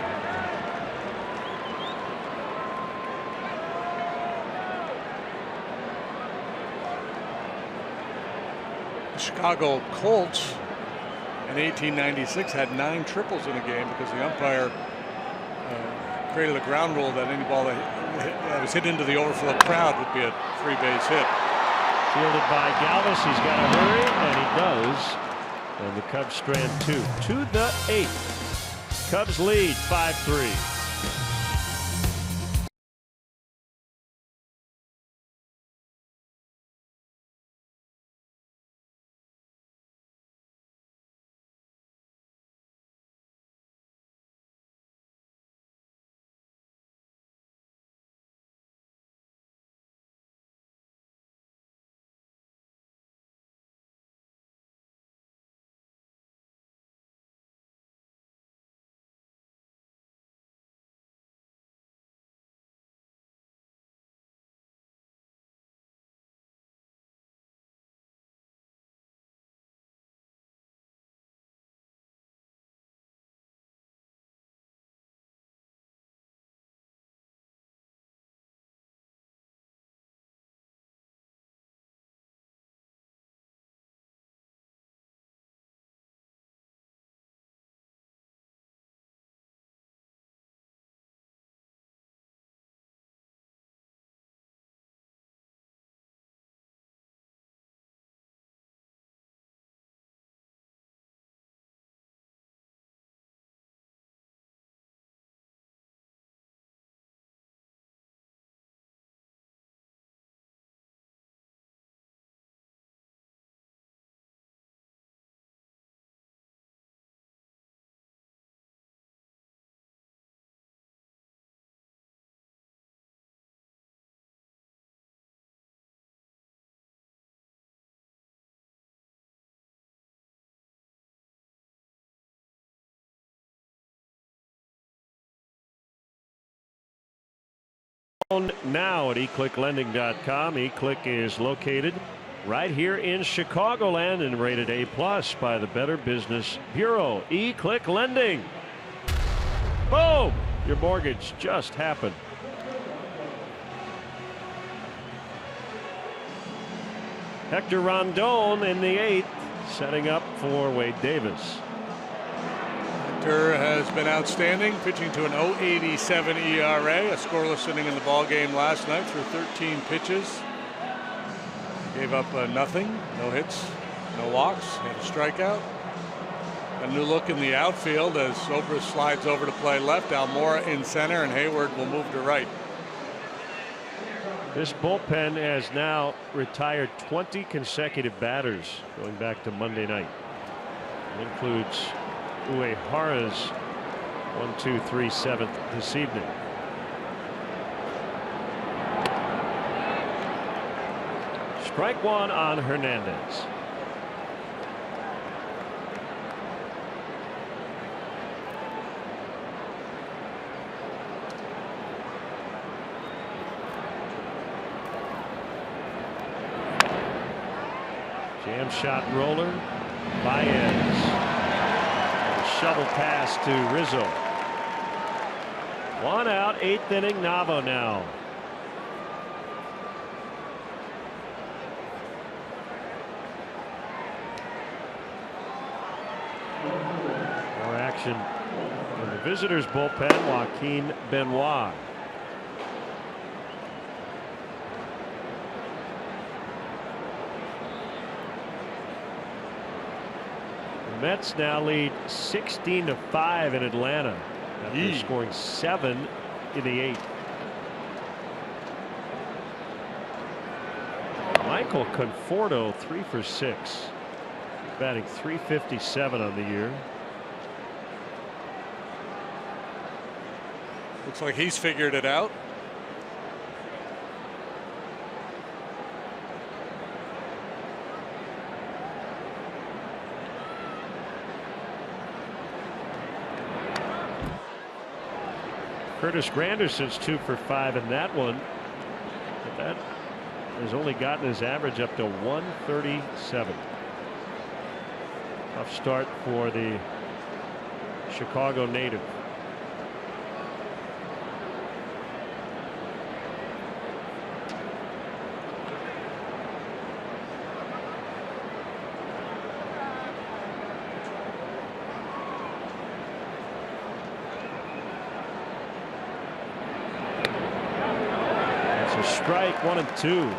The Chicago Colts in 1896 had 9 triples in a game because the umpire created a ground rule that any ball that was hit into the overflow crowd would be a 3-base hit. Fielded by Galvis. He's got to hurry, and he does. And the Cubs strand 2 to the 8th. Cubs lead 5-3. Now at eclicklending.com. eClick is located right here in Chicagoland and rated A+ by the Better Business Bureau. eClick Lending. Boom! Your mortgage just happened. Hector Rondon in the 8th, setting up for Wade Davis. Hector has been outstanding, pitching to an 0.87 ERA, a scoreless inning in the ball game last night through 13 pitches. Gave up nothing, no hits, no walks, had a strikeout. A new look in the outfield as Zobrist slides over to play left, Almora in center, and Hayward will move to right. This bullpen has now retired 20 consecutive batters going back to Monday night. It includes Uehara's 1-2-3 7th this evening. Strike one on Hernandez. Jam shot roller. Baez. Shovel pass to Rizzo. 1 out, 8th inning. Navo now. More action in the visitors' bullpen. Joaquin Benoit. The Mets now lead 16-5 in Atlanta after scoring 7 in the 8th. Michael Conforto 3 for 6, batting .357 on the year. Looks like he's figured it out. Curtis Granderson's 2 for 5 in that one, but that has only gotten his average up to 137. Tough start for the Chicago native. Strike 1 and 2.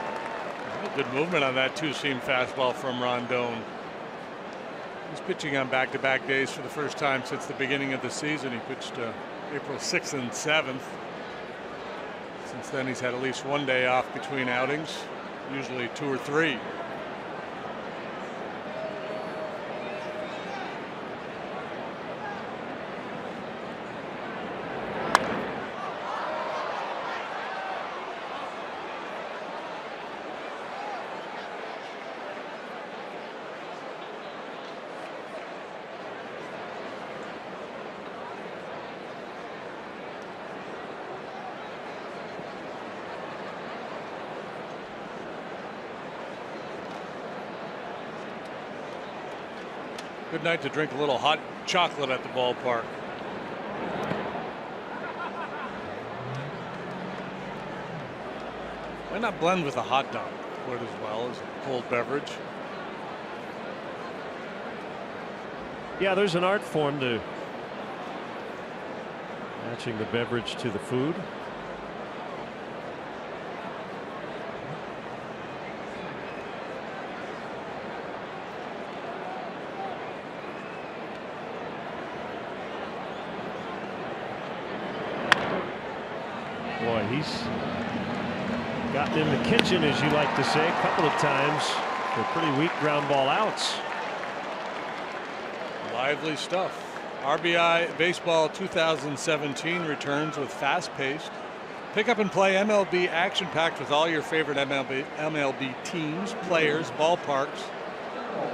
Good movement on that two-seam fastball from Rondon. He's pitching on back-to-back days for the first time since the beginning of the season. He pitched April 6th and 7th. Since then, he's had at least one day off between outings, usually 2 or 3. Good night to drink a little hot chocolate at the ballpark. Why not blend with a hot dog? Quite as well as a cold beverage. Yeah, there's an art form to matching the beverage to the food. Boy, he's gotten in the kitchen, as you like to say, a couple of times for pretty weak ground ball outs. Lively stuff. RBI Baseball 2017 returns with fast-paced, pick-up-and-play MLB action packed with all your favorite MLB teams, players, ballparks,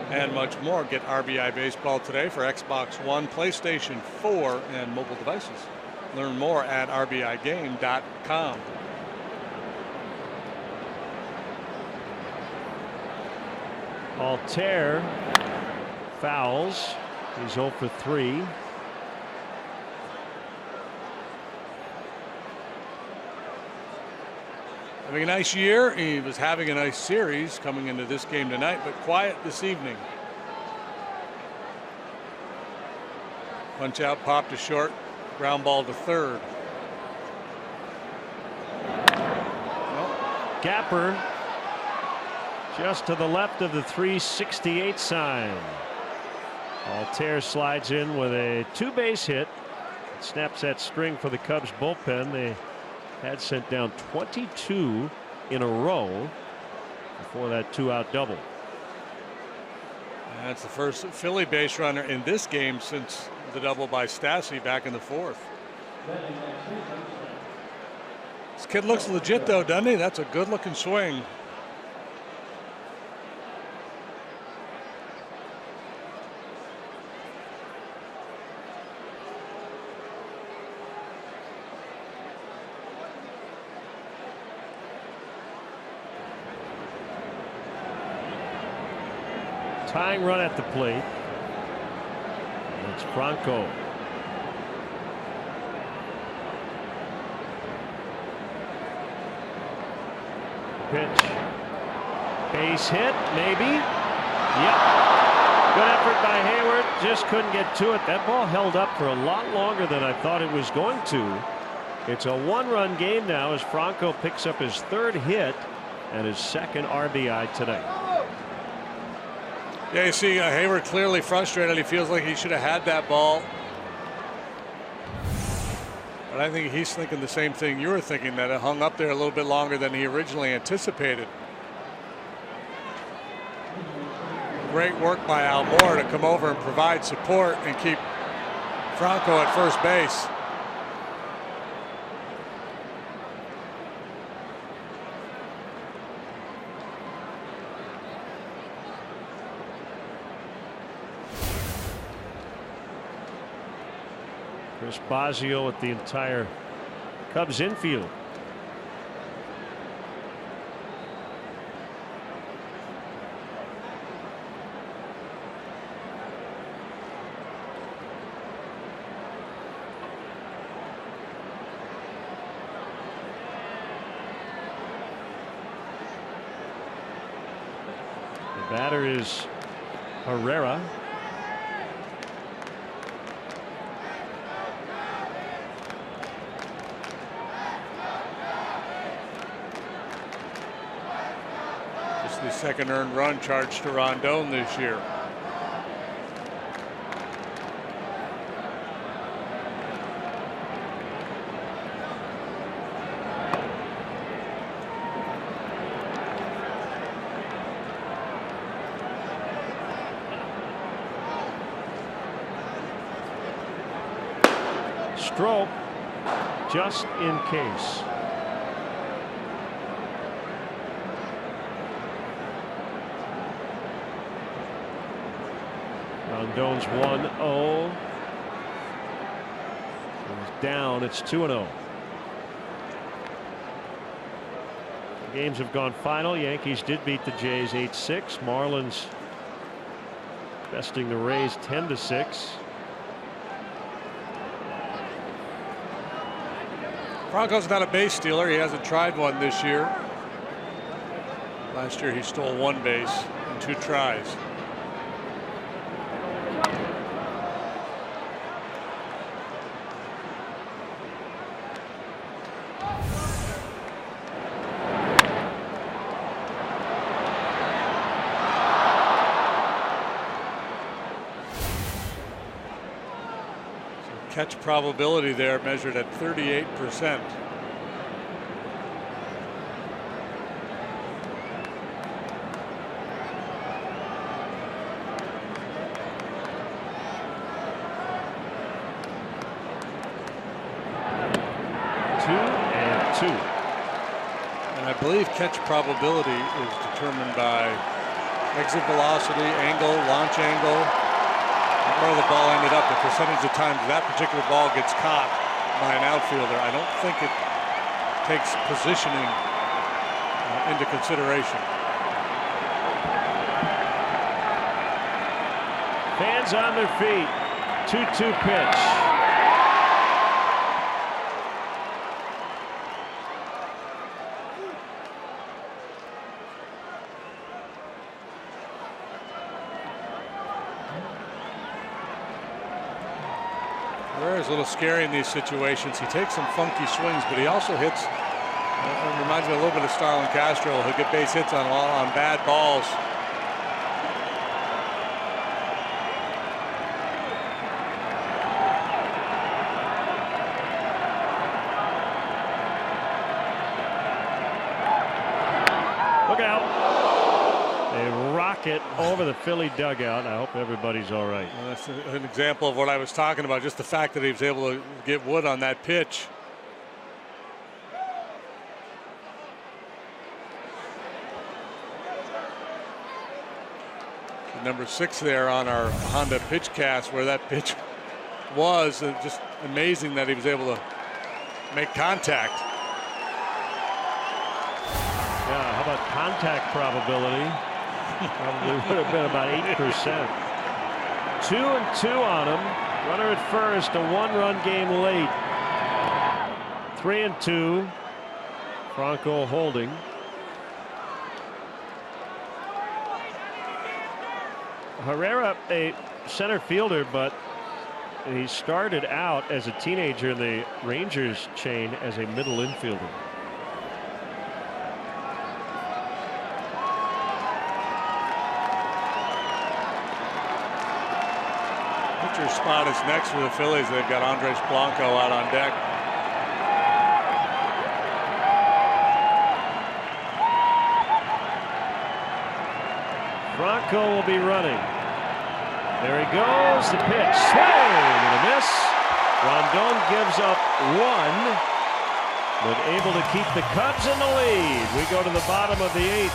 and much more. Get RBI Baseball today for Xbox One, PlayStation 4, and mobile devices. Learn more at rbigame.com. Altair fouls. He's 0 for 3. Having a nice year. He was having a nice series coming into this game tonight, but quiet this evening. Punch out, pop to short, ground ball to third. Gapper just to the left of the 368 sign. Altair slides in with a 2-base hit. Snaps that string for the Cubs bullpen. They had sent down 22 in a row before that 2-out double. And that's the first Philly base runner in this game since the double by Stassi back in the 4th. This kid looks legit though, doesn't he? That's a good looking swing. Tying run at the plate. It's Franco. Pitch. Base hit, maybe. Yep. Good effort by Hayward. Just couldn't get to it. That ball held up for a lot longer than I thought it was going to. It's a 1-run game now as Franco picks up his 3rd hit and his 2nd RBI tonight. Yeah, you see Hayward clearly frustrated. He feels like he should have had that ball. But I think he's thinking the same thing you were thinking, that it hung up there a little bit longer than he originally anticipated. Great work by Almore to come over and provide support and keep Franco at first base. Chris Bosio at the entire Cubs infield. The batter is Herrera. The 2nd earned run charged to Rondon this year. Stroke just in case. Rondon's 1-0. He's down. It's 2-0. The games have gone final. Yankees did beat the Jays 8-6. Marlins besting the Rays 10-6. Franco's not a base stealer. He hasn't tried one this year. Last year he stole 1 base in 2 tries. Catch probability there measured at 38%. And I believe catch probability is determined by exit velocity, angle, launch angle, where the ball ended up, the percentage of times that particular ball gets caught by an outfielder. I don't think it takes positioning into consideration. Fans on their feet. 2-2 pitch. Is a little scary in these situations. He takes some funky swings, but he also hits. Reminds me a little bit of Starlin Castro, who get base hits on bad balls. Look out! A rocket over the Philly dugout. I hope everybody's all right. Well, that's an example of what I was talking about, just the fact that he was able to get wood on that pitch. Number 6 there on our Honda pitch cast where that pitch was. Just amazing that he was able to make contact. Yeah, how about contact probability? Probably would have been about 8%. 2-2 on him. Runner at first, a 1-run game late. 3-2. Franco holding. Herrera, a center fielder, but he started out as a teenager in the Rangers chain as a middle infielder. Pitcher spot is next for the Phillies. They've got Andres Blanco out on deck. Franco will be running. There he goes. The pitch. Swing and a miss. Rondon gives up 1, but able to keep the Cubs in the lead. We go to the bottom of the 8th,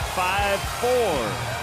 5-4.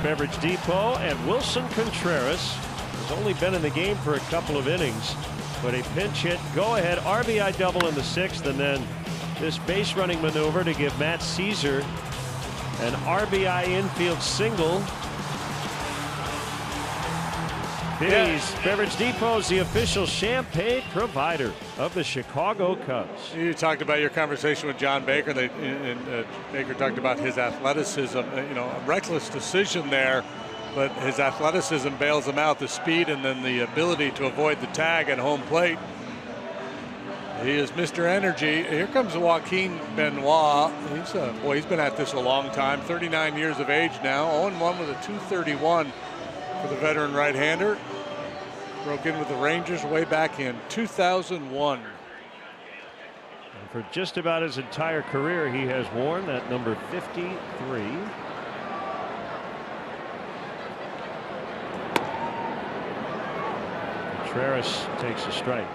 Beverage Depot, and Wilson Contreras has only been in the game for a couple of innings, but a pinch hit go-ahead RBI double in the 6th, and then this base running maneuver to give Matt Caesar an RBI infield single. Beverage Depot is the official champagne provider of the Chicago Cubs. You talked about your conversation with John Baker. Baker talked about his athleticism. A reckless decision there, but his athleticism bails him out. The speed and then the ability to avoid the tag at home plate. He is Mr. Energy. Here comes Joaquin Benoit. He's been at this a long time. 39 years of age now. 0-1 with a .231 for the veteran right-hander. Broke in with the Rangers way back in 2001. And for just about his entire career, he has worn that number 53. Contreras takes a strike.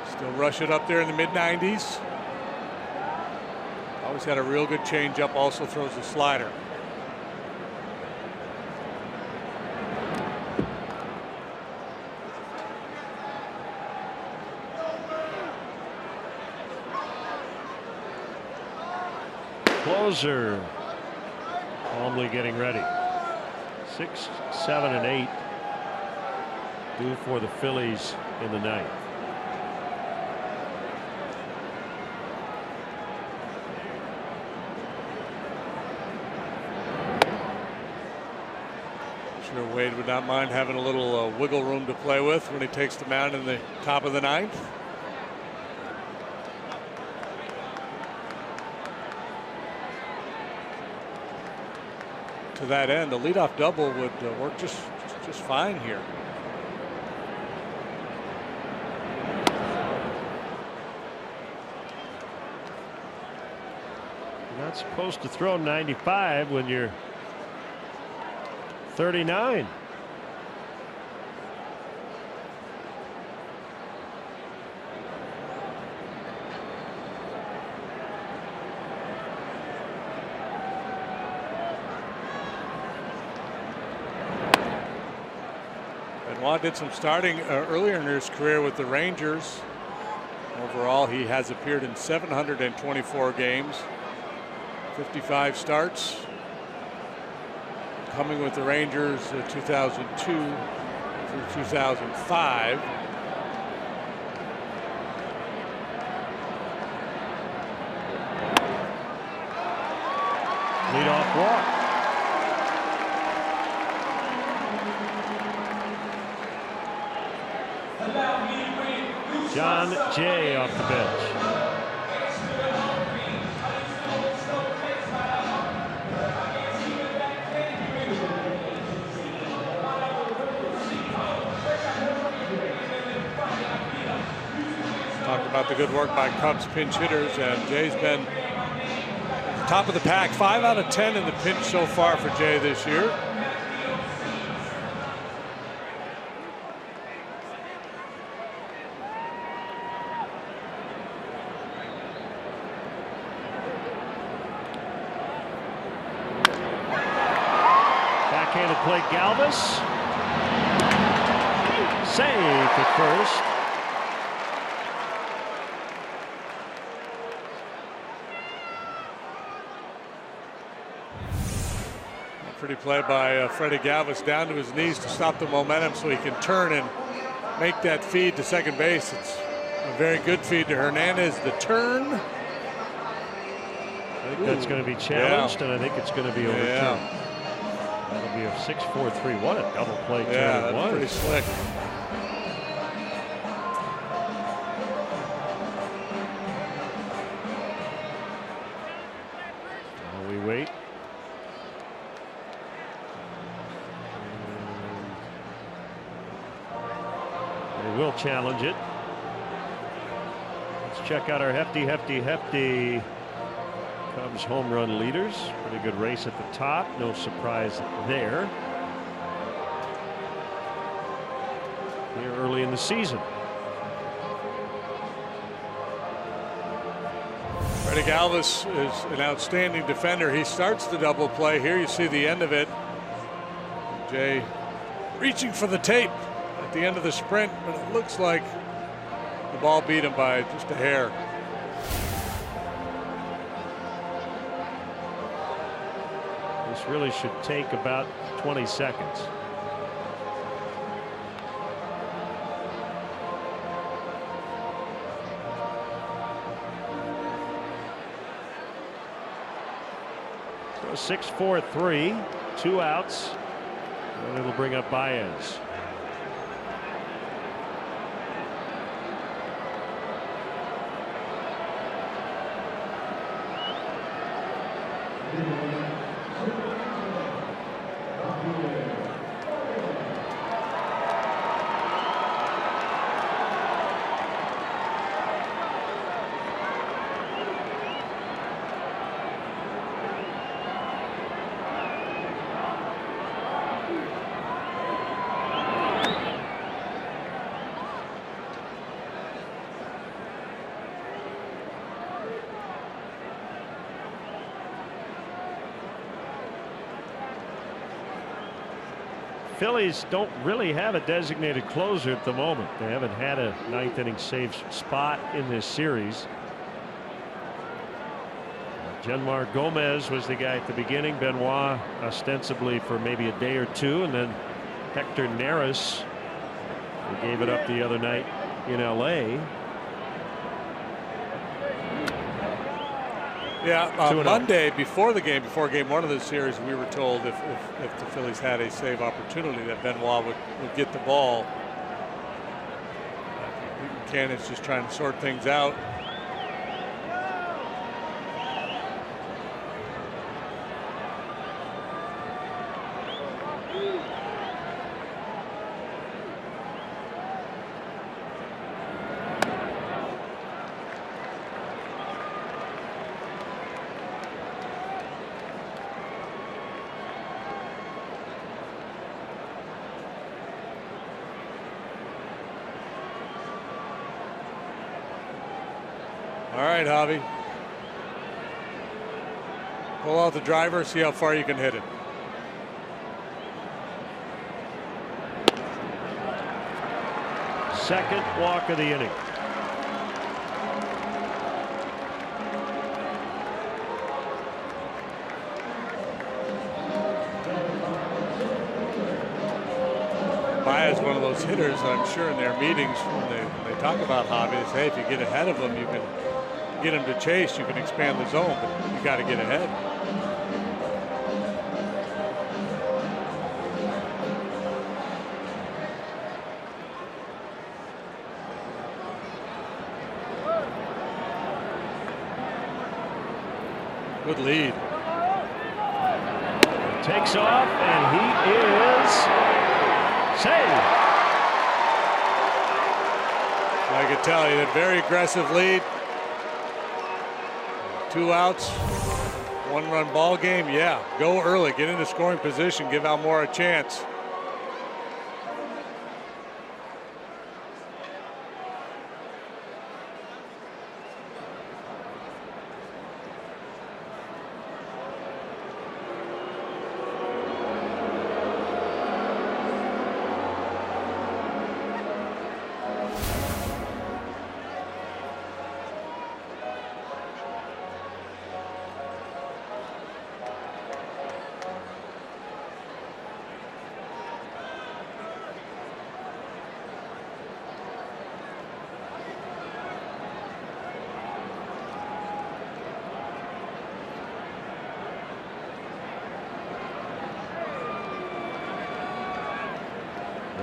Still rush it up there in the mid-90s. Always had a real good changeup. Also throws a slider. Closer calmly getting ready. 6, 7, and 8 due for the Phillies in the ninth. Sure, Wade would not mind having a little wiggle room to play with when he takes the mound in the top of the ninth. To that end, a leadoff double would work just fine here. You're not supposed to throw 95 when you're 39. Benoit did some starting earlier in his career with the Rangers. Overall, he has appeared in 724 games, 55 starts. Coming with the Rangers 2002 through 2005. Leadoff walk. John Jay off the bench. Talk about the good work by Cubs pinch hitters, and Jay's been top of the pack. 5 out of 10 in the pinch so far for Jay this year. Backhanded play, Galvis. Safe at first. Pretty play by Freddie Galvis, down to his knees to stop the momentum so he can turn and make that feed to second base. It's a very good feed to Hernandez. The turn. I think that's going to be challenged, and I think it's going to be overturned. Yeah. That'll be a 6-4-3. What a double play turn Yeah, it was. that's pretty slick. While we wait. They will challenge it. Let's check out our hefty Cubs home run leaders. Pretty good race at the top. No surprise there. Here early in the season. Freddie Galvis is an outstanding defender. He starts the double play. Here you see the end of it. Jay reaching for the tape at the end of the sprint, but it looks like the ball beat him by just a hair. This really should take about 20 seconds. 6-4-3, 2 outs, and it'll bring up Baez. Phillies don't really have a designated closer at the moment. They haven't had a ninth inning save spot in this series. Genmar Gomez was the guy at the beginning. Benoit ostensibly for maybe a day or two, and then Hector Neris, who gave it up the other night in LA. Yeah, Monday before the game, before game one of the series, we were told if the Phillies had a save opportunity that Benoit would get the ball. Cannon's just trying to sort things out. All right, Javi. Pull out the driver, see how far you can hit it. Second walk of the inning. Baez is one of those hitters, I'm sure, in their meetings when they talk about Javi, they say if you get ahead of them, you can get him to chase, you can expand the zone, but you got to get ahead. Good lead. Takes off, and he is saved. I could tell he had a very aggressive lead. 2 outs, 1-run ball game. Yeah, go early, get into scoring position, give Almora a chance.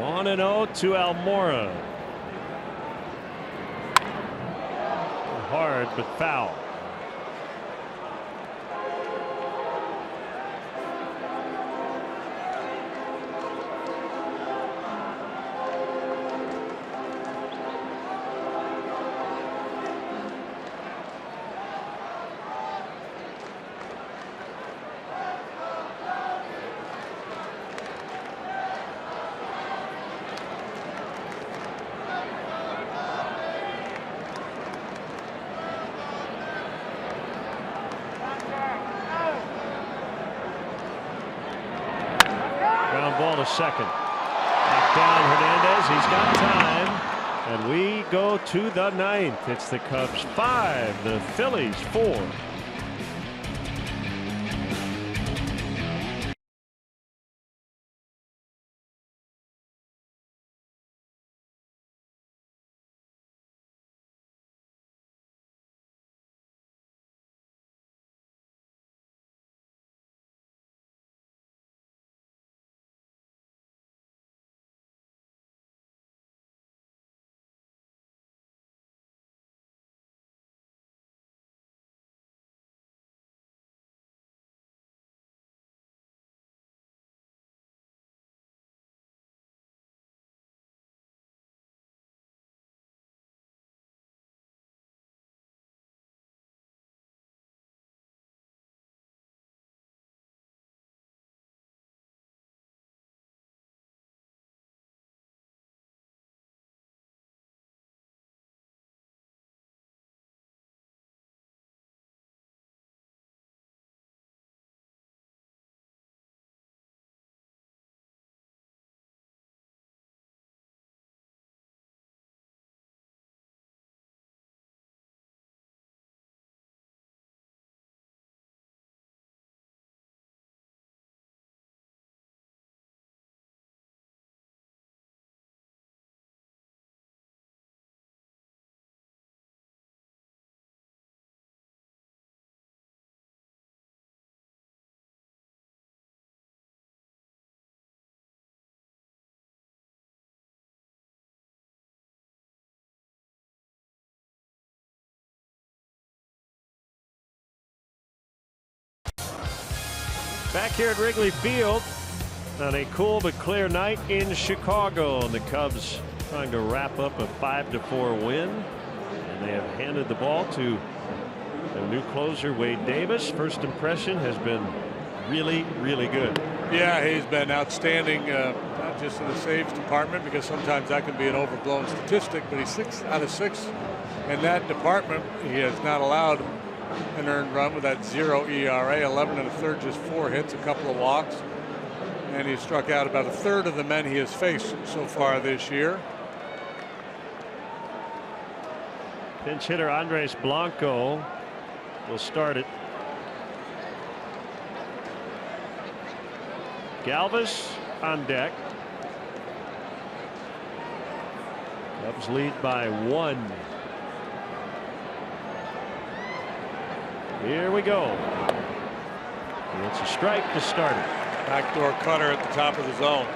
One and 0 to Almora. Hard but foul. Ball to second. Knocked down Hernandez. He's got time. And we go to the ninth. It's the Cubs 5, the Phillies 4. Back here at Wrigley Field on a cool but clear night in Chicago, and the Cubs trying to wrap up a 5-4 win, and they have handed the ball to their new closer Wade Davis. First impression has been really good. Yeah, he's been outstanding, not just in the saves department, because sometimes that can be an overblown statistic, but he's 6 out of 6 in that department. He has not allowed an earned run with that 0 ERA, 11 1/3, just 4 hits, a couple of walks, and he struck out about 1/3 of the men he has faced so far this year. Pinch hitter Andres Blanco will start it. Galvis on deck. Cubs lead by 1. Here we go. And it's a strike to start it. Backdoor cutter at the top of the zone.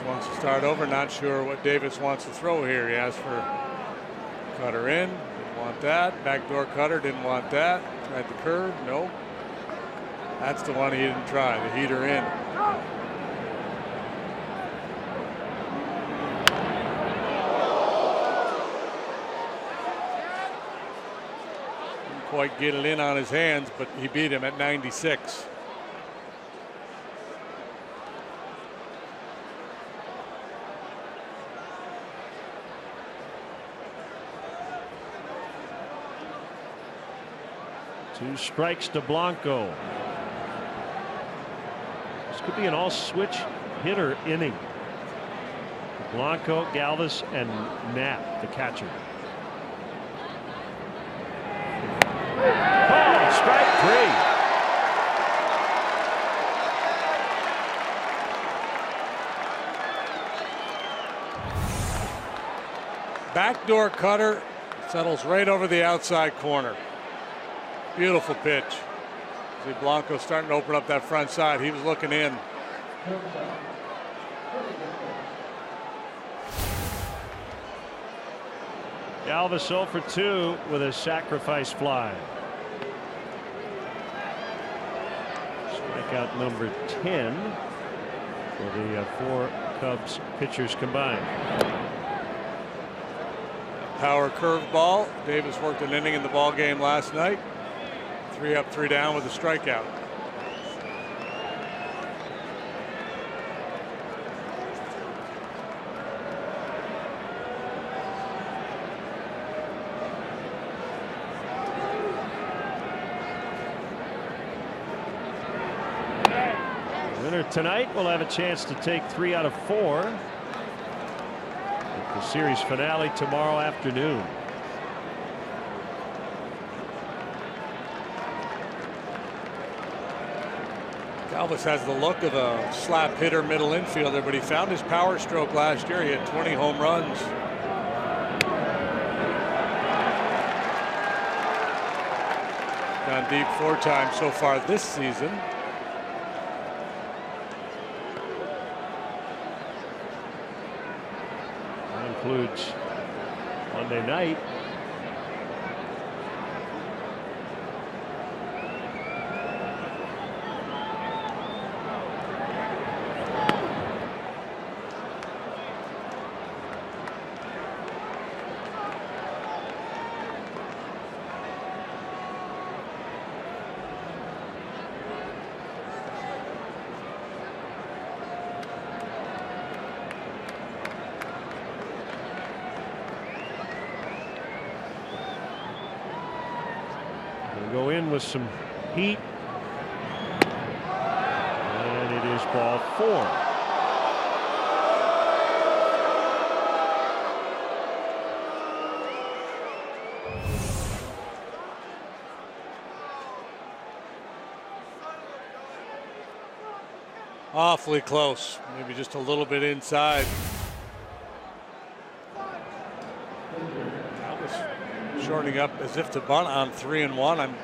Wants to start over. Not sure what Davis wants to throw here. He asked for cutter in. Didn't want that. Backdoor cutter. Didn't want that. Tried the curve. Nope. That's the one he didn't try. The heater in. Didn't quite get it in on his hands, but he beat him at 96. Two strikes to Blanco. This could be an all-switch hitter inning. Blanco, Galvis, and Knapp, the catcher. Oh, strike 3. Backdoor cutter settles right over the outside corner. Beautiful pitch. See Blanco starting to open up that front side. He was looking in. Galvis 0 for 2 with a sacrifice fly. Strikeout number 10 for the 4 Cubs pitchers combined. Power curveball. Davis worked an inning in the ball game last night. 3 up, 3 down with a strikeout. Winner tonight will have a chance to take 3 out of 4. The series finale tomorrow afternoon. Galvis has the look of a slap hitter middle infielder, but he found his power stroke last year. He had 20 home runs. Gone deep 4 times so far this season. That includes Monday night. Go in with some heat, and it is ball 4. Awfully close, maybe just a little bit inside. Shortening up as if to bunt on 3-1. I'm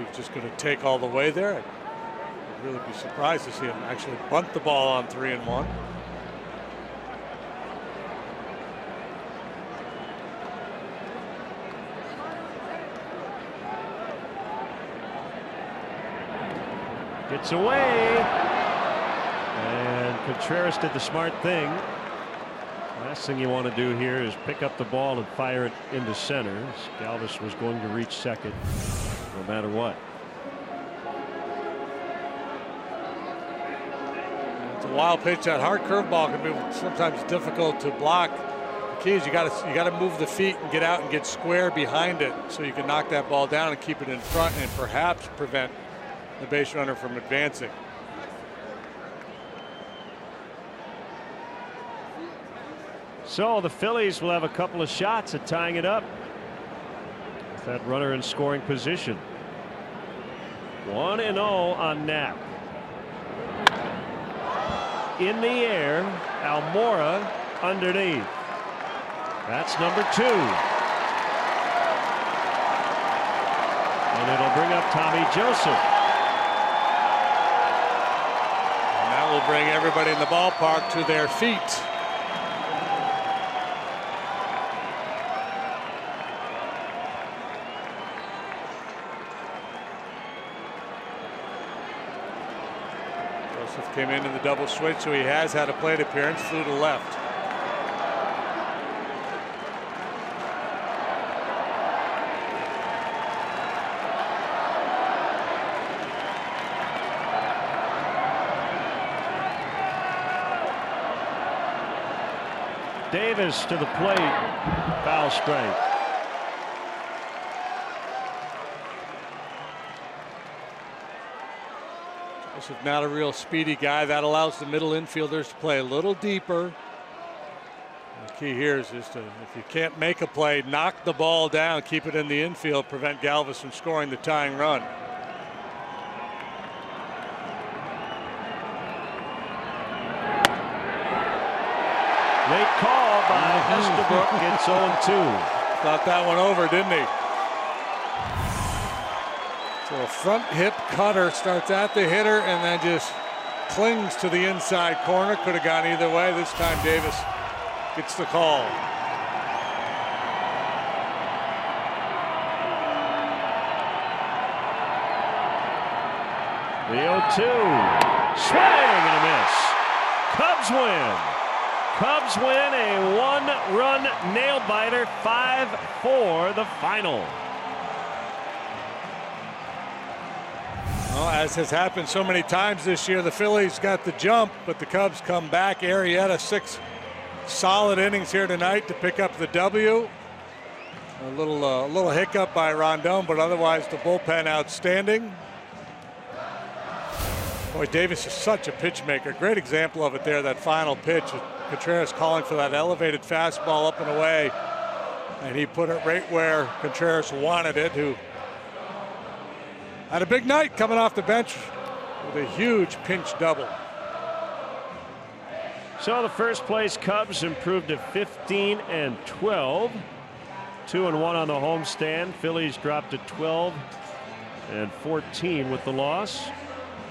if he's just going to take all the way there. I'd really be surprised to see him actually bunt the ball on 3-1. Gets away. And Contreras did the smart thing. Last thing you want to do here is pick up the ball and fire it into center. Galvis was going to reach second no matter what. It's a wild pitch. That hard curveball can be sometimes difficult to block. The key is you got to move the feet and get out and get square behind it so you can knock that ball down and keep it in front and perhaps prevent the base runner from advancing. So the Phillies will have a couple of shots at tying it up with that runner in scoring position. 1-0 on Knapp. In the air, Almora underneath. That's number 2. And it'll bring up Tommy Joseph. And that will bring everybody in the ballpark to their feet. Came in the double switch, so he has had a plate appearance. Flew to left. Davis to the plate. Foul strike. This is not a real speedy guy. That allows the middle infielders to play a little deeper. The key here is just to, if you can't make a play, knock the ball down, keep it in the infield, prevent Galvis from scoring the tying run. Late call by Estabrook. Gets 0-2. Thought that one over, didn't he? So a front hip cutter starts at the hitter and then just clings to the inside corner. Could have gone either way. This time Davis gets the call. The 0-2. Swing and a miss. Cubs win. Cubs win a 1-run nail-biter. 5-4 the final. Well, as has happened so many times this year, the Phillies got the jump, but the Cubs come back. Arrieta, 6 solid innings here tonight to pick up the W. A little hiccup by Rondon, but otherwise the bullpen outstanding. Boy, Davis is such a pitch maker. Great example of it there, that final pitch. Contreras calling for that elevated fastball up and away, and he put it right where Contreras wanted it, who had a big night coming off the bench with a huge pinch double. So the first place Cubs improved to 15-12. 2-1 on the homestand. Phillies dropped to 12-14 with the loss.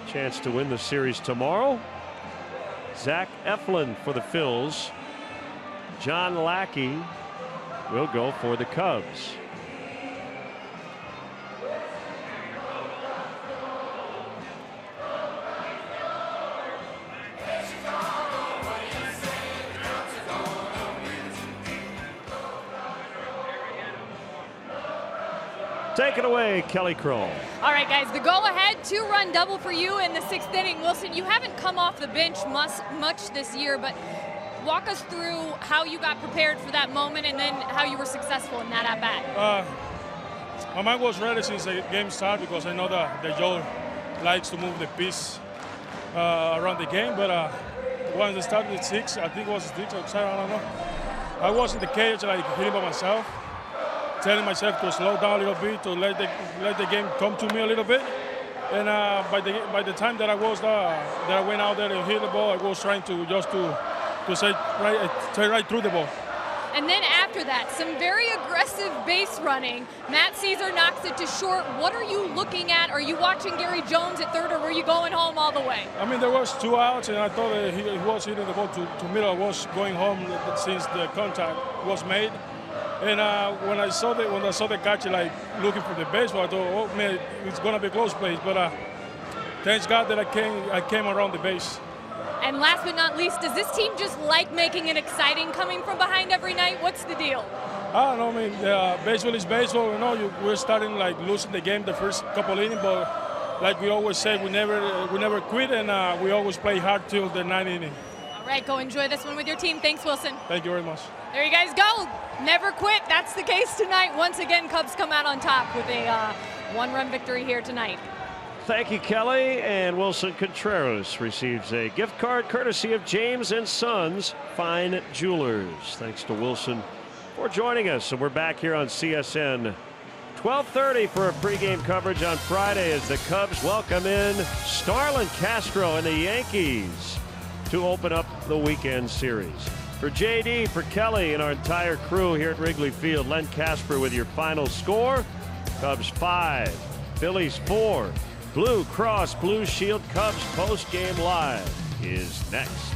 Chance to win the series tomorrow. Zach Eflin for the Phils. John Lackey will go for the Cubs. Take it away, Kelly Kroll. All right, guys, the go-ahead 2-run double for you in the 6th inning. Wilson, you haven't come off the bench much this year, but walk us through how you got prepared for that moment and then how you were successful in that at-bat. My mind was ready since the game started because I know that Joe likes to move the piece around the game, but once they started at 6, I think it was 6 or 7, I don't know. I was in the cage, like hitting by myself, telling myself to slow down a little bit, to let the game come to me a little bit. And by the time that I went out there and hit the ball, I was trying to just to say right through the ball. And then after that, some very aggressive base running. Matt Caesar knocks it to short. What are you looking at? Are you watching Gary Jones at third, or were you going home all the way? I mean, there was 2 outs, and I thought that he was hitting the ball to middle. I was going home since the contact was made. And when I saw the catcher like looking for the baseball, I thought, oh man, it's gonna be a close place. But thanks God that I came around the base. And last but not least, does this team just like making it exciting, coming from behind every night? What's the deal? I don't know. I mean, baseball is baseball. You know, we're starting like losing the game the first couple innings, but like we always say, we never quit, and we always play hard till the 9th inning. All right, go enjoy this one with your team. Thanks, Wilson. Thank you very much. There you guys go. Never quit. That's the case tonight. Once again, Cubs come out on top with a one-run victory here tonight. Thank you, Kelly. And Wilson Contreras receives a gift card courtesy of James & Sons Fine Jewelers. Thanks to Wilson for joining us. And we're back here on CSN 12:30 for a pregame coverage on Friday as the Cubs welcome in Starlin Castro and the Yankees to open up the weekend series. For JD, for Kelly, and our entire crew here at Wrigley Field, Len Casper with your final score. Cubs 5, Phillies 4. Blue Cross Blue Shield Cubs post-game live is next.